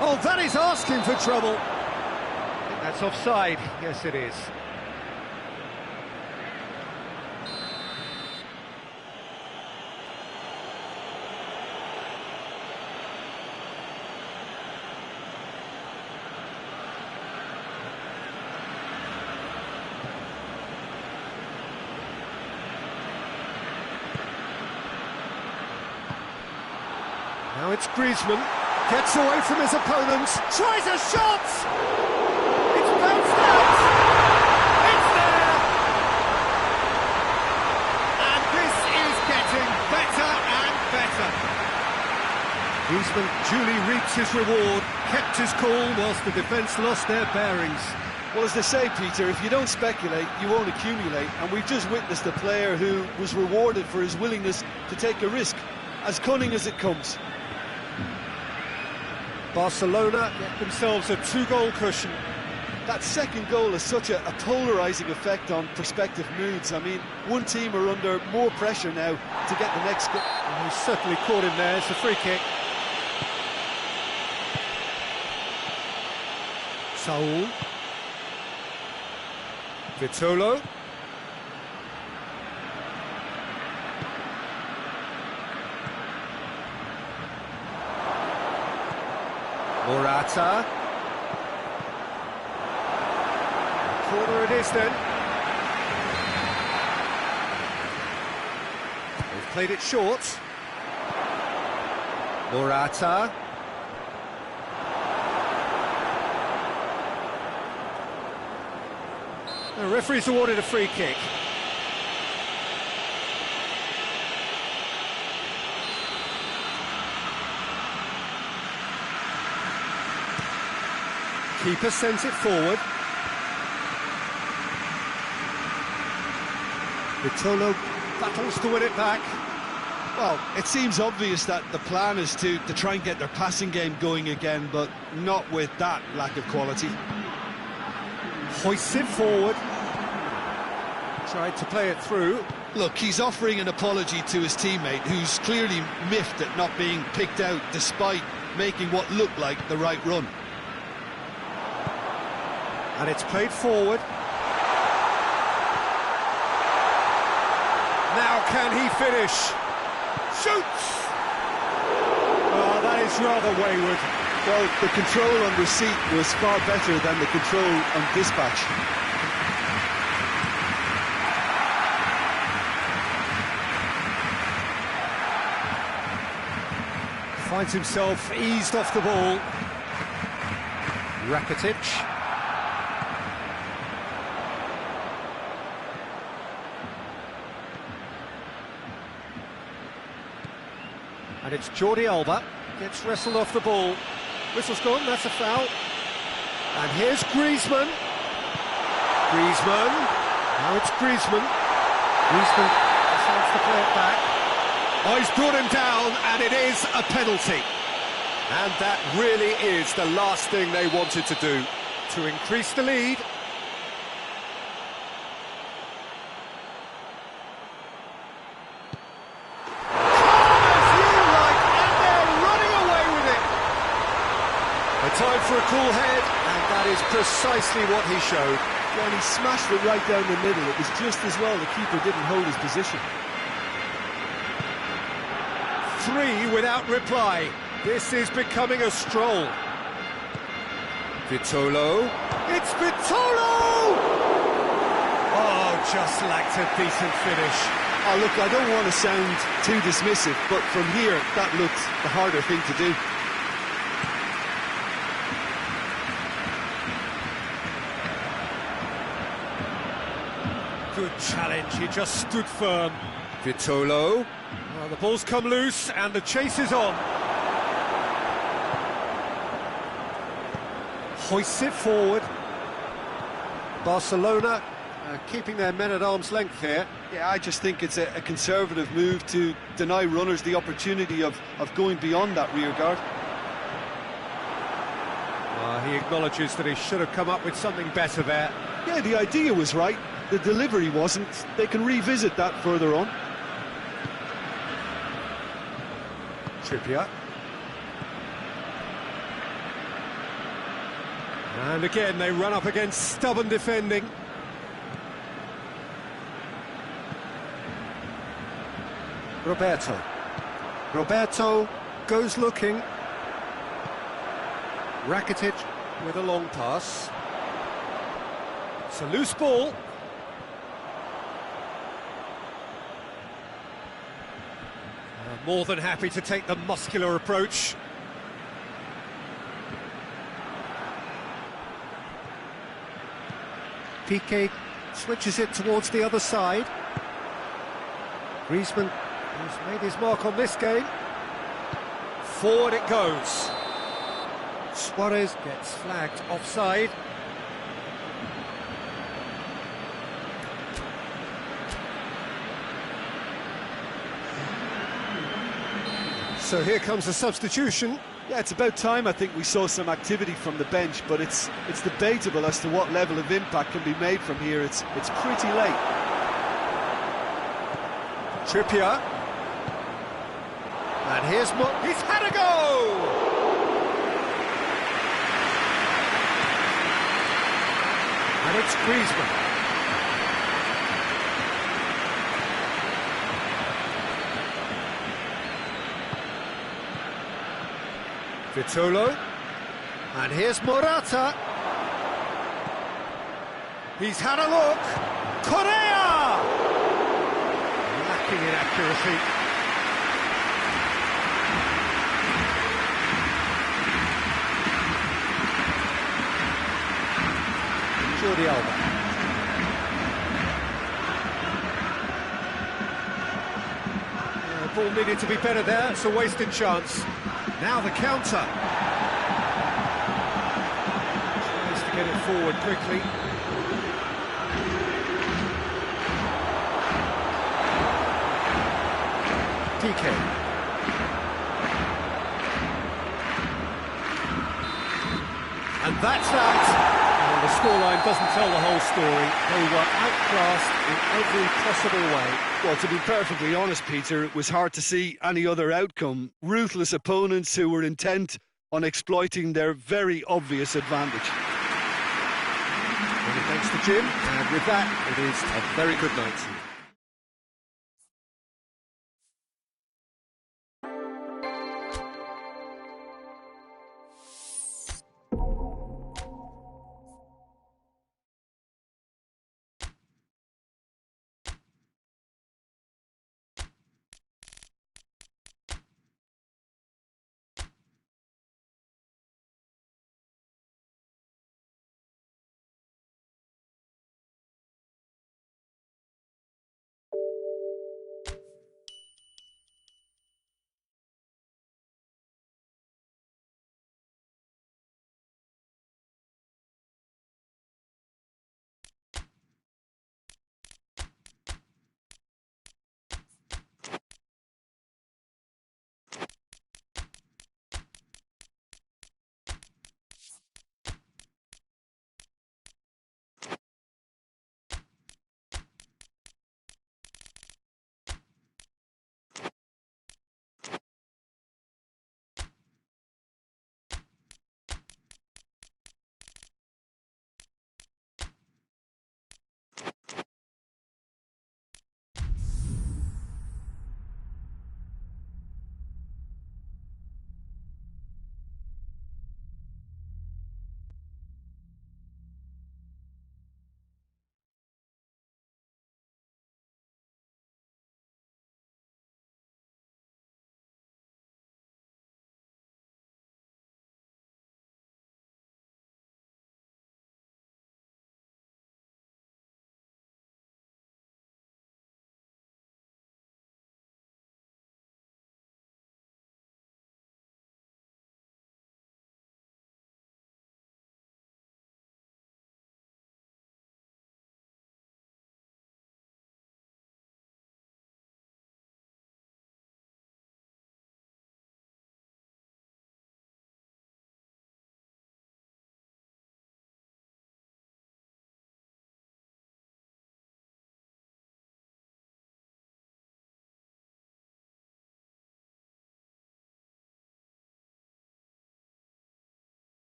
Oh, that is asking for trouble. I think that's offside. Yes, it is. Now it's Griezmann, gets away from his opponents, tries a shot! It's bounced out! It's there! And this is getting better and better. Griezmann duly reaped his reward, kept his cool whilst the defence lost their bearings. Well, as they say, Peter, if you don't speculate, you won't accumulate, and we've just witnessed a player who was rewarded for his willingness to take a risk, as cunning as it comes. Barcelona get themselves a two-goal cushion. That second goal has such a polarising effect on prospective moods. I mean, one team are under more pressure now to get the next goal. And he's certainly caught him there. It's a free kick. Saul. Vitolo. Morata. Corner it is then. They've played it short. Morata. The referee's awarded a free kick. Keeper sends it forward. Vitolo battles to win it back. Well, it seems obvious that the plan is to try and get their passing game going again, but not with that lack of quality. Hoists it forward. Tried to play it through. Look, he's offering an apology to his teammate, who's clearly miffed at not being picked out despite making what looked like the right run. And it's played forward. Now can he finish? Shoots! Oh, that is rather wayward. Well, the control on receipt was far better than the control on dispatch. Finds himself eased off the ball. Rakitic. And it's Jordi Alba. Gets wrestled off the ball. Whistle's gone, that's a foul. And here's Griezmann. Griezmann. Now it's Griezmann. Griezmann decides to play it back. Oh, he's brought him down, and it is a penalty. And that really is the last thing they wanted to do, to increase the lead. Time for a cool head, and that is precisely what he showed. Yeah, and he smashed it right down the middle. It was just as well the keeper didn't hold his position. 3 without reply. This is becoming a stroll. Vitolo. It's Vitolo! Oh, just lacked a decent finish. Oh, look, I don't want to sound too dismissive, but from here, that looked the harder thing to do. Good challenge, he just stood firm. Vitolo. Oh, the ball's come loose and the chase is on. Hoists it forward. Barcelona keeping their men at arm's length here. Yeah, I just think it's a conservative move to deny runners the opportunity of going beyond that rear guard. He acknowledges that he should have come up with something better there. Yeah, the idea was right. The delivery wasn't. They can revisit that further on. Trippier. And again, they run up against stubborn defending. Roberto. Roberto goes looking. Rakitic with a long pass. It's a loose ball. More than happy to take the muscular approach. Piqué switches it towards the other side. Griezmann has made his mark on this game. Forward it goes. Suarez gets flagged offside. So here comes a substitution. Yeah, it's about time I think we saw some activity from the bench, but it's debatable as to what level of impact can be made from here. It's pretty late. Trippier. And here's he's had a go! And it's Griezmann. Vitolo. And here's Morata. He's had a look. Correa! Lacking in accuracy. Jordi Alba. The ball needed to be better there, it's a wasted chance. Now the counter. Tries to get it forward quickly. DK. And that's that. Well, the scoreline doesn't tell the whole story. They were outclassed in every possible way. Well, to be perfectly honest, Peter, it was hard to see any other outcome. Ruthless opponents who were intent on exploiting their very obvious advantage. Many thanks to Jim, and with that, it is a very good night.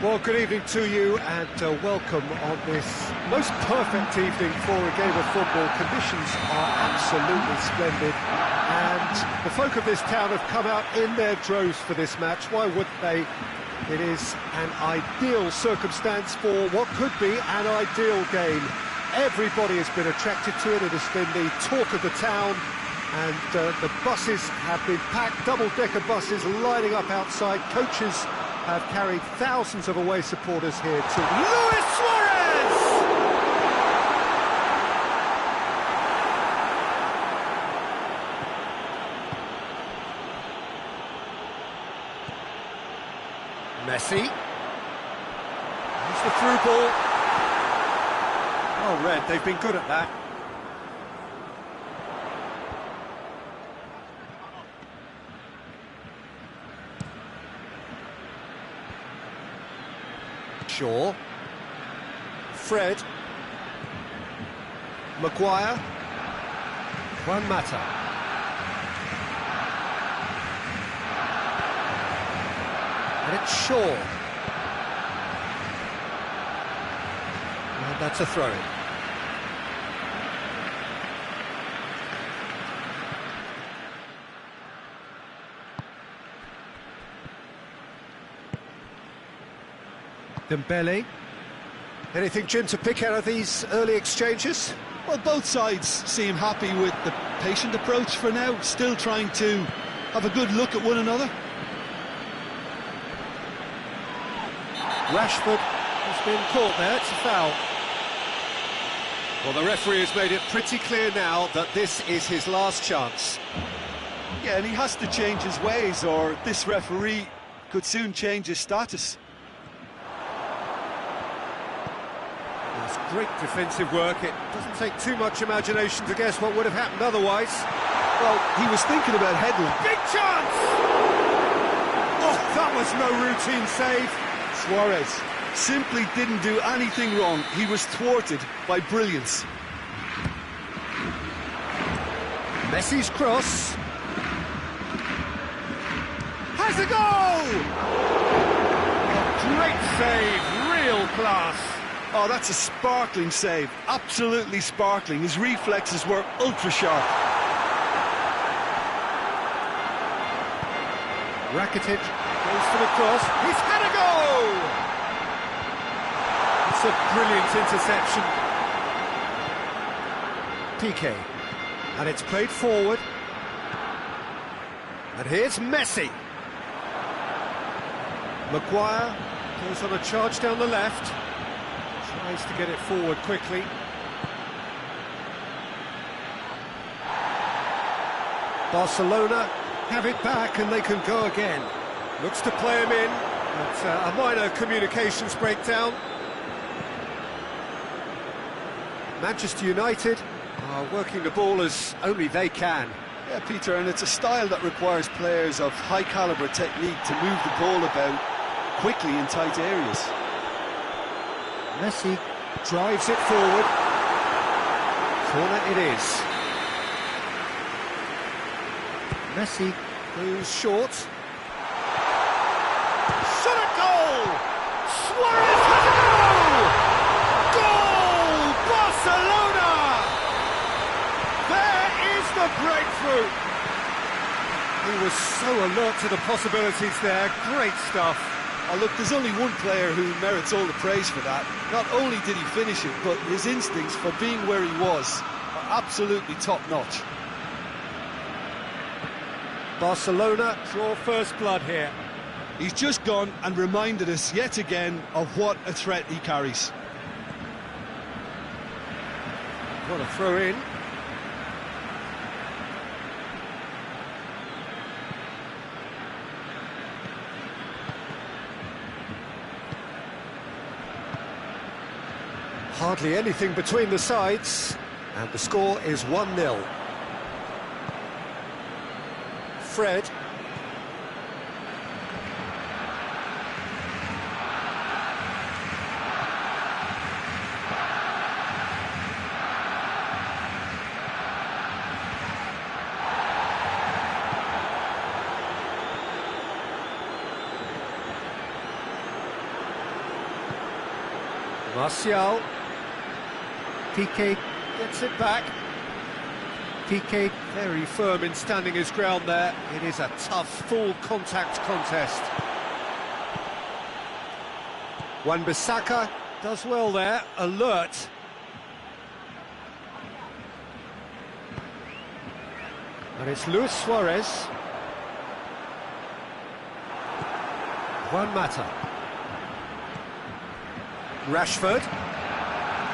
Well, good evening to you and welcome on this most perfect evening for a game of football. Conditions are absolutely splendid and the folk of this town have come out in their droves for this match. Why wouldn't they? It is an ideal circumstance for what could be an ideal game. Everybody has been attracted to it. It has been the talk of the town and the buses have been packed, double-decker buses lining up outside. Coaches have carried thousands of away supporters here to Luis Suarez! Messi. There's the through ball. Oh, Red, they've been good at that. Shaw. Fred. Maguire. Juan Mata. And it's Shaw. And that's a throw-in. Dembele. Anything, Jim, to pick out of these early exchanges? Well, both sides seem happy with the patient approach for now, still trying to have a good look at one another. Rashford has been caught there, it's a foul. Well, the referee has made it pretty clear now that this is his last chance. Yeah, and he has to change his ways, or this referee could soon change his status. It's great defensive work. It doesn't take too much imagination to guess what would have happened otherwise. Well, he was thinking about headland. Big chance! Oh, that was no routine save. Suarez simply didn't do anything wrong. He was thwarted by brilliance. Messi's cross. Has a goal! A great save, real class. Oh, that's a sparkling save. Absolutely sparkling. His reflexes were ultra-sharp. Rakitic goes for the cross. He's had a goal! It's a brilliant interception. PK. And it's played forward. And here's Messi. Maguire goes on a charge down the left. Tries to get it forward quickly. Barcelona have it back and they can go again. Looks to play him in, but a minor communications breakdown. Manchester United are working the ball as only they can. Yeah, Peter, and it's a style that requires players of high-caliber technique to move the ball about quickly in tight areas. Messi drives it forward. Corner it is. Messi goes short. Shot at goal! Suarez has a goal! Goal! Barcelona! There is the breakthrough. He was so alert to the possibilities there. Great stuff. Oh, look, there's only one player who merits all the praise for that. Not only did he finish it, but his instincts for being where he was are absolutely top-notch. Barcelona draw first blood here. He's just gone and reminded us yet again of what a threat he carries. What a throw in. Hardly anything between the sides, and the score is 1-0. Fred. Martial. PK gets it back. PK very firm in standing his ground there. It is a tough, full contact contest. Wan-Bissaka does well there, alert. And it's Luis Suarez. Juan Mata. Rashford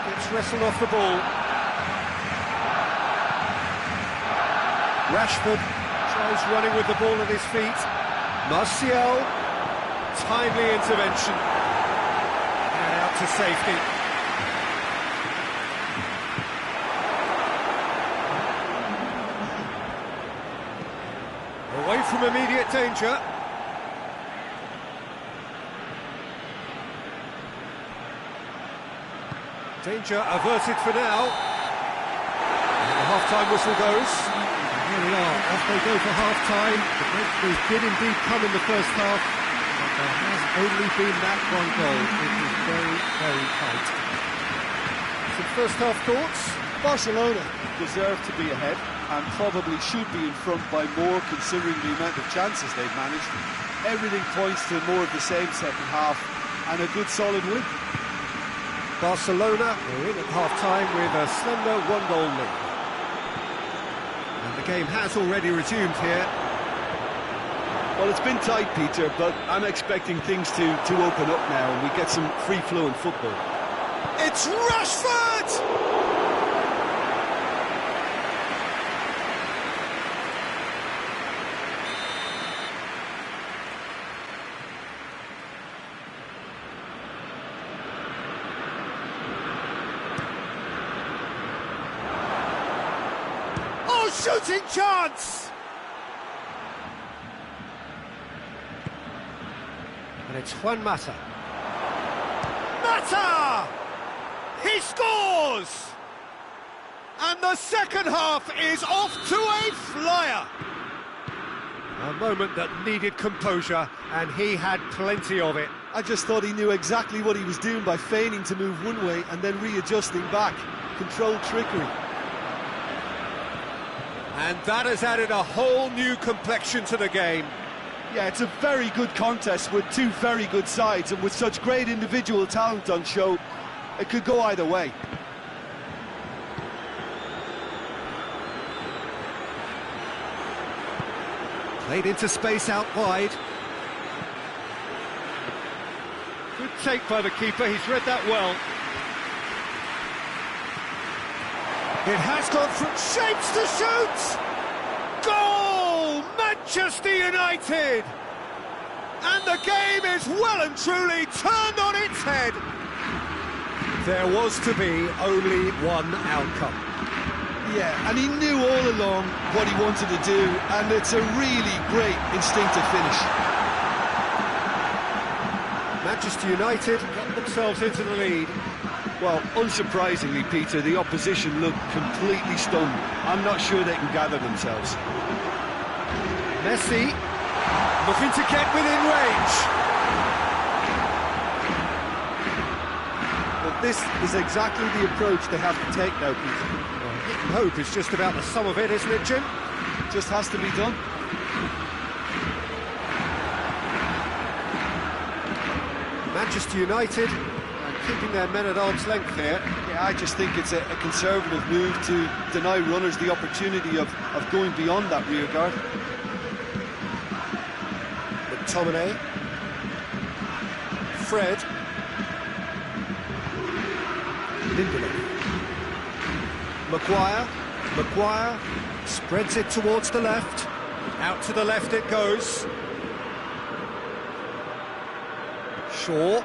gets wrestled off the ball. Rashford tries running with the ball at his feet. Martial, timely intervention. And out to safety. Away from immediate danger. Danger averted for now. half-time whistle goes. And here we are, off they go for half-time. The breakthrough did indeed come in the first half, but there has only been that one goal. It was very, very tight. Some first-half thoughts? Barcelona deserve to be ahead and probably should be in front by more considering the amount of chances they've managed. Everything points to more of the same second half and a good solid win. Barcelona are in at half-time with a slender one-goal lead. And the game has already resumed here. Well, it's been tight, Peter, but I'm expecting things to open up now and we get some free-flowing football. It's Rashford! Shooting chance! And it's Juan Mata. Mata! He scores! And the second half is off to a flyer. A moment that needed composure, and he had plenty of it. I just thought he knew exactly what he was doing by feigning to move one way and then readjusting back. Controlled trickery. And that has added a whole new complexion to the game. Yeah, it's a very good contest with two very good sides, and with such great individual talent on show, it could go either way. Played into space out wide. Good take by the keeper, he's read that well. It has gone from shapes to shoot! Goal! Manchester United! And the game is well and truly turned on its head. There was to be only one outcome. Yeah, and he knew all along what he wanted to do, and it's a really great instinctive finish. Manchester United got themselves into the lead. Well, unsurprisingly, Peter, the opposition looked completely stunned. I'm not sure they can gather themselves. Messi looking to get within range. But this is exactly the approach they have to take now, Peter. Well, hit and hope is just about the sum of it, isn't it, Jim? Just has to be done. Manchester United keeping their men at arm's length here. Yeah, I just think it's a conservative move to deny runners the opportunity of going beyond that rear guard. McTominay. Fred. Lindelof. Maguire spreads it towards the left. Out to the left it goes. Shaw.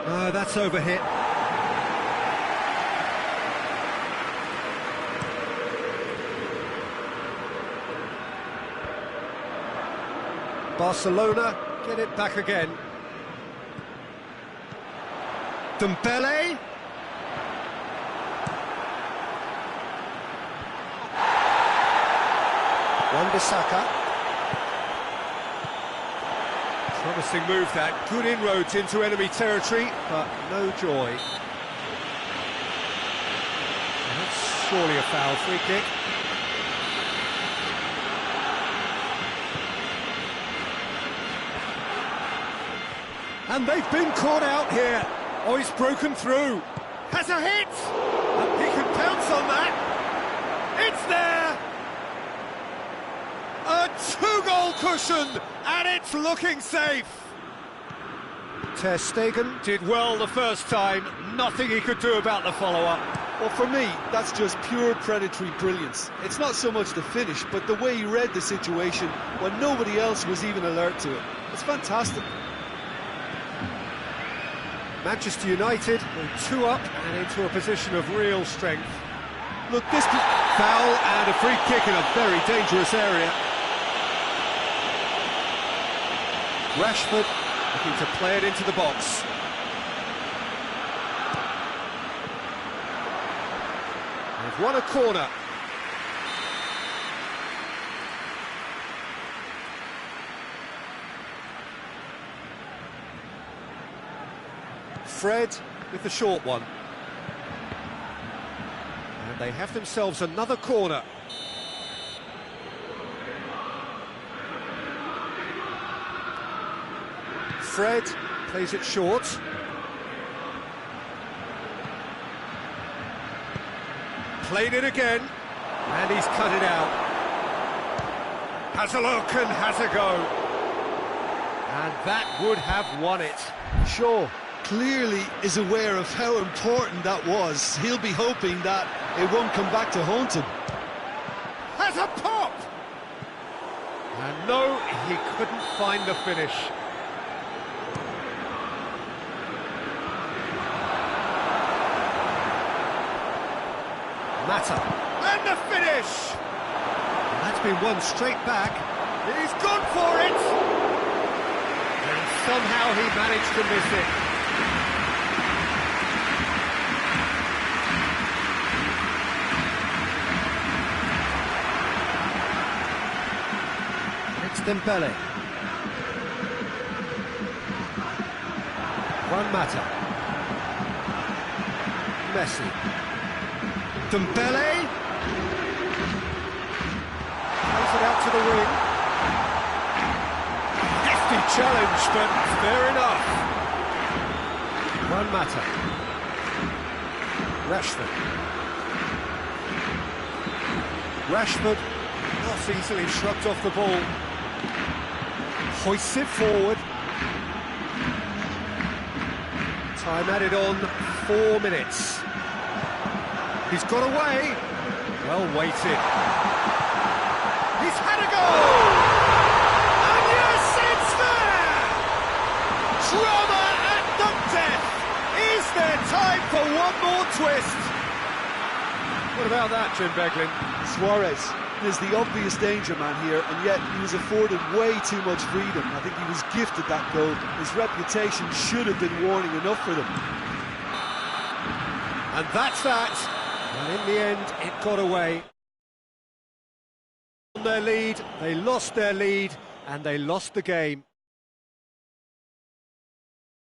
No, that's overhit. Barcelona get it back again. Dembele. Wan-Bissaka. Promising move that, good inroads into enemy territory, but no joy. That's surely a foul, free kick. And they've been caught out here. Oh, he's broken through. Has a hit! And he can pounce on that. It's there! A two-goal cushion, and it's looking safe. Ter Stegen did well the first time, nothing he could do about the follow-up. Well, for me, that's just pure predatory brilliance. It's not so much the finish, but the way he read the situation when nobody else was even alert to it. It's fantastic. Manchester United go 2 up and into a position of real strength. Look, this foul and a free kick in a very dangerous area. Rashford looking to play it into the box. They've won a corner. Fred with the short one. And they have themselves another corner. Fred plays it short. Played it again, and he's cut it out. Has a look and has a go. And that would have won it. Shaw clearly is aware of how important that was. He'll be hoping that it won't come back to haunt him. Has a pop! And no, he couldn't find the finish. Mata. And the finish! And that's been won straight back. He's gone for it! And somehow he managed to miss it. It's Dembele. Juan Mata. Messi. Dembele. Plays it out to the wing. Hefty challenge, but fair enough. Juan Mata. Rashford not easily shrugged off the ball. Hoists it forward. Time added on, 4 minutes. He's got away. Well weighted. He's had a goal! And yes, it's there! Drama at the death! Is there time for one more twist? What about that, Jim Beglin? Suarez is the obvious danger man here, and yet he was afforded way too much freedom. I think he was gifted that goal. His reputation should have been warning enough for them. And that's that. And in the end, it got away. On their lead, they lost their lead, and they lost the game.